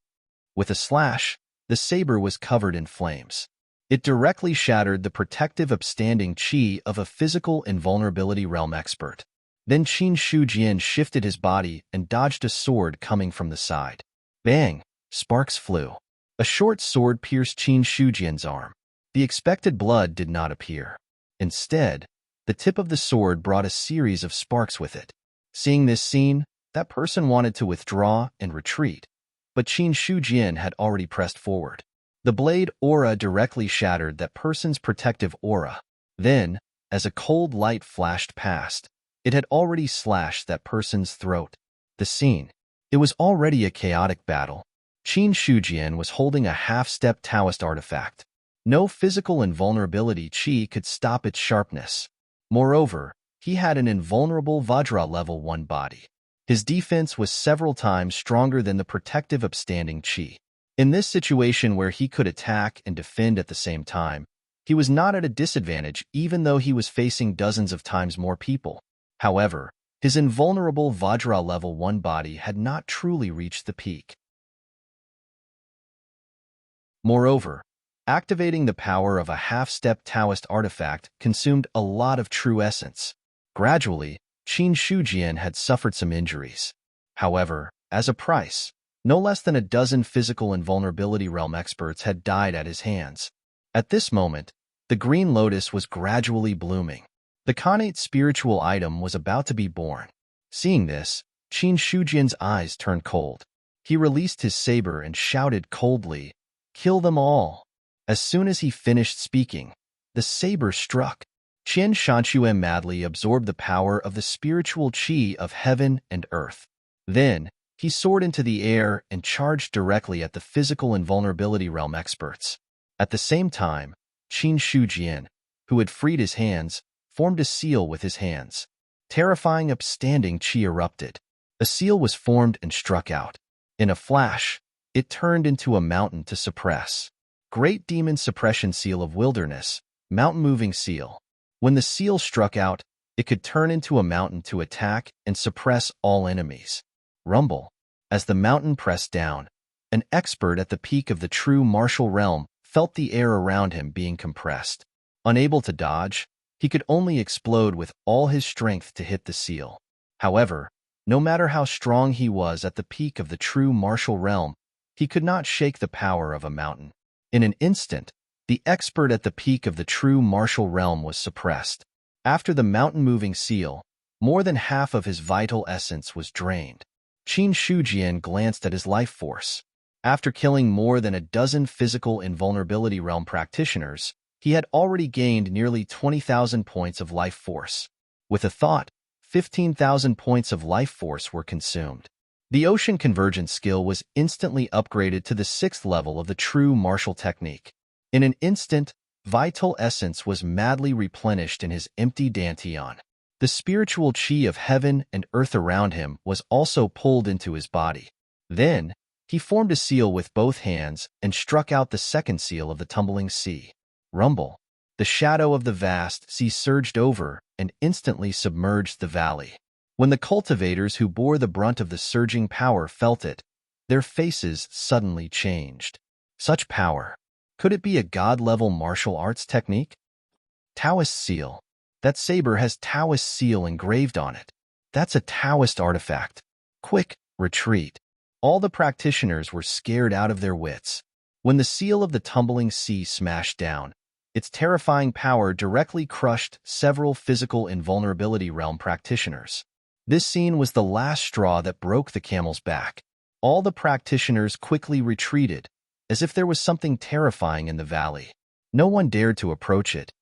Speaker 1: With a slash, the saber was covered in flames. It directly shattered the protective upstanding qi of a physical invulnerability realm expert. Then Qin Shujian shifted his body and dodged a sword coming from the side. Bang! Sparks flew. A short sword pierced Qin Shujian's arm. The expected blood did not appear. Instead, the tip of the sword brought a series of sparks with it. Seeing this scene, that person wanted to withdraw and retreat, but Qin Shujian had already pressed forward. The blade aura directly shattered that person's protective aura. Then, as a cold light flashed past, it had already slashed that person's throat. The scene. It was already a chaotic battle. Qin Shujian was holding a half-step Taoist artifact. No physical invulnerability chi could stop its sharpness. Moreover, he had an invulnerable Vajra level 1 body. His defense was several times stronger than the protective upstanding chi. In this situation where he could attack and defend at the same time, he was not at a disadvantage even though he was facing dozens of times more people. However, his invulnerable Vajra level 1 body had not truly reached the peak. Moreover, activating the power of a half-step Taoist artifact consumed a lot of true essence. Gradually, Qin Shujian had suffered some injuries. However, as a price, no less than a dozen physical invulnerability realm experts had died at his hands. At this moment, the green lotus was gradually blooming. The connate spiritual item was about to be born. Seeing this, Qin Shujian's eyes turned cold. He released his saber and shouted coldly, "Kill them all!" As soon as he finished speaking, the saber struck. Qin Shanchuan madly absorbed the power of the spiritual qi of heaven and earth. Then, he soared into the air and charged directly at the physical invulnerability realm experts. At the same time, Qin Shujian, who had freed his hands, formed a seal with his hands. Terrifying upstanding chi erupted. A seal was formed and struck out. In a flash, it turned into a mountain to suppress. Great Demon Suppression Seal of Wilderness, Mountain Moving Seal. When the seal struck out, it could turn into a mountain to attack and suppress all enemies. Rumble. As the mountain pressed down, an expert at the peak of the true martial realm felt the air around him being compressed. Unable to dodge, he could only explode with all his strength to hit the seal. However, no matter how strong he was at the peak of the true martial realm, he could not shake the power of a mountain. In an instant, the expert at the peak of the true martial realm was suppressed. After the mountain-moving seal, more than half of his vital essence was drained. Qin Shujian glanced at his life force. After killing more than a dozen physical invulnerability realm practitioners, he had already gained nearly 20,000 points of life force. With a thought, 15,000 points of life force were consumed. The Ocean Convergence skill was instantly upgraded to the 6th level of the true martial technique. In an instant, vital essence was madly replenished in his empty dantian. The spiritual qi of heaven and earth around him was also pulled into his body. Then, he formed a seal with both hands and struck out the second seal of the tumbling sea. Rumble. The shadow of the vast sea surged over and instantly submerged the valley. When the cultivators who bore the brunt of the surging power felt it, their faces suddenly changed. Such power. Could it be a god-level martial arts technique? Taoist seal. That saber has Taoist seal engraved on it. That's a Taoist artifact. Quick, retreat. All the practitioners were scared out of their wits. When the seal of the tumbling sea smashed down, its terrifying power directly crushed several physical invulnerability realm practitioners. This scene was the last straw that broke the camel's back. All the practitioners quickly retreated, as if there was something terrifying in the valley. No one dared to approach it.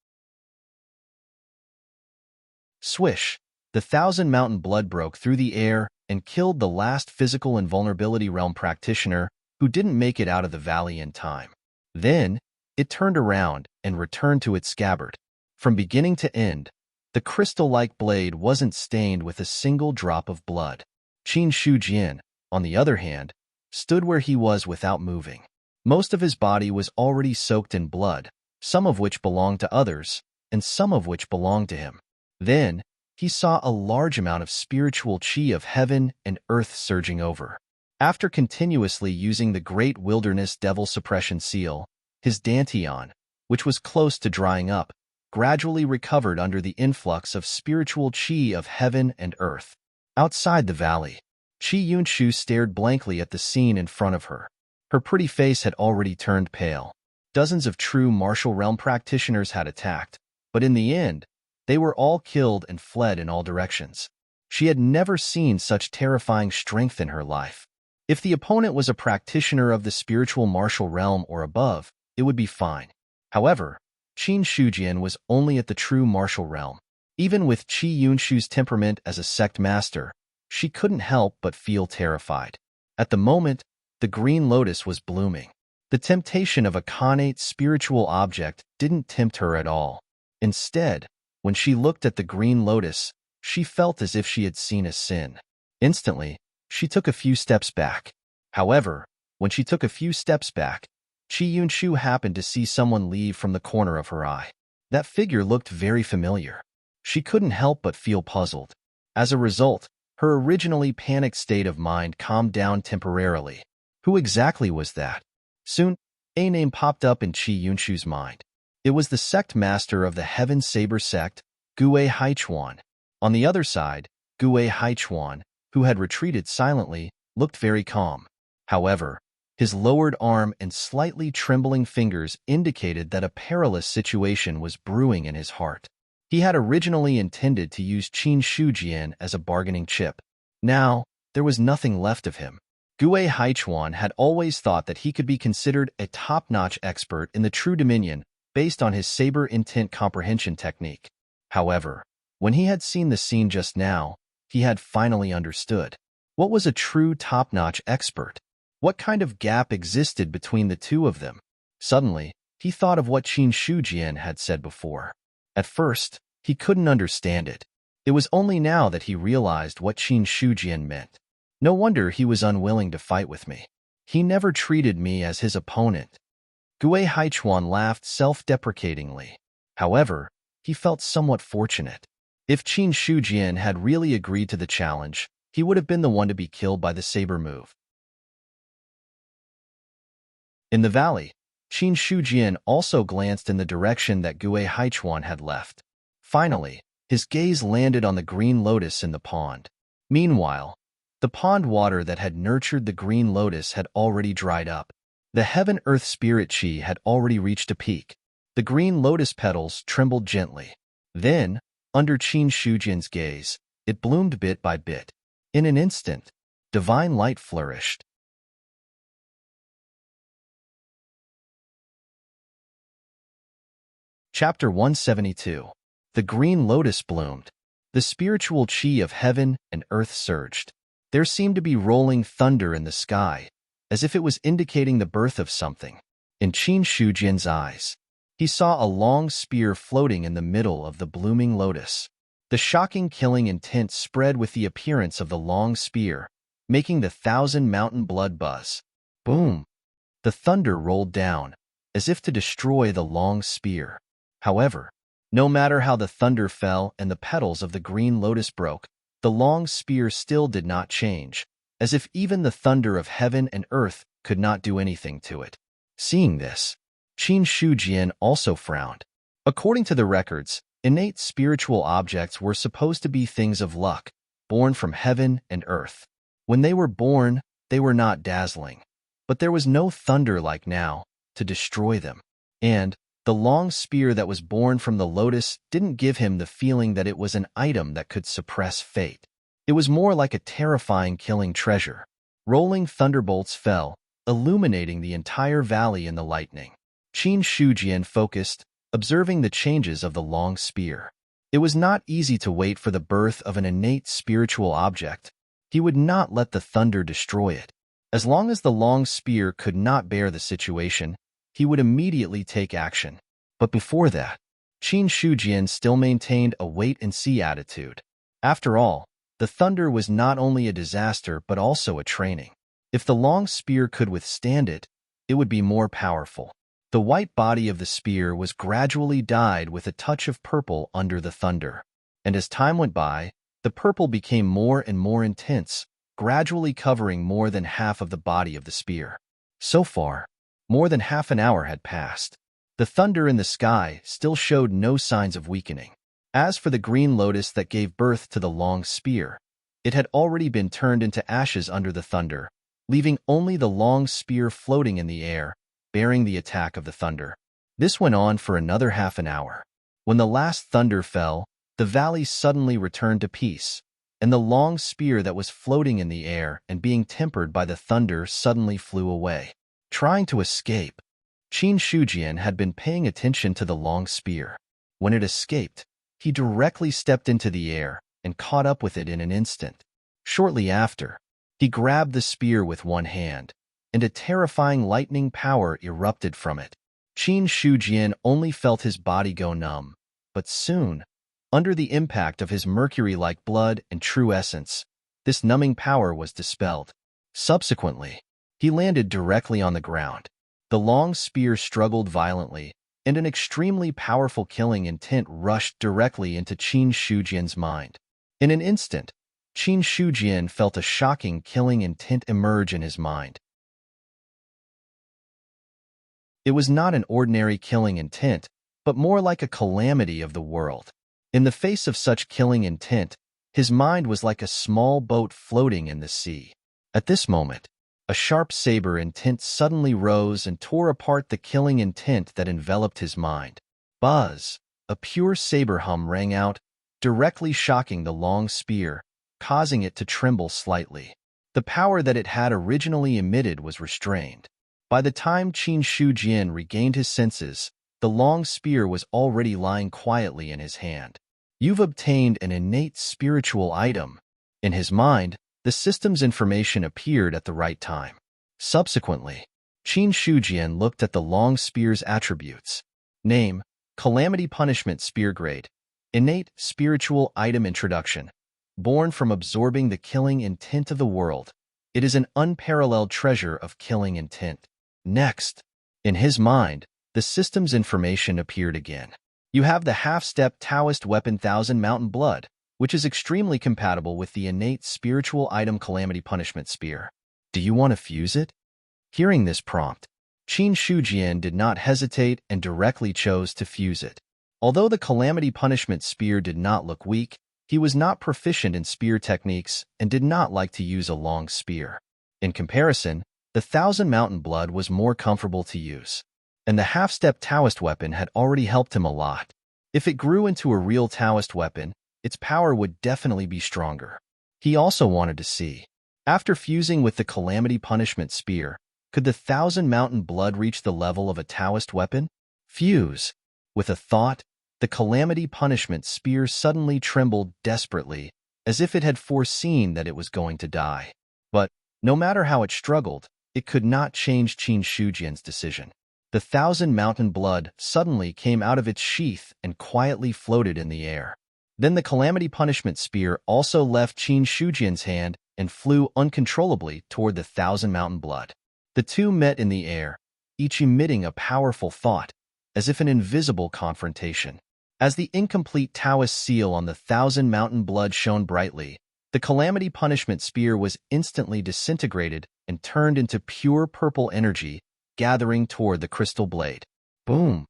Speaker 1: Swish! The Thousand Mountain Blood broke through the air and killed the last physical invulnerability realm practitioner who didn't make it out of the valley in time. Then, it turned around and returned to its scabbard. From beginning to end, the crystal-like blade wasn't stained with a single drop of blood. Qin Shujian, on the other hand, stood where he was without moving. Most of his body was already soaked in blood, some of which belonged to others, and some of which belonged to him. Then, he saw a large amount of spiritual qi of heaven and earth surging over. After continuously using the Great Wilderness Devil Suppression Seal, his dantian, which was close to drying up, gradually recovered under the influx of spiritual chi of heaven and earth. Outside the valley, Chi Yunshu stared blankly at the scene in front of her. Her pretty face had already turned pale. Dozens of true martial realm practitioners had attacked, but in the end, they were all killed and fled in all directions. She had never seen such terrifying strength in her life. If the opponent was a practitioner of the spiritual martial realm or above, it would be fine. However, Qin Shujian was only at the true martial realm. Even with Chi Yunshu's temperament as a sect master, she couldn't help but feel terrified. At the moment, the green lotus was blooming. The temptation of a connate spiritual object didn't tempt her at all. Instead, when she looked at the green lotus, she felt as if she had seen a sin. Instantly, she took a few steps back. However, when she took a few steps back, Chi Yunshu happened to see someone leave from the corner of her eye. That figure looked very familiar. She couldn't help but feel puzzled. As a result, her originally panicked state of mind calmed down temporarily. Who exactly was that? Soon, a name popped up in Chi Yunshu's mind. It was the sect master of the Heaven Saber sect, Gue Haichuan. On the other side, Gue Haichuan, who had retreated silently, looked very calm. However, his lowered arm and slightly trembling fingers indicated that a perilous situation was brewing in his heart. He had originally intended to use Qin Shujian as a bargaining chip. Now, there was nothing left of him. Gue Haichuan had always thought that he could be considered a top-notch expert in the True Dominion based on his saber intent comprehension technique. However, when he had seen the scene just now, he had finally understood. What was a true top-notch expert? What kind of gap existed between the two of them? Suddenly, he thought of what Qin Shujian had said before. At first, he couldn't understand it. It was only now that he realized what Qin Shujian meant. No wonder he was unwilling to fight with me. He never treated me as his opponent. Gue Haichuan laughed self-deprecatingly. However, he felt somewhat fortunate. If Qin Shujian had really agreed to the challenge, he would have been the one to be killed by the saber move. In the valley, Qin Shujian also glanced in the direction that Gue Haichuan had left. Finally, his gaze landed on the green lotus in the pond. Meanwhile, the pond water that had nurtured the green lotus had already dried up. The heaven-earth spirit chi had already reached a peak. The green lotus petals trembled gently. Then, under Qin Shujian's gaze, it bloomed bit by bit. In an instant, divine light flourished. Chapter 172. The green lotus bloomed. The spiritual chi of heaven and earth surged. There seemed to be rolling thunder in the sky, as if it was indicating the birth of something. In Qin Shujian's eyes, he saw a long spear floating in the middle of the blooming lotus. The shocking killing intent spread with the appearance of the long spear, making the 1,000-mountain blood buzz. Boom! The thunder rolled down, as if to destroy the long spear. However, no matter how the thunder fell and the petals of the green lotus broke, the long spear still did not change, as if even the thunder of heaven and earth could not do anything to it. Seeing this, Qin Shujian also frowned. According to the records, innate spiritual objects were supposed to be things of luck, born from heaven and earth. When they were born, they were not dazzling. But there was no thunder like now to destroy them. And the long spear that was born from the lotus didn't give him the feeling that it was an item that could suppress fate. It was more like a terrifying killing treasure. Rolling thunderbolts fell, illuminating the entire valley in the lightning. Qin Shujian focused, observing the changes of the long spear. It was not easy to wait for the birth of an innate spiritual object. He would not let the thunder destroy it. As long as the long spear could not bear the situation, he would immediately take action. But before that, Qin Shujian still maintained a wait-and-see attitude. After all, the thunder was not only a disaster but also a training. If the long spear could withstand it, it would be more powerful. The white body of the spear was gradually dyed with a touch of purple under the thunder. And as time went by, the purple became more and more intense, gradually covering more than half of the body of the spear. So far, more than half an hour had passed. The thunder in the sky still showed no signs of weakening. As for the green lotus that gave birth to the long spear, it had already been turned into ashes under the thunder, leaving only the long spear floating in the air, bearing the attack of the thunder. This went on for another half an hour. When the last thunder fell, the valley suddenly returned to peace, and the long spear that was floating in the air and being tempered by the thunder suddenly flew away. Trying to escape, Qin Shujian had been paying attention to the long spear. When it escaped, he directly stepped into the air and caught up with it in an instant. Shortly after, he grabbed the spear with one hand, and a terrifying lightning power erupted from it. Qin Shujian only felt his body go numb, but soon, under the impact of his mercury-like blood and true essence, this numbing power was dispelled. Subsequently, he landed directly on the ground. The long spear struggled violently, and an extremely powerful killing intent rushed directly into Qin Shujian's mind. In an instant, Qin Shujian felt a shocking killing intent emerge in his mind. It was not an ordinary killing intent, but more like a calamity of the world. In the face of such killing intent, his mind was like a small boat floating in the sea. At this moment, a sharp saber intent suddenly rose and tore apart the killing intent that enveloped his mind. Buzz! A pure saber hum rang out, directly shocking the long spear, causing it to tremble slightly. The power that it had originally emitted was restrained. By the time Qin Shujian regained his senses, the long spear was already lying quietly in his hand. You've obtained an innate spiritual item. In his mind, the system's information appeared at the right time. Subsequently, Qin Shujian looked at the long spear's attributes. Name: Calamity Punishment Spear Grade. Innate Spiritual Item Introduction. Born from absorbing the killing intent of the world, it is an unparalleled treasure of killing intent. Next, in his mind, the system's information appeared again. You have the half-step Taoist weapon Thousand Mountain Blood, which is extremely compatible with the innate spiritual item Calamity Punishment Spear. Do you want to fuse it? Hearing this prompt, Qin Shujian did not hesitate and directly chose to fuse it. Although the Calamity Punishment Spear did not look weak, he was not proficient in spear techniques and did not like to use a long spear. In comparison, the Thousand Mountain Blood was more comfortable to use, and the half-step Taoist weapon had already helped him a lot. If it grew into a real Taoist weapon, its power would definitely be stronger. He also wanted to see, after fusing with the Calamity Punishment Spear, could the Thousand Mountain Blood reach the level of a Taoist weapon? Fuse. With a thought, the Calamity Punishment Spear suddenly trembled desperately, as if it had foreseen that it was going to die. But, no matter how it struggled, it could not change Qin Shujian's decision. The Thousand Mountain Blood suddenly came out of its sheath and quietly floated in the air. Then the Calamity Punishment Spear also left Qin Shujian's hand and flew uncontrollably toward the Thousand Mountain Blood. The two met in the air, each emitting a powerful thought, as if an invisible confrontation. As the incomplete Taoist seal on the Thousand Mountain Blood shone brightly, the Calamity Punishment Spear was instantly disintegrated and turned into pure purple energy, gathering toward the crystal blade. Boom!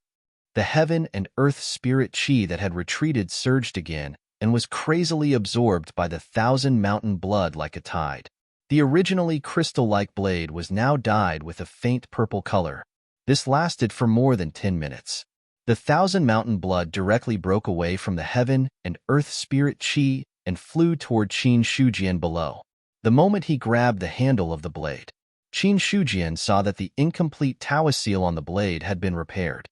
Speaker 1: The heaven and earth spirit chi that had retreated surged again and was crazily absorbed by the Thousand Mountain Blood like a tide. The originally crystal-like blade was now dyed with a faint purple color. This lasted for more than 10 minutes. The Thousand Mountain Blood directly broke away from the heaven and earth spirit chi and flew toward Qin Shujian below. The moment he grabbed the handle of the blade, Qin Shujian saw that the incomplete Taoist seal on the blade had been repaired.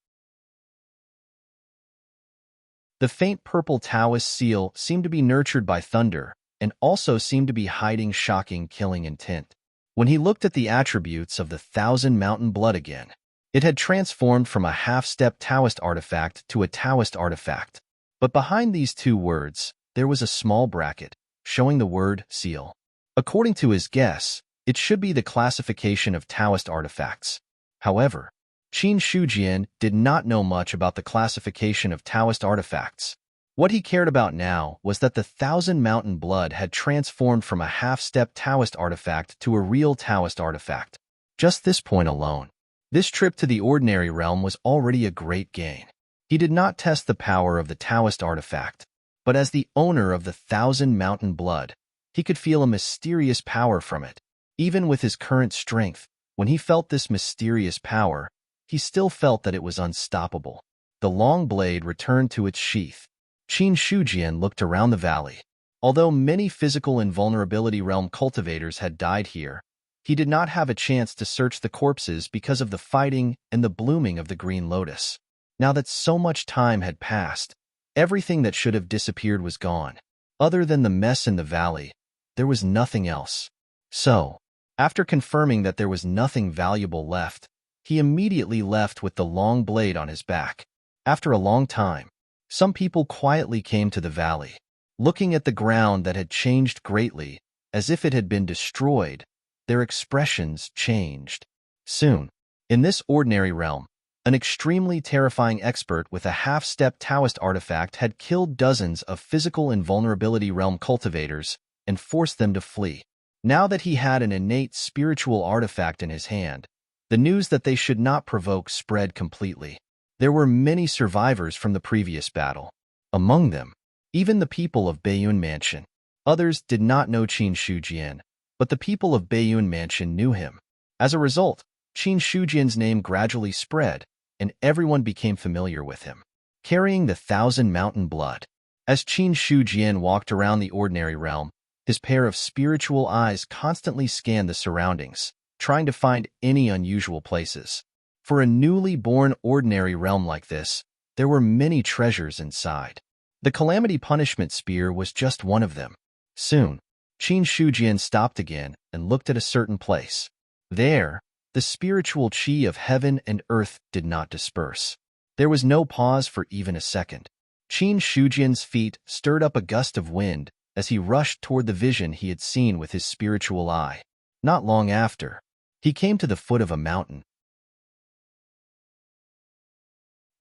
Speaker 1: The faint purple Taoist seal seemed to be nurtured by thunder and also seemed to be hiding shocking killing intent. When he looked at the attributes of the Thousand Mountain Blood again, it had transformed from a half-step Taoist artifact to a Taoist artifact. But behind these two words, there was a small bracket, showing the word seal. According to his guess, it should be the classification of Taoist artifacts. However, Qin Shujian did not know much about the classification of Taoist artifacts. What he cared about now was that the Thousand Mountain Blood had transformed from a half-step Taoist artifact to a real Taoist artifact. Just this point alone, This trip to the ordinary realm was already a great gain. He did not test the power of the Taoist artifact, but as the owner of the 1,000 mountain blood, he could feel a mysterious power from it. Even with his current strength, when he felt this mysterious power, he still felt that it was unstoppable. The long blade returned to its sheath. Qin Shujian looked around the valley. Although many physical invulnerability realm cultivators had died here, he did not have a chance to search the corpses because of the fighting and the blooming of the green lotus. Now that so much time had passed, everything that should have disappeared was gone. Other than the mess in the valley, there was nothing else. So, after confirming that there was nothing valuable left, he immediately left with the long blade on his back. After a long time, some people quietly came to the valley. Looking at the ground that had changed greatly, as if it had been destroyed, their expressions changed. Soon, in this ordinary realm, an extremely terrifying expert with a half-step Taoist artifact had killed dozens of physical invulnerability realm cultivators and forced them to flee. Now that he had an innate spiritual artifact in his hand, the news that they should not provoke spread completely. There were many survivors from the previous battle. Among them, even the people of Baiyun Mansion. Others did not know Qin Shujian, but the people of Baiyun Mansion knew him. As a result, Qin Shujian's name gradually spread, and everyone became familiar with him. Carrying the 1,000 mountain blood. As Qin Shujian walked around the ordinary realm, his pair of spiritual eyes constantly scanned the surroundings, trying to find any unusual places. For a newly born ordinary realm like this, there were many treasures inside. The Calamity Punishment Spear was just one of them. Soon, Qin Shujian stopped again and looked at a certain place. There, the spiritual qi of heaven and earth did not disperse. There was no pause for even a second. Qin Shujian's feet stirred up a gust of wind as he rushed toward the vision he had seen with his spiritual eye. Not long after, he came to the foot of a mountain.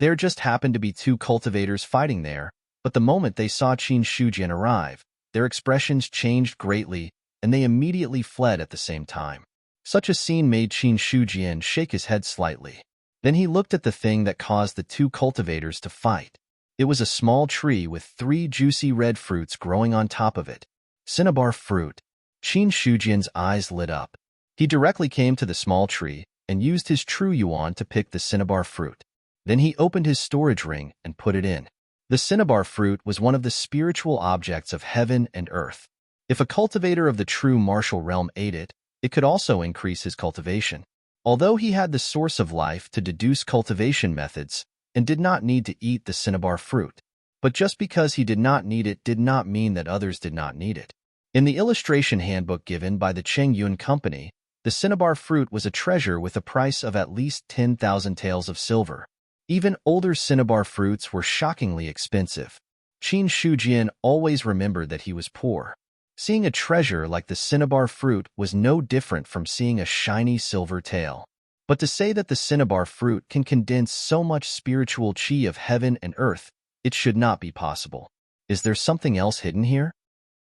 Speaker 1: There just happened to be two cultivators fighting there, but the moment they saw Qin Shujian arrive, their expressions changed greatly, and they immediately fled at the same time. Such a scene made Qin Shujian shake his head slightly. Then he looked at the thing that caused the two cultivators to fight. It was a small tree with 3 juicy red fruits growing on top of it. Cinnabar fruit. Qin Shujian's eyes lit up. He directly came to the small tree and used his true yuan to pick the cinnabar fruit. Then he opened his storage ring and put it in. The cinnabar fruit was one of the spiritual objects of heaven and earth. If a cultivator of the true martial realm ate it, it could also increase his cultivation. Although he had the source of life to deduce cultivation methods and did not need to eat the cinnabar fruit, but just because he did not need it did not mean that others did not need it. In the illustration handbook given by the Chengyun Company, the cinnabar fruit was a treasure with a price of at least 10,000 taels of silver. Even older cinnabar fruits were shockingly expensive. Qin Shujian always remembered that he was poor. Seeing a treasure like the cinnabar fruit was no different from seeing a shiny silver tail. But to say that the cinnabar fruit can condense so much spiritual qi of heaven and earth, it should not be possible. Is there something else hidden here?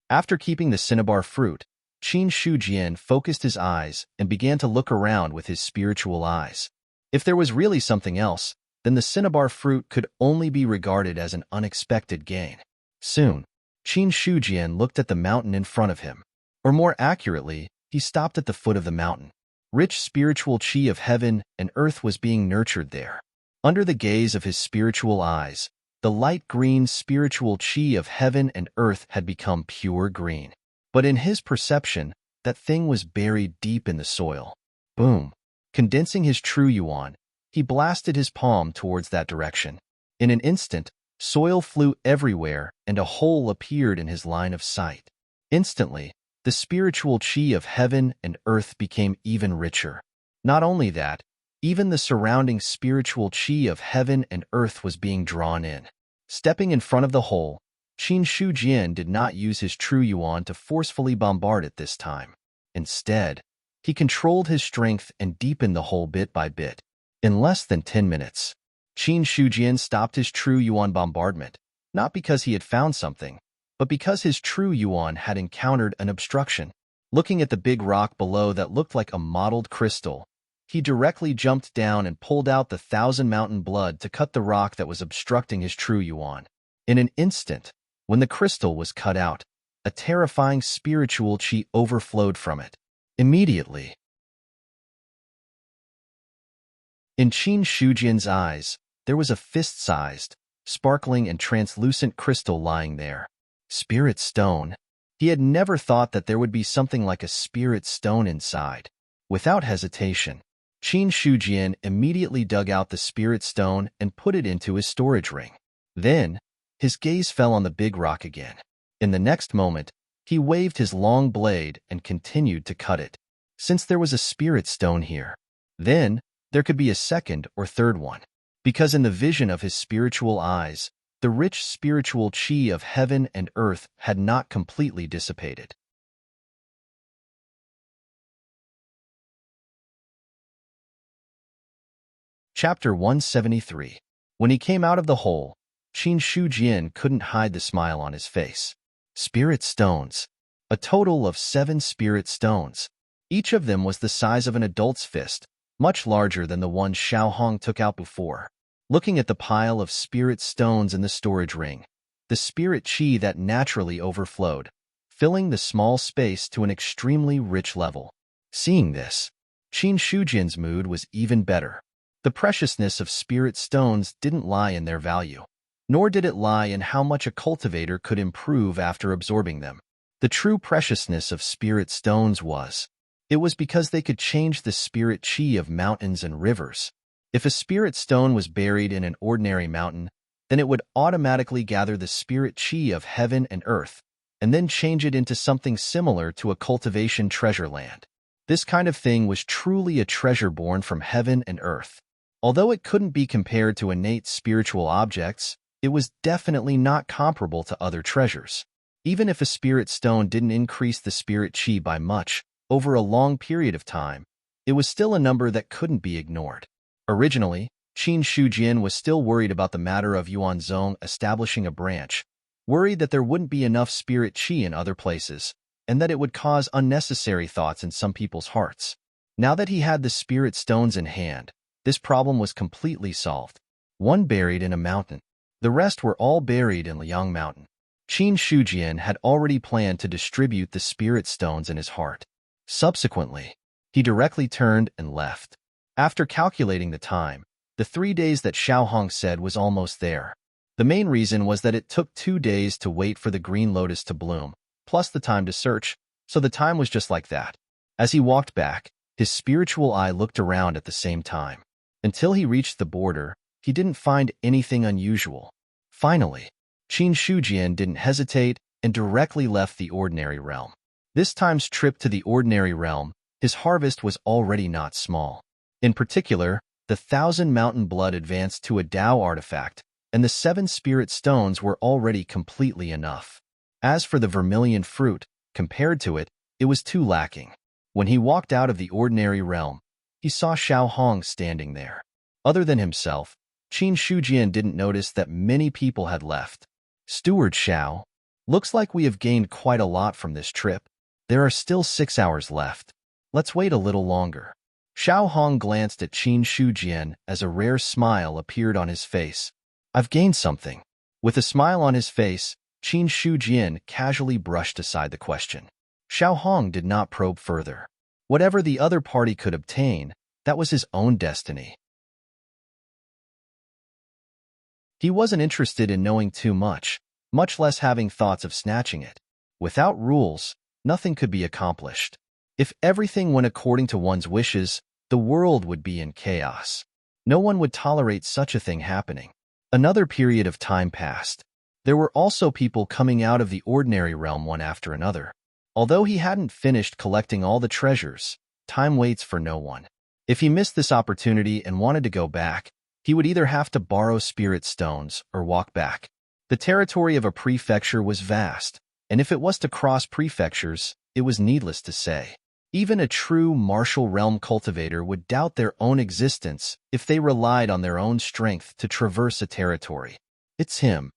Speaker 1: After keeping the cinnabar fruit, Qin Shujian focused his eyes and began to look around with his spiritual eyes. If there was really something else, then the cinnabar fruit could only be regarded as an unexpected gain. Soon, Qin Shujian looked at the mountain in front of him. Or more accurately, he stopped at the foot of the mountain. Rich spiritual qi of heaven and earth was being nurtured there. Under the gaze of his spiritual eyes, the light green spiritual qi of heaven and earth had become pure green. But in his perception, that thing was buried deep in the soil. Boom! Condensing his true yuan, he blasted his palm towards that direction. In an instant, soil flew everywhere and a hole appeared in his line of sight. Instantly, the spiritual qi of heaven and earth became even richer. Not only that, even the surrounding spiritual qi of heaven and earth was being drawn in. Stepping in front of the hole, Qin Shujian did not use his true yuan to forcefully bombard it this time. Instead, he controlled his strength and deepened the hole bit by bit. In less than 10 minutes, Qin Shujian stopped his true yuan bombardment, not because he had found something, but because his true yuan had encountered an obstruction. Looking at the big rock below that looked like a mottled crystal, He directly jumped down and pulled out the 1,000 mountain blood to cut the rock that was obstructing his true yuan. In an instant, when the crystal was cut out, a terrifying spiritual chi overflowed from it. Immediately, in Qin Shujian's eyes, there was a fist-sized, sparkling and translucent crystal lying there. Spirit stone. He had never thought that there would be something like a spirit stone inside. Without hesitation, Qin Shujian immediately dug out the spirit stone and put it into his storage ring. Then, his gaze fell on the big rock again. In the next moment, he waved his long blade and continued to cut it. Since there was a spirit stone here, then there could be a second or third one. Because in the vision of his spiritual eyes, the rich spiritual chi of heaven and earth had not completely dissipated. Chapter 173. When he came out of the hole, Qin Shujian couldn't hide the smile on his face. Spirit stones. A total of 7 spirit stones. Each of them was the size of an adult's fist, much larger than the one Xiao Hong took out before. Looking at the pile of spirit stones in the storage ring, the spirit chi that naturally overflowed, filling the small space to an extremely rich level. Seeing this, Qin Shujian's mood was even better. The preciousness of spirit stones didn't lie in their value, nor did it lie in how much a cultivator could improve after absorbing them. The true preciousness of spirit stones was because they could change the spirit chi of mountains and rivers. If a spirit stone was buried in an ordinary mountain, then it would automatically gather the spirit chi of heaven and earth, and then change it into something similar to a cultivation treasure land. This kind of thing was truly a treasure born from heaven and earth. Although it couldn't be compared to innate spiritual objects, it was definitely not comparable to other treasures. Even if a spirit stone didn't increase the spirit chi by much, over a long period of time, it was still a number that couldn't be ignored. Originally, Qin Shujian was still worried about the matter of Yuanzhong establishing a branch, worried that there wouldn't be enough spirit chi in other places, and that it would cause unnecessary thoughts in some people's hearts. Now that he had the spirit stones in hand, this problem was completely solved. One buried in a mountain. The rest were all buried in Liang Mountain. Qin Shujian had already planned to distribute the spirit stones in his heart. Subsequently, he directly turned and left. After calculating the time, the 3 days that Xiao Hong said was almost there. The main reason was that it took 2 days to wait for the green lotus to bloom, plus the time to search, so the time was just like that. As he walked back, his spiritual eye looked around at the same time. Until he reached the border, he didn't find anything unusual. Finally, Qin Shujian didn't hesitate and directly left the ordinary realm. This time's trip to the ordinary realm, his harvest was already not small. In particular, the 1,000 mountain blood advanced to a Tao artifact, and the 7 spirit stones were already completely enough. As for the vermilion fruit, compared to it, it was too lacking. When he walked out of the ordinary realm, he saw Xiao Hong standing there. Other than himself, Qin Shujian didn't notice that many people had left. Steward Xiao, looks like we have gained quite a lot from this trip. There are still 6 hours left. Let's wait a little longer. Xiao Hong glanced at Qin Shujian as a rare smile appeared on his face. I've gained something. With a smile on his face, Qin Shujian casually brushed aside the question. Xiao Hong did not probe further. Whatever the other party could obtain, that was his own destiny. He wasn't interested in knowing too much less having thoughts of snatching it. Without rules, nothing could be accomplished. If everything went according to one's wishes, the world would be in chaos. No one would tolerate such a thing happening. Another period of time passed. There were also people coming out of the ordinary realm one after another. Although he hadn't finished collecting all the treasures, time waits for no one. If he missed this opportunity and wanted to go back, he would either have to borrow spirit stones or walk back. The territory of a prefecture was vast, and if it was to cross prefectures, it was needless to say. Even a true martial realm cultivator would doubt their own existence if they relied on their own strength to traverse a territory. It's him.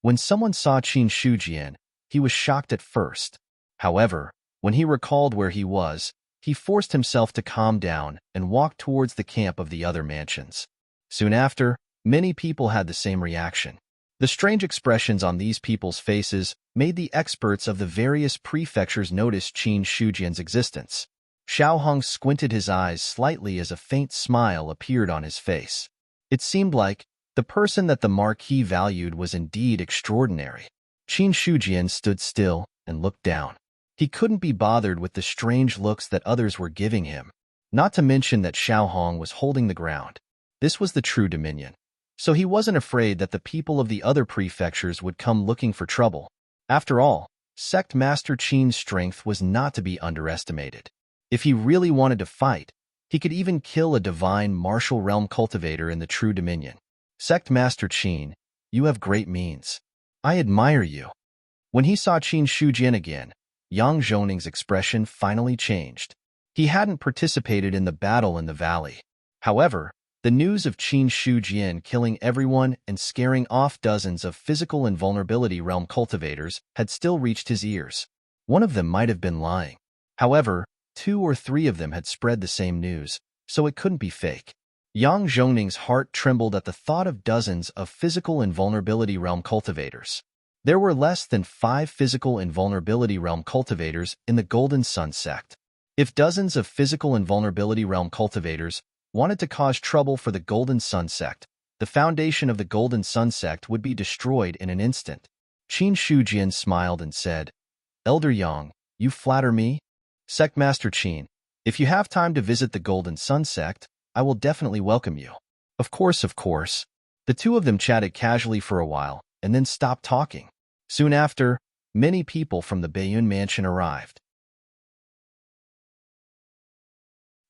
Speaker 1: When someone saw Qin Shujian, he was shocked at first. However, when he recalled where he was he forced himself to calm down and walked towards the camp of the other mansions. Soon after, many people had the same reaction. The strange expressions on these people's faces made the experts of the various prefectures notice Qin Shujian's existence. Xiao Hong squinted his eyes slightly as a faint smile appeared on his face. It seemed like the person that the Marquis valued was indeed extraordinary. Qin Shujian stood still and looked down. He couldn't be bothered with the strange looks that others were giving him, not to mention that Xiao Hong was holding the ground. This was the true dominion. So he wasn't afraid that the people of the other prefectures would come looking for trouble. After all, Sect Master Qin's strength was not to be underestimated. If he really wanted to fight, he could even kill a divine martial realm cultivator in the true dominion. Sect Master Qin, you have great means. I admire you. When he saw Qin Shujian again, Yang Zhongning's expression finally changed. He hadn't participated in the battle in the valley. However, the news of Qin Shujian killing everyone and scaring off dozens of physical invulnerability realm cultivators had still reached his ears. One of them might have been lying. However, 2 or 3 of them had spread the same news, so it couldn't be fake. Yang Zhongning's heart trembled at the thought of dozens of physical invulnerability realm cultivators. There were less than 5 physical invulnerability realm cultivators in the Golden Sun sect. If dozens of physical invulnerability realm cultivators wanted to cause trouble for the Golden Sun sect, the foundation of the Golden Sun sect would be destroyed in an instant. Qin Shujian smiled and said, Elder Yang, you flatter me? Sect Master Qin, if you have time to visit the Golden Sun sect, I will definitely welcome you. Of course, of course. The 2 of them chatted casually for a while and then stopped talking. Soon after, many people from the Baiyun mansion arrived.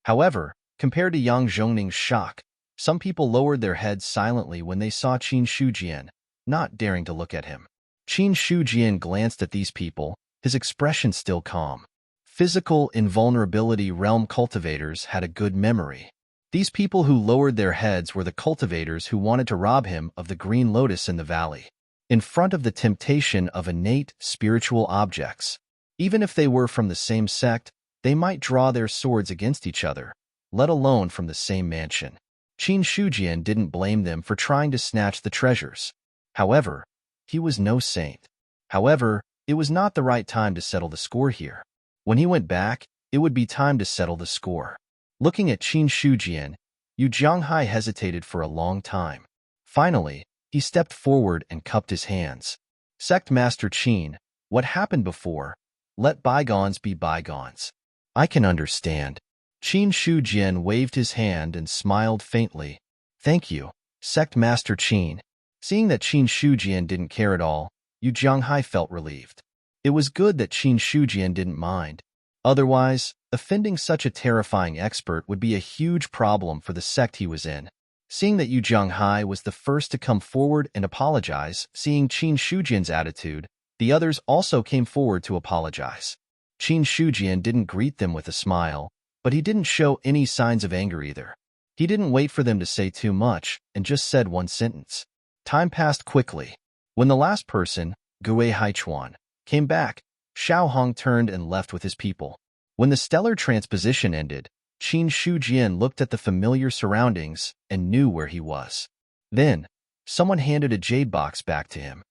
Speaker 1: However, compared to Yang Zhongning's shock, some people lowered their heads silently when they saw Qin Shujian, not daring to look at him. Qin Shujian glanced at these people, his expression still calm. Physical invulnerability realm cultivators had a good memory. These people who lowered their heads were the cultivators who wanted to rob him of the green lotus in the valley. In front of the temptation of innate spiritual objects, even if they were from the same sect, they might draw their swords against each other, let alone from the same mansion. Qin Shujian didn't blame them for trying to snatch the treasures. However, he was no saint. However, it was not the right time to settle the score here. When he went back, it would be time to settle the score. Looking at Qin Shujian, Yu Jianghai hesitated for a long time. Finally, he stepped forward and cupped his hands. Sect Master Qin, what happened before? Let bygones be bygones. I can understand. Qin Shujian waved his hand and smiled faintly. Thank you, Sect Master Qin. Seeing that Qin Shujian didn't care at all, Yu Jianghai felt relieved. It was good that Qin Shujian didn't mind. Otherwise, offending such a terrifying expert would be a huge problem for the sect he was in. Seeing that Yu Jianghai was the first to come forward and apologize, seeing Qin Shujian's attitude, the others also came forward to apologize. Qin Shujian didn't greet them with a smile, but he didn't show any signs of anger either. He didn't wait for them to say too much and just said one sentence. Time passed quickly. When the last person, Gue Haichuan, came back, Xiao Hong turned and left with his people. When the stellar transposition ended, Qin Shujian looked at the familiar surroundings and knew where he was. Then, someone handed a jade box back to him.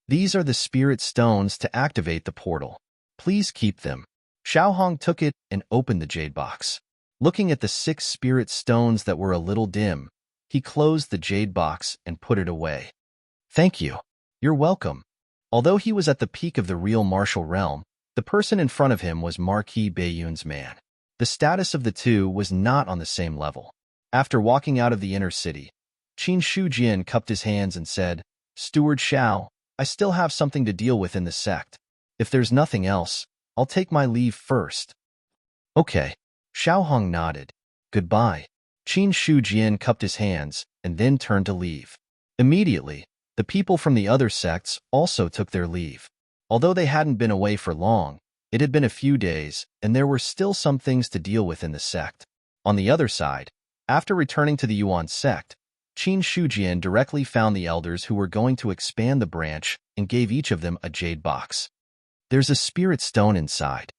Speaker 1: These are the spirit stones to activate the portal. Please keep them. Xiao Hong took it and opened the jade box. Looking at the 6 spirit stones that were a little dim, he closed the jade box and put it away. Thank you. You're welcome. Although he was at the peak of the real martial realm, the person in front of him was Marquis Baiyun's man. The status of the 2 was not on the same level. After walking out of the inner city, Qin Shujian cupped his hands and said, Steward Xiao, I still have something to deal with in the sect. If there's nothing else, I'll take my leave first. Okay. Xiao Hong nodded. Goodbye. Qin Shujian cupped his hands and then turned to leave. Immediately, the people from the other sects also took their leave. Although they hadn't been away for long, it had been a few days, and there were still some things to deal with in the sect. On the other side, after returning to the Yuan sect, Qin Shujian directly found the elders who were going to expand the branch and gave each of them a jade box. There's a spirit stone inside.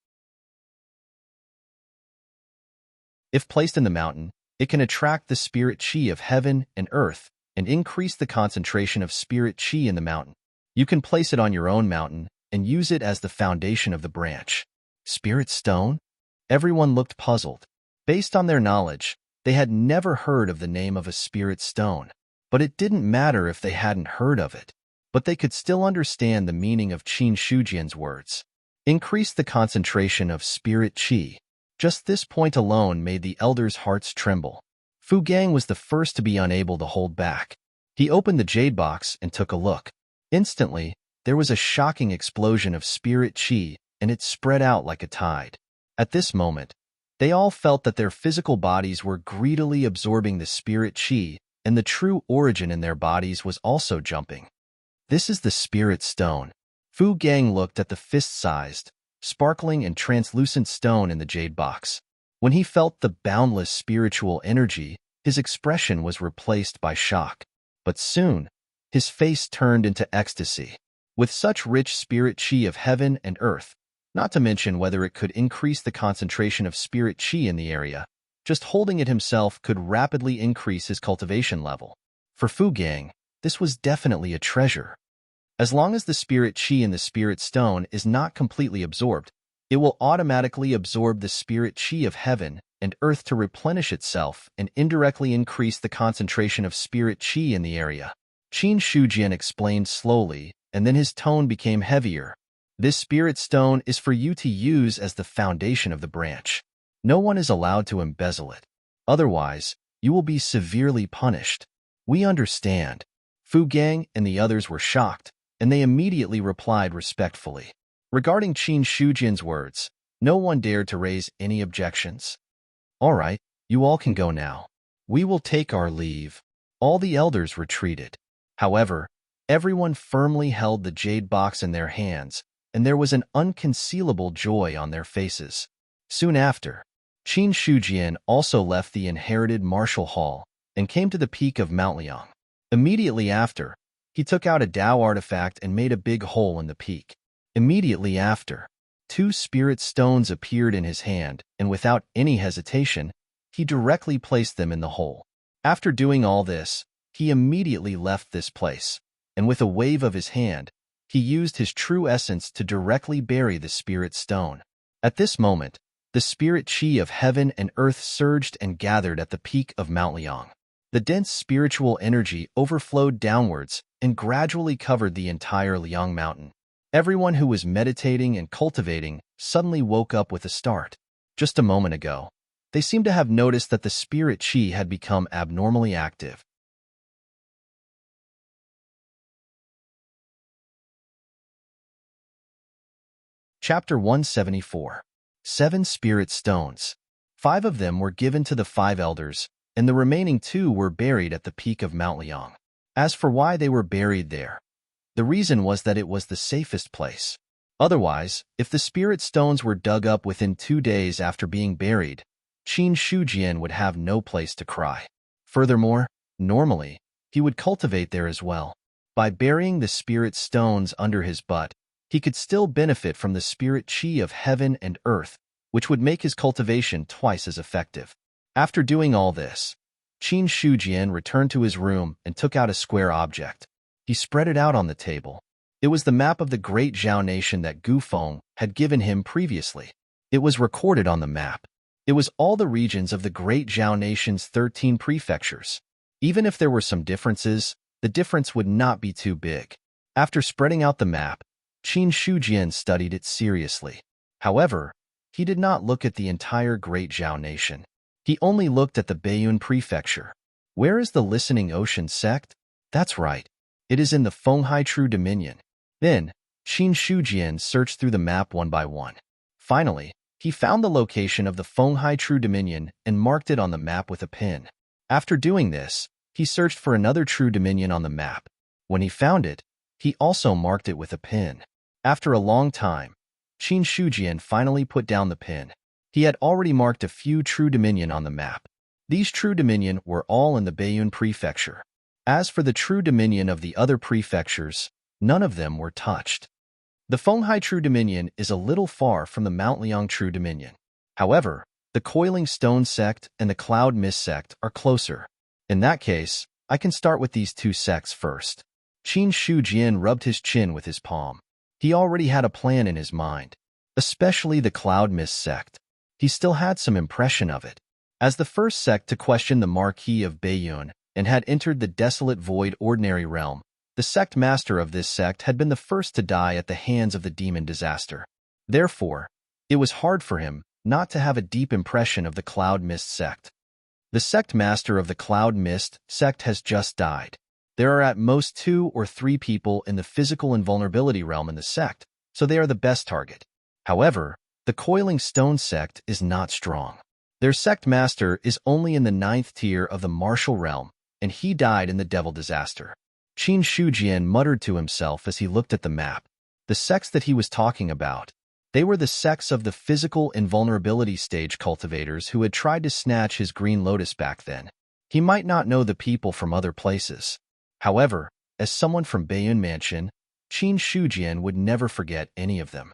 Speaker 1: If placed in the mountain, it can attract the spirit chi of heaven and earth and increase the concentration of spirit chi in the mountain. You can place it on your own mountain and use it as the foundation of the branch. Spirit stone? Everyone looked puzzled. Based on their knowledge, they had never heard of the name of a spirit stone. But it didn't matter if they hadn't heard of it. But they could still understand the meaning of Qin Shujian's words. Increase the concentration of spirit chi. Just this point alone made the elders' hearts tremble. Fu Gang was the first to be unable to hold back. He opened the jade box and took a look. Instantly, there was a shocking explosion of spirit chi, and it spread out like a tide. At this moment, they all felt that their physical bodies were greedily absorbing the spirit chi, and the true origin in their bodies was also jumping. This is the spirit stone. Fu Gang looked at the fist-sized, sparkling and translucent stone in the jade box. When he felt the boundless spiritual energy, his expression was replaced by shock. But soon, his face turned into ecstasy. With such rich spirit chi of heaven and earth, not to mention whether it could increase the concentration of spirit chi in the area, just holding it himself could rapidly increase his cultivation level. For Fu Gang, this was definitely a treasure. As long as the spirit chi in the spirit stone is not completely absorbed, it will automatically absorb the spirit chi of heaven and earth to replenish itself and indirectly increase the concentration of spirit chi in the area. Qin Shujian explained slowly, and then his tone became heavier. This spirit stone is for you to use as the foundation of the branch. No one is allowed to embezzle it. Otherwise, you will be severely punished. We understand. Fu Gang and the others were shocked, and they immediately replied respectfully. Regarding Qin Shujian's words, no one dared to raise any objections. All right, you all can go now. We will take our leave. All the elders retreated. However, everyone firmly held the jade box in their hands, and there was an unconcealable joy on their faces. Soon after, Qin Shujian also left the inherited martial hall and came to the peak of Mount Liang. Immediately after, he took out a Dao artifact and made a big hole in the peak. Immediately after, 2 spirit stones appeared in his hand, and without any hesitation, he directly placed them in the hole. After doing all this, he immediately left this place, and with a wave of his hand, he used his true essence to directly bury the spirit stone. At this moment, the spirit chi of heaven and earth surged and gathered at the peak of Mount Liang. The dense spiritual energy overflowed downwards and gradually covered the entire Liang mountain. Everyone who was meditating and cultivating suddenly woke up with a start. Just a moment ago, they seemed to have noticed that the spirit chi had become abnormally active. Chapter 174. 7 Spirit Stones. 5 of them were given to the 5 elders, and the remaining 2 were buried at the peak of Mount Liang. As for why they were buried there, the reason was that it was the safest place. Otherwise, if the spirit stones were dug up within 2 days after being buried, Qin Shujian would have no place to cry. Furthermore, normally, he would cultivate there as well. By burying the spirit stones under his butt, he could still benefit from the spirit chi of heaven and earth, which would make his cultivation twice as effective. After doing all this, Qin Shujian returned to his room and took out a square object. He spread it out on the table. It was the map of the great Zhao nation that Gu Feng had given him previously. It was recorded on the map. It was all the regions of the great Zhao nation's 13 prefectures. Even if there were some differences, the difference would not be too big. After spreading out the map, Qin Shujian studied it seriously. However, he did not look at the entire great Zhao nation. He only looked at the Baiyun prefecture. Where is the Listening Ocean sect? That's right. It is in the Fenghai True Dominion. Then, Qin Shujian searched through the map one by one. Finally, he found the location of the Fenghai True Dominion and marked it on the map with a pin. After doing this, he searched for another True Dominion on the map. When he found it, he also marked it with a pin. After a long time, Qin Shujian finally put down the pin. He had already marked a few True Dominion on the map. These True Dominion were all in the Baiyun prefecture. As for the True Dominion of the other prefectures, none of them were touched. The Fenghai True Dominion is a little far from the Mount Liang True Dominion. However, The Coiling Stone sect and the Cloud Mist sect are closer. In that case, I can start with these two sects first. Qin Shujian rubbed his chin with his palm. He already had a plan in his mind, especially the Cloud Mist sect. He still had some impression of it. As the first sect to question the Marquis of Bayun and had entered the desolate void ordinary realm, the sect master of this sect had been the first to die at the hands of the demon disaster. Therefore, it was hard for him not to have a deep impression of the Cloud Mist sect. The sect master of the Cloud Mist sect has just died. There are at most 2 or 3 people in the physical invulnerability realm in the sect, so they are the best target. However, the Coiling Stone sect is not strong. Their sect master is only in the 9th tier of the martial realm, and he died in the devil disaster. Qin Shujian muttered to himself as he looked at the map. The sects that he was talking about, they were the sects of the physical invulnerability stage cultivators who had tried to snatch his green lotus back then. He might not know the people from other places. However, as someone from Bayun Mansion, Qin Shujian would never forget any of them.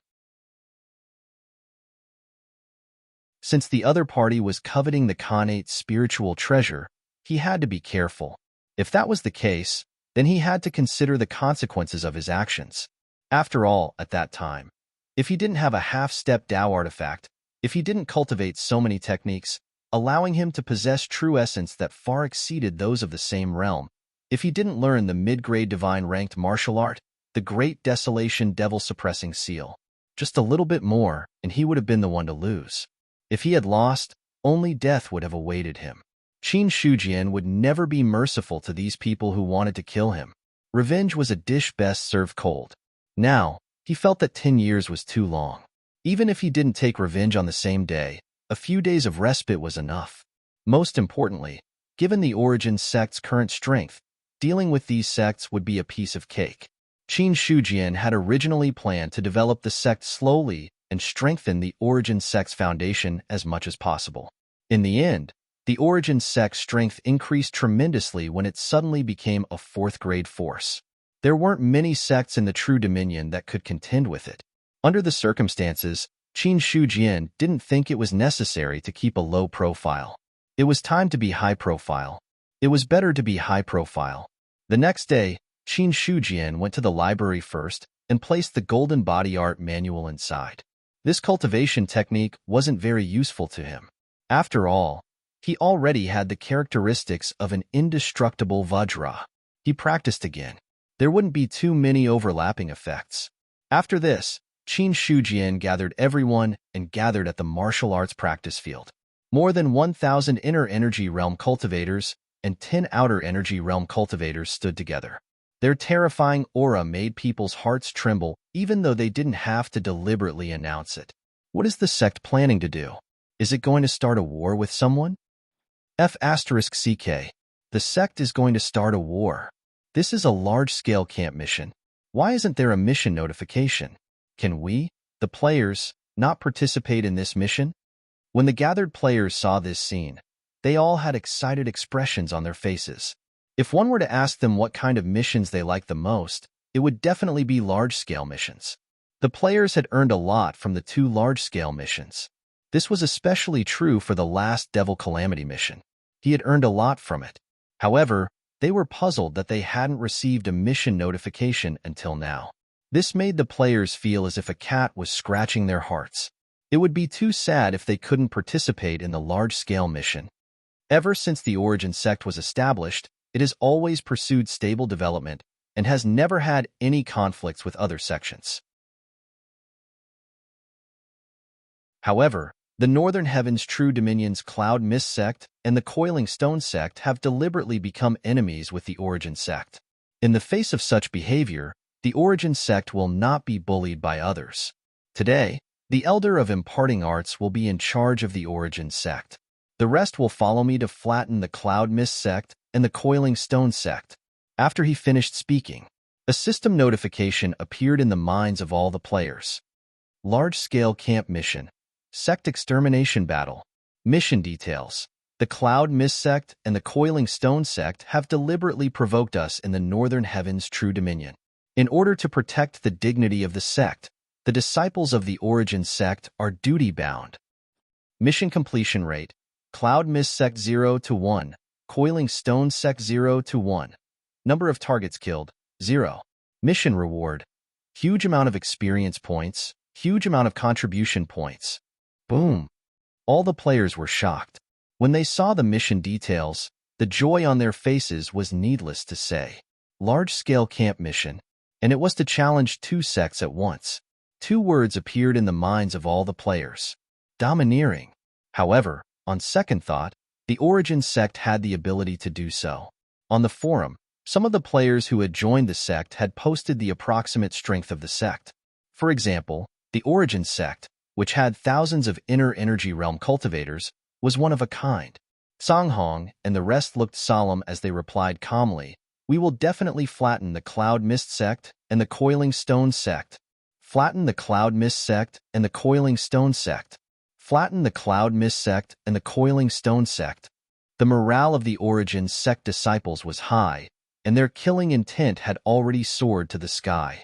Speaker 1: Since the other party was coveting the Khanate's spiritual treasure, he had to be careful. If that was the case, then he had to consider the consequences of his actions. After all, at that time, if he didn't have a half-step Tao artifact, if he didn't cultivate so many techniques, allowing him to possess true essence that far exceeded those of the same realm, if he didn't learn the mid-grade divine-ranked martial art, the Great Desolation Devil-Suppressing Seal, just a little bit more, and he would have been the one to lose. If he had lost, only death would have awaited him. Qin Shujian would never be merciful to these people who wanted to kill him. Revenge was a dish best served cold. Now, he felt that 10 years was too long. Even if he didn't take revenge on the same day, a few days of respite was enough. Most importantly, given the Origin sect's current strength, dealing with these sects would be a piece of cake. Qin Shujian had originally planned to develop the sect slowly and strengthen the Origin sect's foundation as much as possible. In the end, the Origin sect's strength increased tremendously when it suddenly became a 4th-grade force. There weren't many sects in the True Dominion that could contend with it. Under the circumstances, Qin Shujian didn't think it was necessary to keep a low profile. It was time to be high profile. It was better to be high profile. The next day, Qin Shujian went to the library first and placed the Golden Body Art manual inside. This cultivation technique wasn't very useful to him. After all, he already had the characteristics of an indestructible Vajra. He practiced again. There wouldn't be too many overlapping effects. After this, Qin Shujian gathered everyone and gathered at the martial arts practice field. More than 1,000 inner energy realm cultivators and 10 outer energy realm cultivators stood together. Their terrifying aura made people's hearts tremble even though they didn't have to deliberately announce it. What is the sect planning to do? Is it going to start a war with someone? F***CK. The sect is going to start a war. This is a large-scale camp mission. Why isn't there a mission notification? Can we, the players, not participate in this mission? When the gathered players saw this scene, they all had excited expressions on their faces. If one were to ask them what kind of missions they liked the most, it would definitely be large-scale missions. The players had earned a lot from the 2 large-scale missions. This was especially true for the last Devil Calamity mission. He had earned a lot from it. However, they were puzzled that they hadn't received a mission notification until now. This made the players feel as if a cat was scratching their hearts. It would be too sad if they couldn't participate in the large-scale mission. Ever since the Origin sect was established, it has always pursued stable development and has never had any conflicts with other sections. However, the Northern Heavens True Dominion's Cloud Mist sect and the Coiling Stone sect have deliberately become enemies with the Origin sect. In the face of such behavior, the Origin sect will not be bullied by others. Today, the Elder of Imparting Arts will be in charge of the Origin sect. The rest will follow me to flatten the Cloud Mist sect and the Coiling Stone sect. After he finished speaking, a system notification appeared in the minds of all the players. Large-scale camp mission. Sect extermination battle. Mission details. The Cloud Mist sect and the Coiling Stone sect have deliberately provoked us in the Northern Heavens True Dominion. In order to protect the dignity of the sect, the disciples of the Origin sect are duty-bound. Mission completion rate. Cloud Mist Sect 0 to 1. Coiling Stone Sect 0 to 1. Number of targets killed, 0. Mission reward. Huge amount of experience points. Huge amount of contribution points. Boom. All the players were shocked. When they saw the mission details, the joy on their faces was needless to say. Large-scale camp mission, and it was to challenge 2 sects at once. 2 words appeared in the minds of all the players. Domineering. However, on second thought, the Origin sect had the ability to do so. On the forum, some of the players who had joined the sect had posted the approximate strength of the sect. For example, the Origin sect, which had thousands of inner energy realm cultivators, was one of a kind. Songhong and the rest looked solemn as they replied calmly, "We will definitely flatten the Cloud Mist sect and the Coiling Stone sect. Flatten the Cloud Mist sect and the Coiling Stone sect. Flatten the Cloud Mist sect and the Coiling Stone sect." The morale of the Origin sect disciples was high, and their killing intent had already soared to the sky.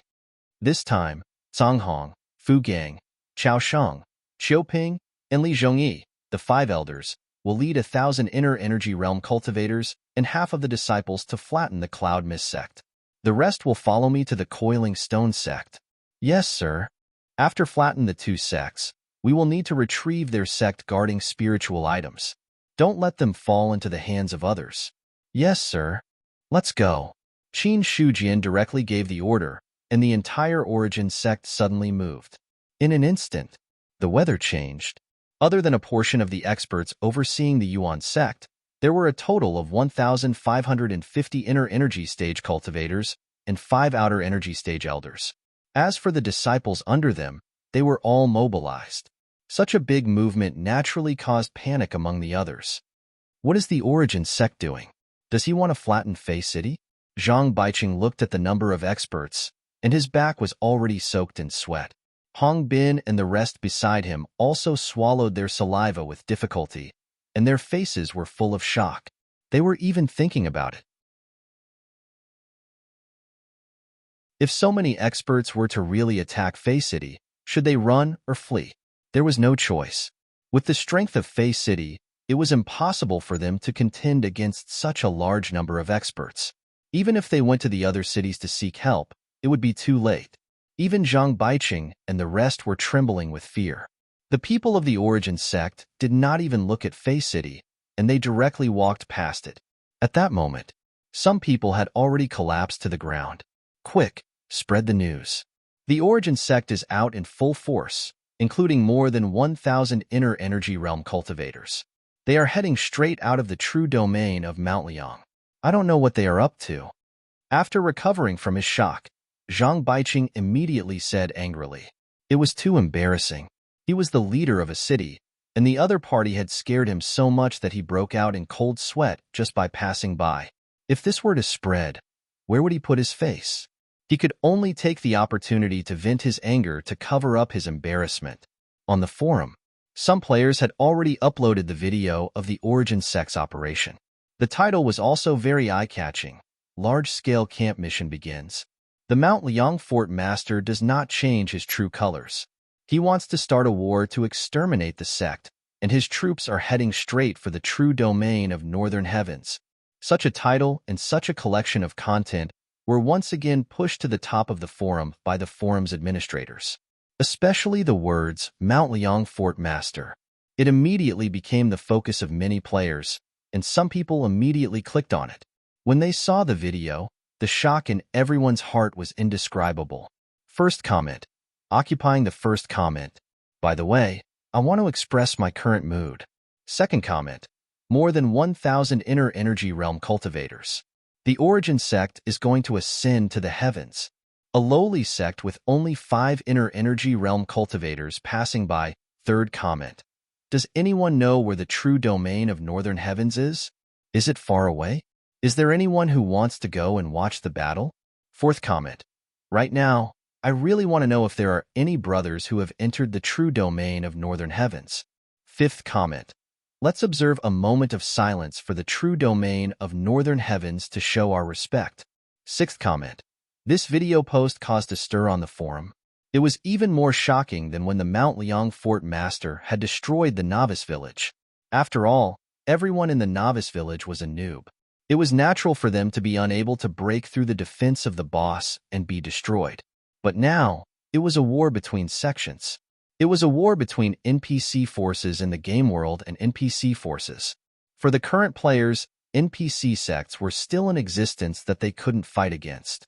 Speaker 1: This time, Songhong, Fu Gang, Chao Sheng, Xiaoping, and Li Zhongyi, the 5 elders, will lead 1,000 inner energy realm cultivators and half of the disciples to flatten the Cloud Mist sect. The rest will follow me to the Coiling Stone sect. Yes, sir. After flatten the 2 sects, we will need to retrieve their sect guarding spiritual items. Don't let them fall into the hands of others. Yes, sir. Let's go. Qin Shujian directly gave the order, and the entire Origin sect suddenly moved. In an instant, the weather changed. Other than a portion of the experts overseeing the Yuan sect, there were a total of 1,550 inner energy stage cultivators and 5 outer energy stage elders. As for the disciples under them, they were all mobilized. Such a big movement naturally caused panic among the others. What is the Origin sect doing? Does he want to flatten Fei City? Zhang Baiqing looked at the number of experts, and his back was already soaked in sweat. Hong Bin and the rest beside him also swallowed their saliva with difficulty, and their faces were full of shock. They were even thinking about it. If so many experts were to really attack Fei City, should they run or flee? There was no choice. With the strength of Fei City, it was impossible for them to contend against such a large number of experts. Even if they went to the other cities to seek help, it would be too late. Even Zhang Baiqing and the rest were trembling with fear. The people of the Origin sect did not even look at Fei City, and they directly walked past it. At that moment, some people had already collapsed to the ground. Quick, spread the news. The Origin sect is out in full force, including more than 1,000 inner energy realm cultivators. They are heading straight out of the true domain of Mount Liang. I don't know what they are up to. After recovering from his shock, Zhang Baiqing immediately said angrily. It was too embarrassing. He was the leader of a city, and the other party had scared him so much that he broke out in cold sweat just by passing by. If this were to spread, where would he put his face? He could only take the opportunity to vent his anger to cover up his embarrassment. On the forum, some players had already uploaded the video of the Origin sect's operation. The title was also very eye-catching. Large-scale camp mission begins. The Mount Liang Fort Master does not change his true colors. He wants to start a war to exterminate the sect, and his troops are heading straight for the true domain of Northern Heavens. Such a title and such a collection of content were once again pushed to the top of the forum by the forum's administrators. Especially the words, Mount Liang Fort Master. It immediately became the focus of many players, and some people immediately clicked on it. When they saw the video, the shock in everyone's heart was indescribable. First comment. Occupying the first comment. By the way, I want to express my current mood. Second comment. More than 1,000 inner energy realm cultivators. The Origin sect is going to ascend to the heavens. A lowly sect with only 5 inner energy realm cultivators passing by. Third comment. Does anyone know where the true domain of Northern Heavens is? Is it far away? Is there anyone who wants to go and watch the battle? Fourth comment. Right now, I really want to know if there are any brothers who have entered the true domain of Northern Heavens. Fifth comment. Let's observe a moment of silence for the true domain of Northern Heavens to show our respect. Sixth comment. This video post caused a stir on the forum. It was even more shocking than when the Mount Liang Fort Master had destroyed the novice village. After all, everyone in the novice village was a noob. It was natural for them to be unable to break through the defense of the boss and be destroyed. But now, it was a war between sections. It was a war between NPC forces in the game world and NPC forces. For the current players, NPC sects were still in existence that they couldn't fight against.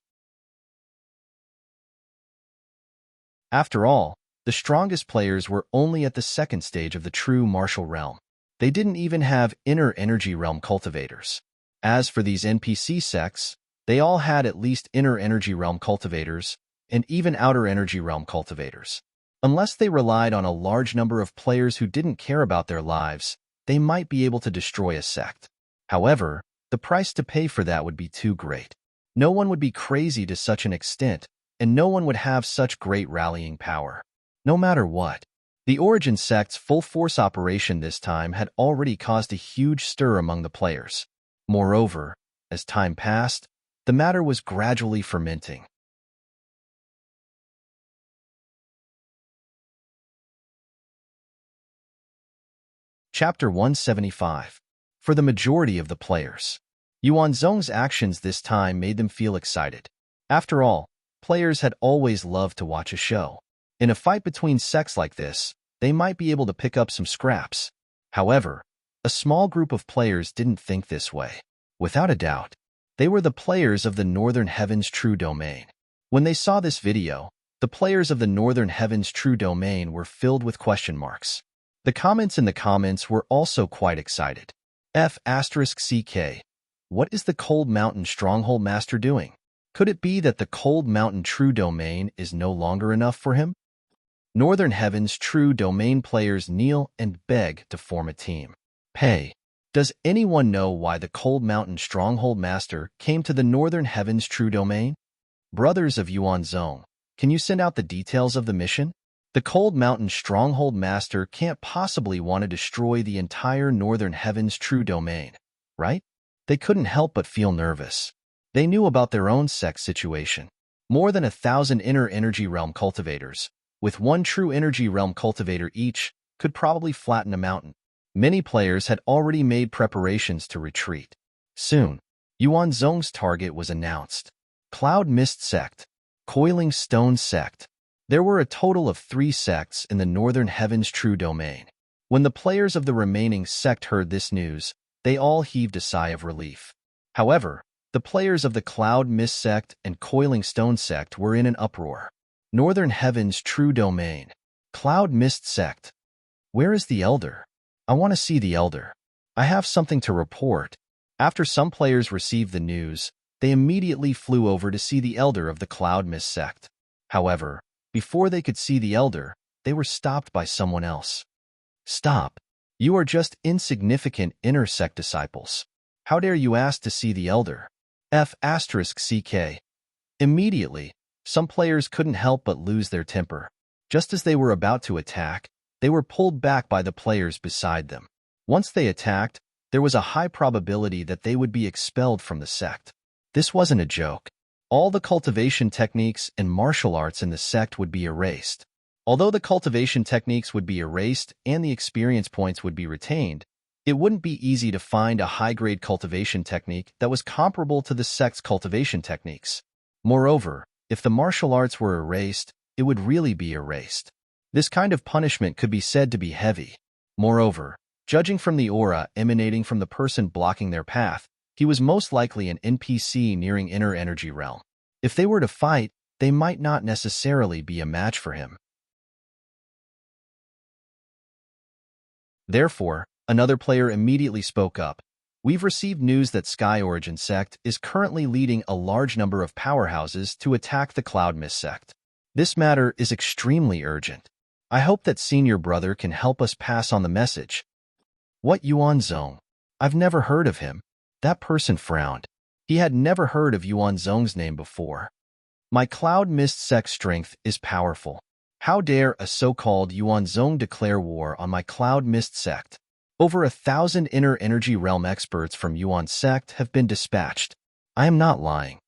Speaker 1: After all, the strongest players were only at the second stage of the true martial realm. They didn't even have inner energy realm cultivators. As for these NPC sects, they all had at least inner energy realm cultivators and even outer energy realm cultivators. Unless they relied on a large number of players who didn't care about their lives, they might be able to destroy a sect. However, the price to pay for that would be too great. No one would be crazy to such an extent, and no one would have such great rallying power. No matter what, the Origin sect's full-force operation this time had already caused a huge stir among the players. Moreover, as time passed, the matter was gradually fermenting. Chapter 175. For the majority of the players, Yuan Zhong's actions this time made them feel excited. After all, players had always loved to watch a show. In a fight between sects like this, they might be able to pick up some scraps. However, a small group of players didn't think this way. Without a doubt, they were the players of the Northern Heavens True Domain. When they saw this video, the players of the Northern Heavens True Domain were filled with question marks. The comments in the comments were also quite excited. F***CK. What is the Cold Mountain Stronghold Master doing? Could it be that the Cold Mountain True Domain is no longer enough for him? Northern Heavens True Domain players kneel and beg to form a team. Hey, does anyone know why the Cold Mountain Stronghold Master came to the Northern Heavens True Domain? Brothers of Yuan Zhong, can you send out the details of the mission? The Cold Mountain Stronghold Master can't possibly want to destroy the entire Northern Heavens True Domain, right? They couldn't help but feel nervous. They knew about their own sex situation. More than 1,000 inner energy realm cultivators, with one true energy realm cultivator each, could probably flatten a mountain. Many players had already made preparations to retreat. Soon, Yuan Zhong's target was announced. Cloud Mist Sect, Coiling Stone Sect. There were a total of 3 sects in the Northern Heavens True Domain. When the players of the remaining sect heard this news, they all heaved a sigh of relief. However, the players of the Cloud Mist Sect and Coiling Stone Sect were in an uproar. Northern Heavens True Domain. Cloud Mist Sect. Where is the Elder? I want to see the Elder. I have something to report. After some players received the news, they immediately flew over to see the Elder of the Cloud Mist Sect. However, before they could see the Elder, they were stopped by someone else. Stop. You are just insignificant inner sect disciples. How dare you ask to see the Elder? F***CK. Immediately, some players couldn't help but lose their temper. Just as they were about to attack, they were pulled back by the players beside them. Once they attacked, there was a high probability that they would be expelled from the sect. This wasn't a joke. All the cultivation techniques and martial arts in the sect would be erased. Although the cultivation techniques would be erased and the experience points would be retained, it wouldn't be easy to find a high-grade cultivation technique that was comparable to the sect's cultivation techniques. Moreover, if the martial arts were erased, it would really be erased. This kind of punishment could be said to be heavy. Moreover, judging from the aura emanating from the person blocking their path, he was most likely an NPC nearing inner energy realm. If they were to fight, they might not necessarily be a match for him. Therefore, another player immediately spoke up. We've received news that Sky Origin Sect is currently leading a large number of powerhouses to attack the Cloud Mist Sect. This matter is extremely urgent. I hope that Senior Brother can help us pass on the message. What Yuan Zhong? I've never heard of him. That person frowned. He had never heard of Yuan Zhong's name before. My Cloud Mist Sect strength is powerful. How dare a so-called Yuan Zhong declare war on my Cloud Mist Sect? Over 1,000 inner energy realm experts from Yuan Sect have been dispatched. I am not lying.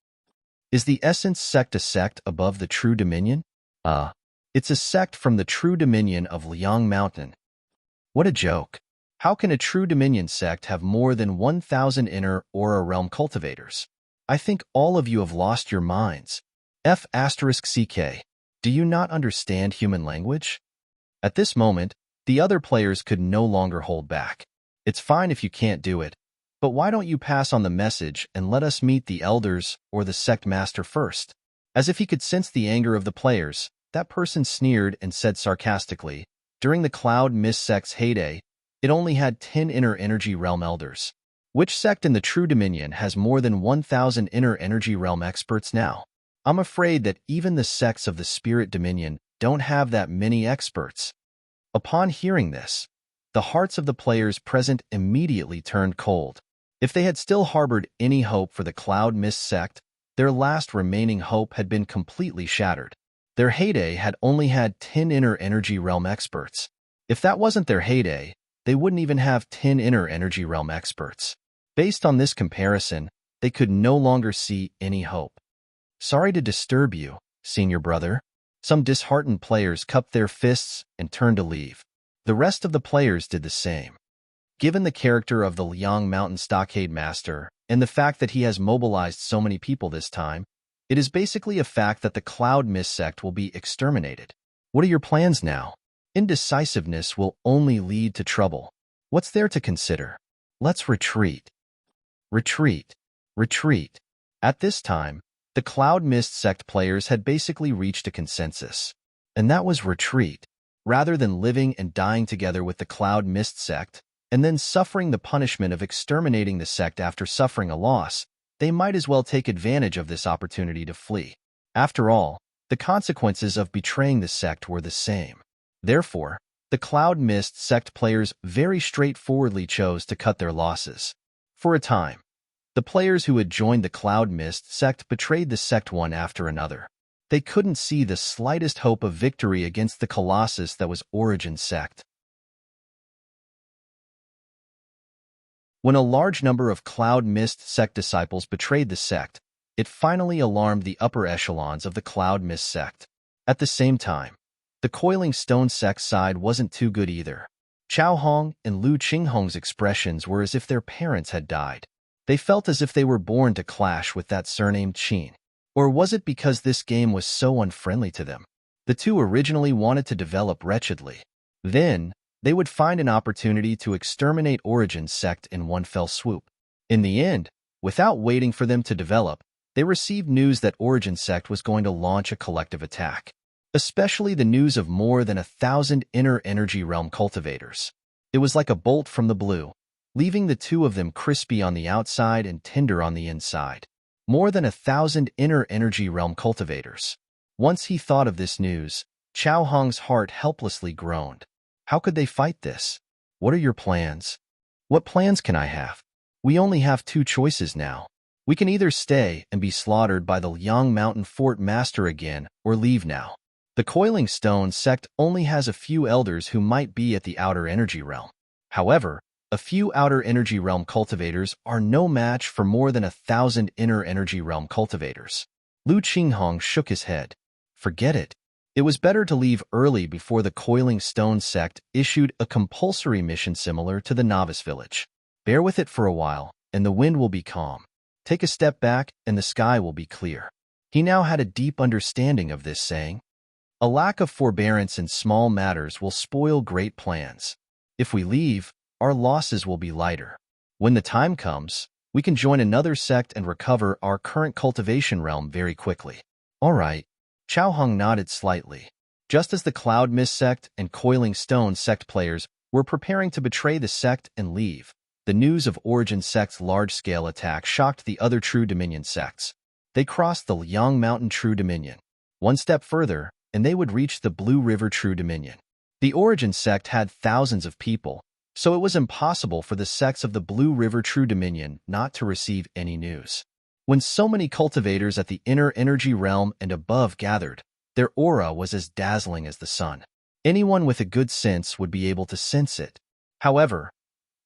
Speaker 1: Is the Essence Sect a sect above the True Dominion? It's a sect from the true dominion of Liang Mountain. What a joke. How can a true dominion sect have more than 1,000 inner aura realm cultivators? I think all of you have lost your minds. F***CK. Do you not understand human language? At this moment, the other players could no longer hold back. It's fine if you can't do it, but why don't you pass on the message and let us meet the elders or the sect master first? As if he could sense the anger of the players, that person sneered and said sarcastically, during the Cloud Mist sect's heyday, it only had 10 inner energy realm elders. Which sect in the True Dominion has more than 1,000 inner energy realm experts now? I'm afraid that even the sects of the Spirit Dominion don't have that many experts. Upon hearing this, the hearts of the players present immediately turned cold. If they had still harbored any hope for the Cloud Mist sect, their last remaining hope had been completely shattered. Their heyday had only had 10 inner energy realm experts. If that wasn't their heyday, they wouldn't even have 10 inner energy realm experts. Based on this comparison, they could no longer see any hope. Sorry to disturb you, senior brother. Some disheartened players cupped their fists and turned to leave. The rest of the players did the same. Given the character of the Liang Mountain Stockade Master and the fact that he has mobilized so many people this time, it is basically a fact that the Cloud Mist sect will be exterminated. What are your plans now? Indecisiveness will only lead to trouble. What's there to consider? Let's retreat. Retreat. Retreat. At this time, the Cloud Mist sect players had basically reached a consensus. And that was retreat. Rather than living and dying together with the Cloud Mist sect, and then suffering the punishment of exterminating the sect after suffering a loss, they might as well take advantage of this opportunity to flee. After all, the consequences of betraying the sect were the same. Therefore, the Cloud Mist sect players very straightforwardly chose to cut their losses. For a time, the players who had joined the Cloud Mist sect betrayed the sect one after another. They couldn't see the slightest hope of victory against the colossus that was Origin sect. When a large number of Cloud Mist sect disciples betrayed the sect, it finally alarmed the upper echelons of the Cloud Mist sect. At the same time, the Coiling Stone sect side wasn't too good either. Chao Hong and Lu Qinghong's expressions were as if their parents had died. They felt as if they were born to clash with that surnamed Qin. Or was it because this game was so unfriendly to them? The two originally wanted to develop wretchedly. Then, they would find an opportunity to exterminate Origin sect in one fell swoop. In the end, without waiting for them to develop, they received news that Origin sect was going to launch a collective attack. Especially the news of more than 1,000 inner energy realm cultivators. It was like a bolt from the blue, leaving the two of them crispy on the outside and tender on the inside. More than 1,000 inner energy realm cultivators. Once he thought of this news, Chao Hong's heart helplessly groaned. How could they fight this? What are your plans? What plans can I have? We only have two choices now. We can either stay and be slaughtered by the Liang Mountain Fort Master again, or leave now. The Coiling Stone sect only has a few elders who might be at the Outer Energy Realm. However, a few Outer Energy Realm cultivators are no match for more than 1,000 Inner Energy Realm cultivators. Lu Qinghong shook his head. Forget it. It was better to leave early before the Coiling Stone sect issued a compulsory mission similar to the Novice Village. Bear with it for a while, and the wind will be calm. Take a step back, and the sky will be clear. He now had a deep understanding of this saying. A lack of forbearance in small matters will spoil great plans. If we leave, our losses will be lighter. When the time comes, we can join another sect and recover our current cultivation realm very quickly. All right. Chao Hong nodded slightly. Just as the Cloud Mist sect and Coiling Stone sect players were preparing to betray the sect and leave, the news of Origin sect's large-scale attack shocked the other True Dominion sects. They crossed the Liang Mountain True Dominion. One step further, and they would reach the Blue River True Dominion. The Origin sect had thousands of people, so it was impossible for the sects of the Blue River True Dominion not to receive any news. When so many cultivators at the Inner Energy Realm and above gathered, their aura was as dazzling as the sun. Anyone with a good sense would be able to sense it. However,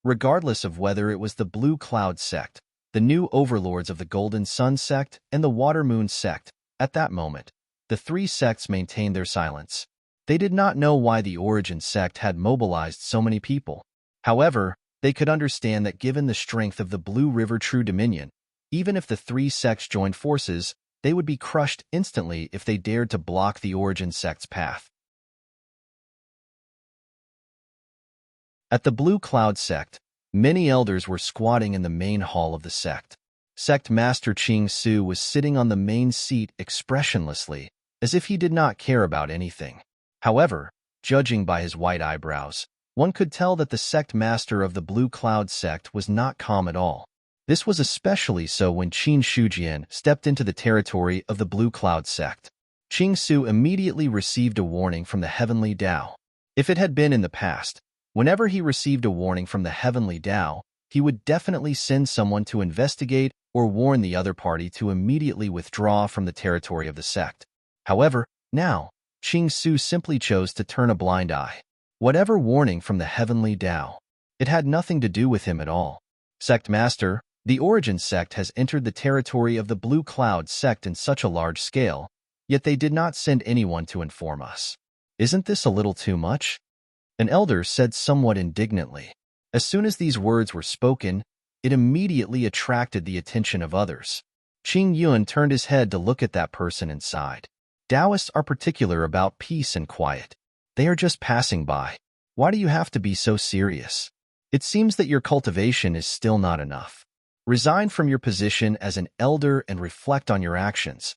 Speaker 1: regardless of whether it was the Blue Cloud sect, the new overlords of the Golden Sun sect, and the Water Moon sect, at that moment, the three sects maintained their silence. They did not know why the Origin sect had mobilized so many people. However, they could understand that given the strength of the Blue River True Dominion, even if the three sects joined forces, they would be crushed instantly if they dared to block the Origin sect's path. At the Blue Cloud sect, many elders were squatting in the main hall of the sect. Sect Master Ching Su was sitting on the main seat expressionlessly, as if he did not care about anything. However, judging by his white eyebrows, one could tell that the sect master of the Blue Cloud sect was not calm at all. This was especially so when Qin Shujian stepped into the territory of the Blue Cloud sect. Ching Su immediately received a warning from the Heavenly Tao. If it had been in the past, whenever he received a warning from the Heavenly Tao, he would definitely send someone to investigate or warn the other party to immediately withdraw from the territory of the sect. However, now, Ching Su simply chose to turn a blind eye. Whatever warning from the Heavenly Tao, it had nothing to do with him at all. Sect Master, the Origin sect has entered the territory of the Blue Cloud sect in such a large scale, yet they did not send anyone to inform us. Isn't this a little too much? An elder said somewhat indignantly. As soon as these words were spoken, it immediately attracted the attention of others. Qing Yuan turned his head to look at that person and sighed. Taoists are particular about peace and quiet. They are just passing by. Why do you have to be so serious? It seems that your cultivation is still not enough. Resign from your position as an elder and reflect on your actions.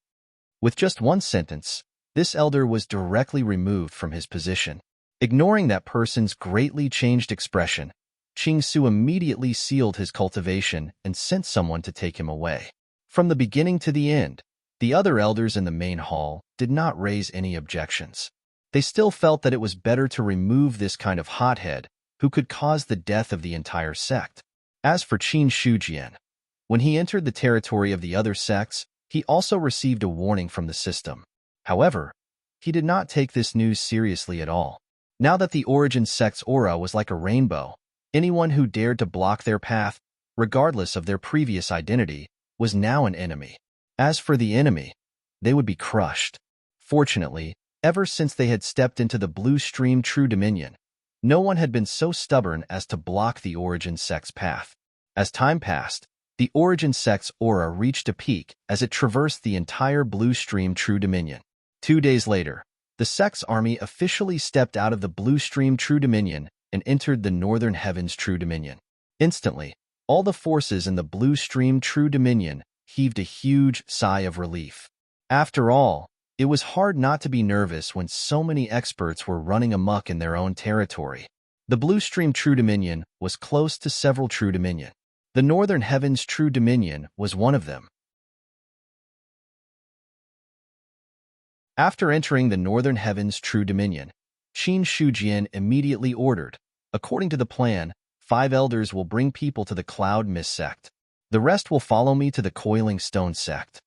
Speaker 1: With just one sentence, this elder was directly removed from his position. Ignoring that person's greatly changed expression, Ching Su immediately sealed his cultivation and sent someone to take him away. From the beginning to the end, the other elders in the main hall did not raise any objections. They still felt that it was better to remove this kind of hothead who could cause the death of the entire sect. As for Qin Shujian, when he entered the territory of the other sects, he also received a warning from the system. However, he did not take this news seriously at all. Now that the Origin sect's aura was like a rainbow, anyone who dared to block their path, regardless of their previous identity, was now an enemy. As for the enemy, they would be crushed. Fortunately, ever since they had stepped into the Blue Stream True Dominion, no one had been so stubborn as to block the Origin sect's path. As time passed, the Origin sect's aura reached a peak as it traversed the entire Blue Stream True Dominion. 2 days later, the sect's army officially stepped out of the Blue Stream True Dominion and entered the Northern Heavens True Dominion. Instantly, all the forces in the Blue Stream True Dominion heaved a huge sigh of relief. After all, it was hard not to be nervous when so many experts were running amok in their own territory. The Blue Stream True Dominion was close to several True Dominion. The Northern Heavens True Dominion was one of them. After entering the Northern Heavens True Dominion, Qin Shujian immediately ordered, according to the plan, 5 elders will bring people to the Cloud Mist sect. The rest will follow me to the Coiling Stone sect.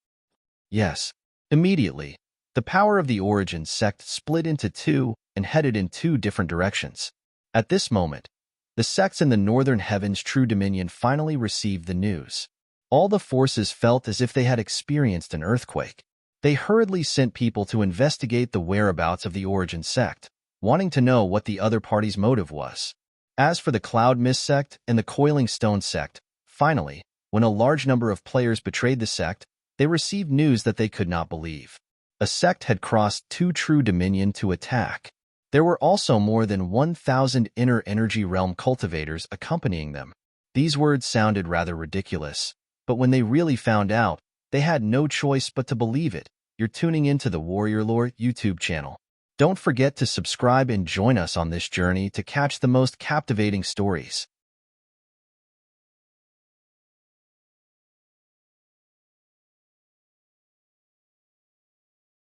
Speaker 1: Yes, immediately, the power of the Origin sect split into 2 and headed in 2 different directions. At this moment, the sects in the Northern Heavens True Dominion finally received the news. All the forces felt as if they had experienced an earthquake. They hurriedly sent people to investigate the whereabouts of the Origin sect, wanting to know what the other party's motive was. As for the Cloud Mist sect and the Coiling Stone sect, finally, when a large number of players betrayed the sect, they received news that they could not believe. A sect had crossed 2 True Dominion to attack. There were also more than 1,000 inner energy realm cultivators accompanying them. These words sounded rather ridiculous, but when they really found out, they had no choice but to believe it. You're tuning into the Warrior Lore YouTube channel. Don't forget to subscribe and join us on this journey to catch the most captivating stories.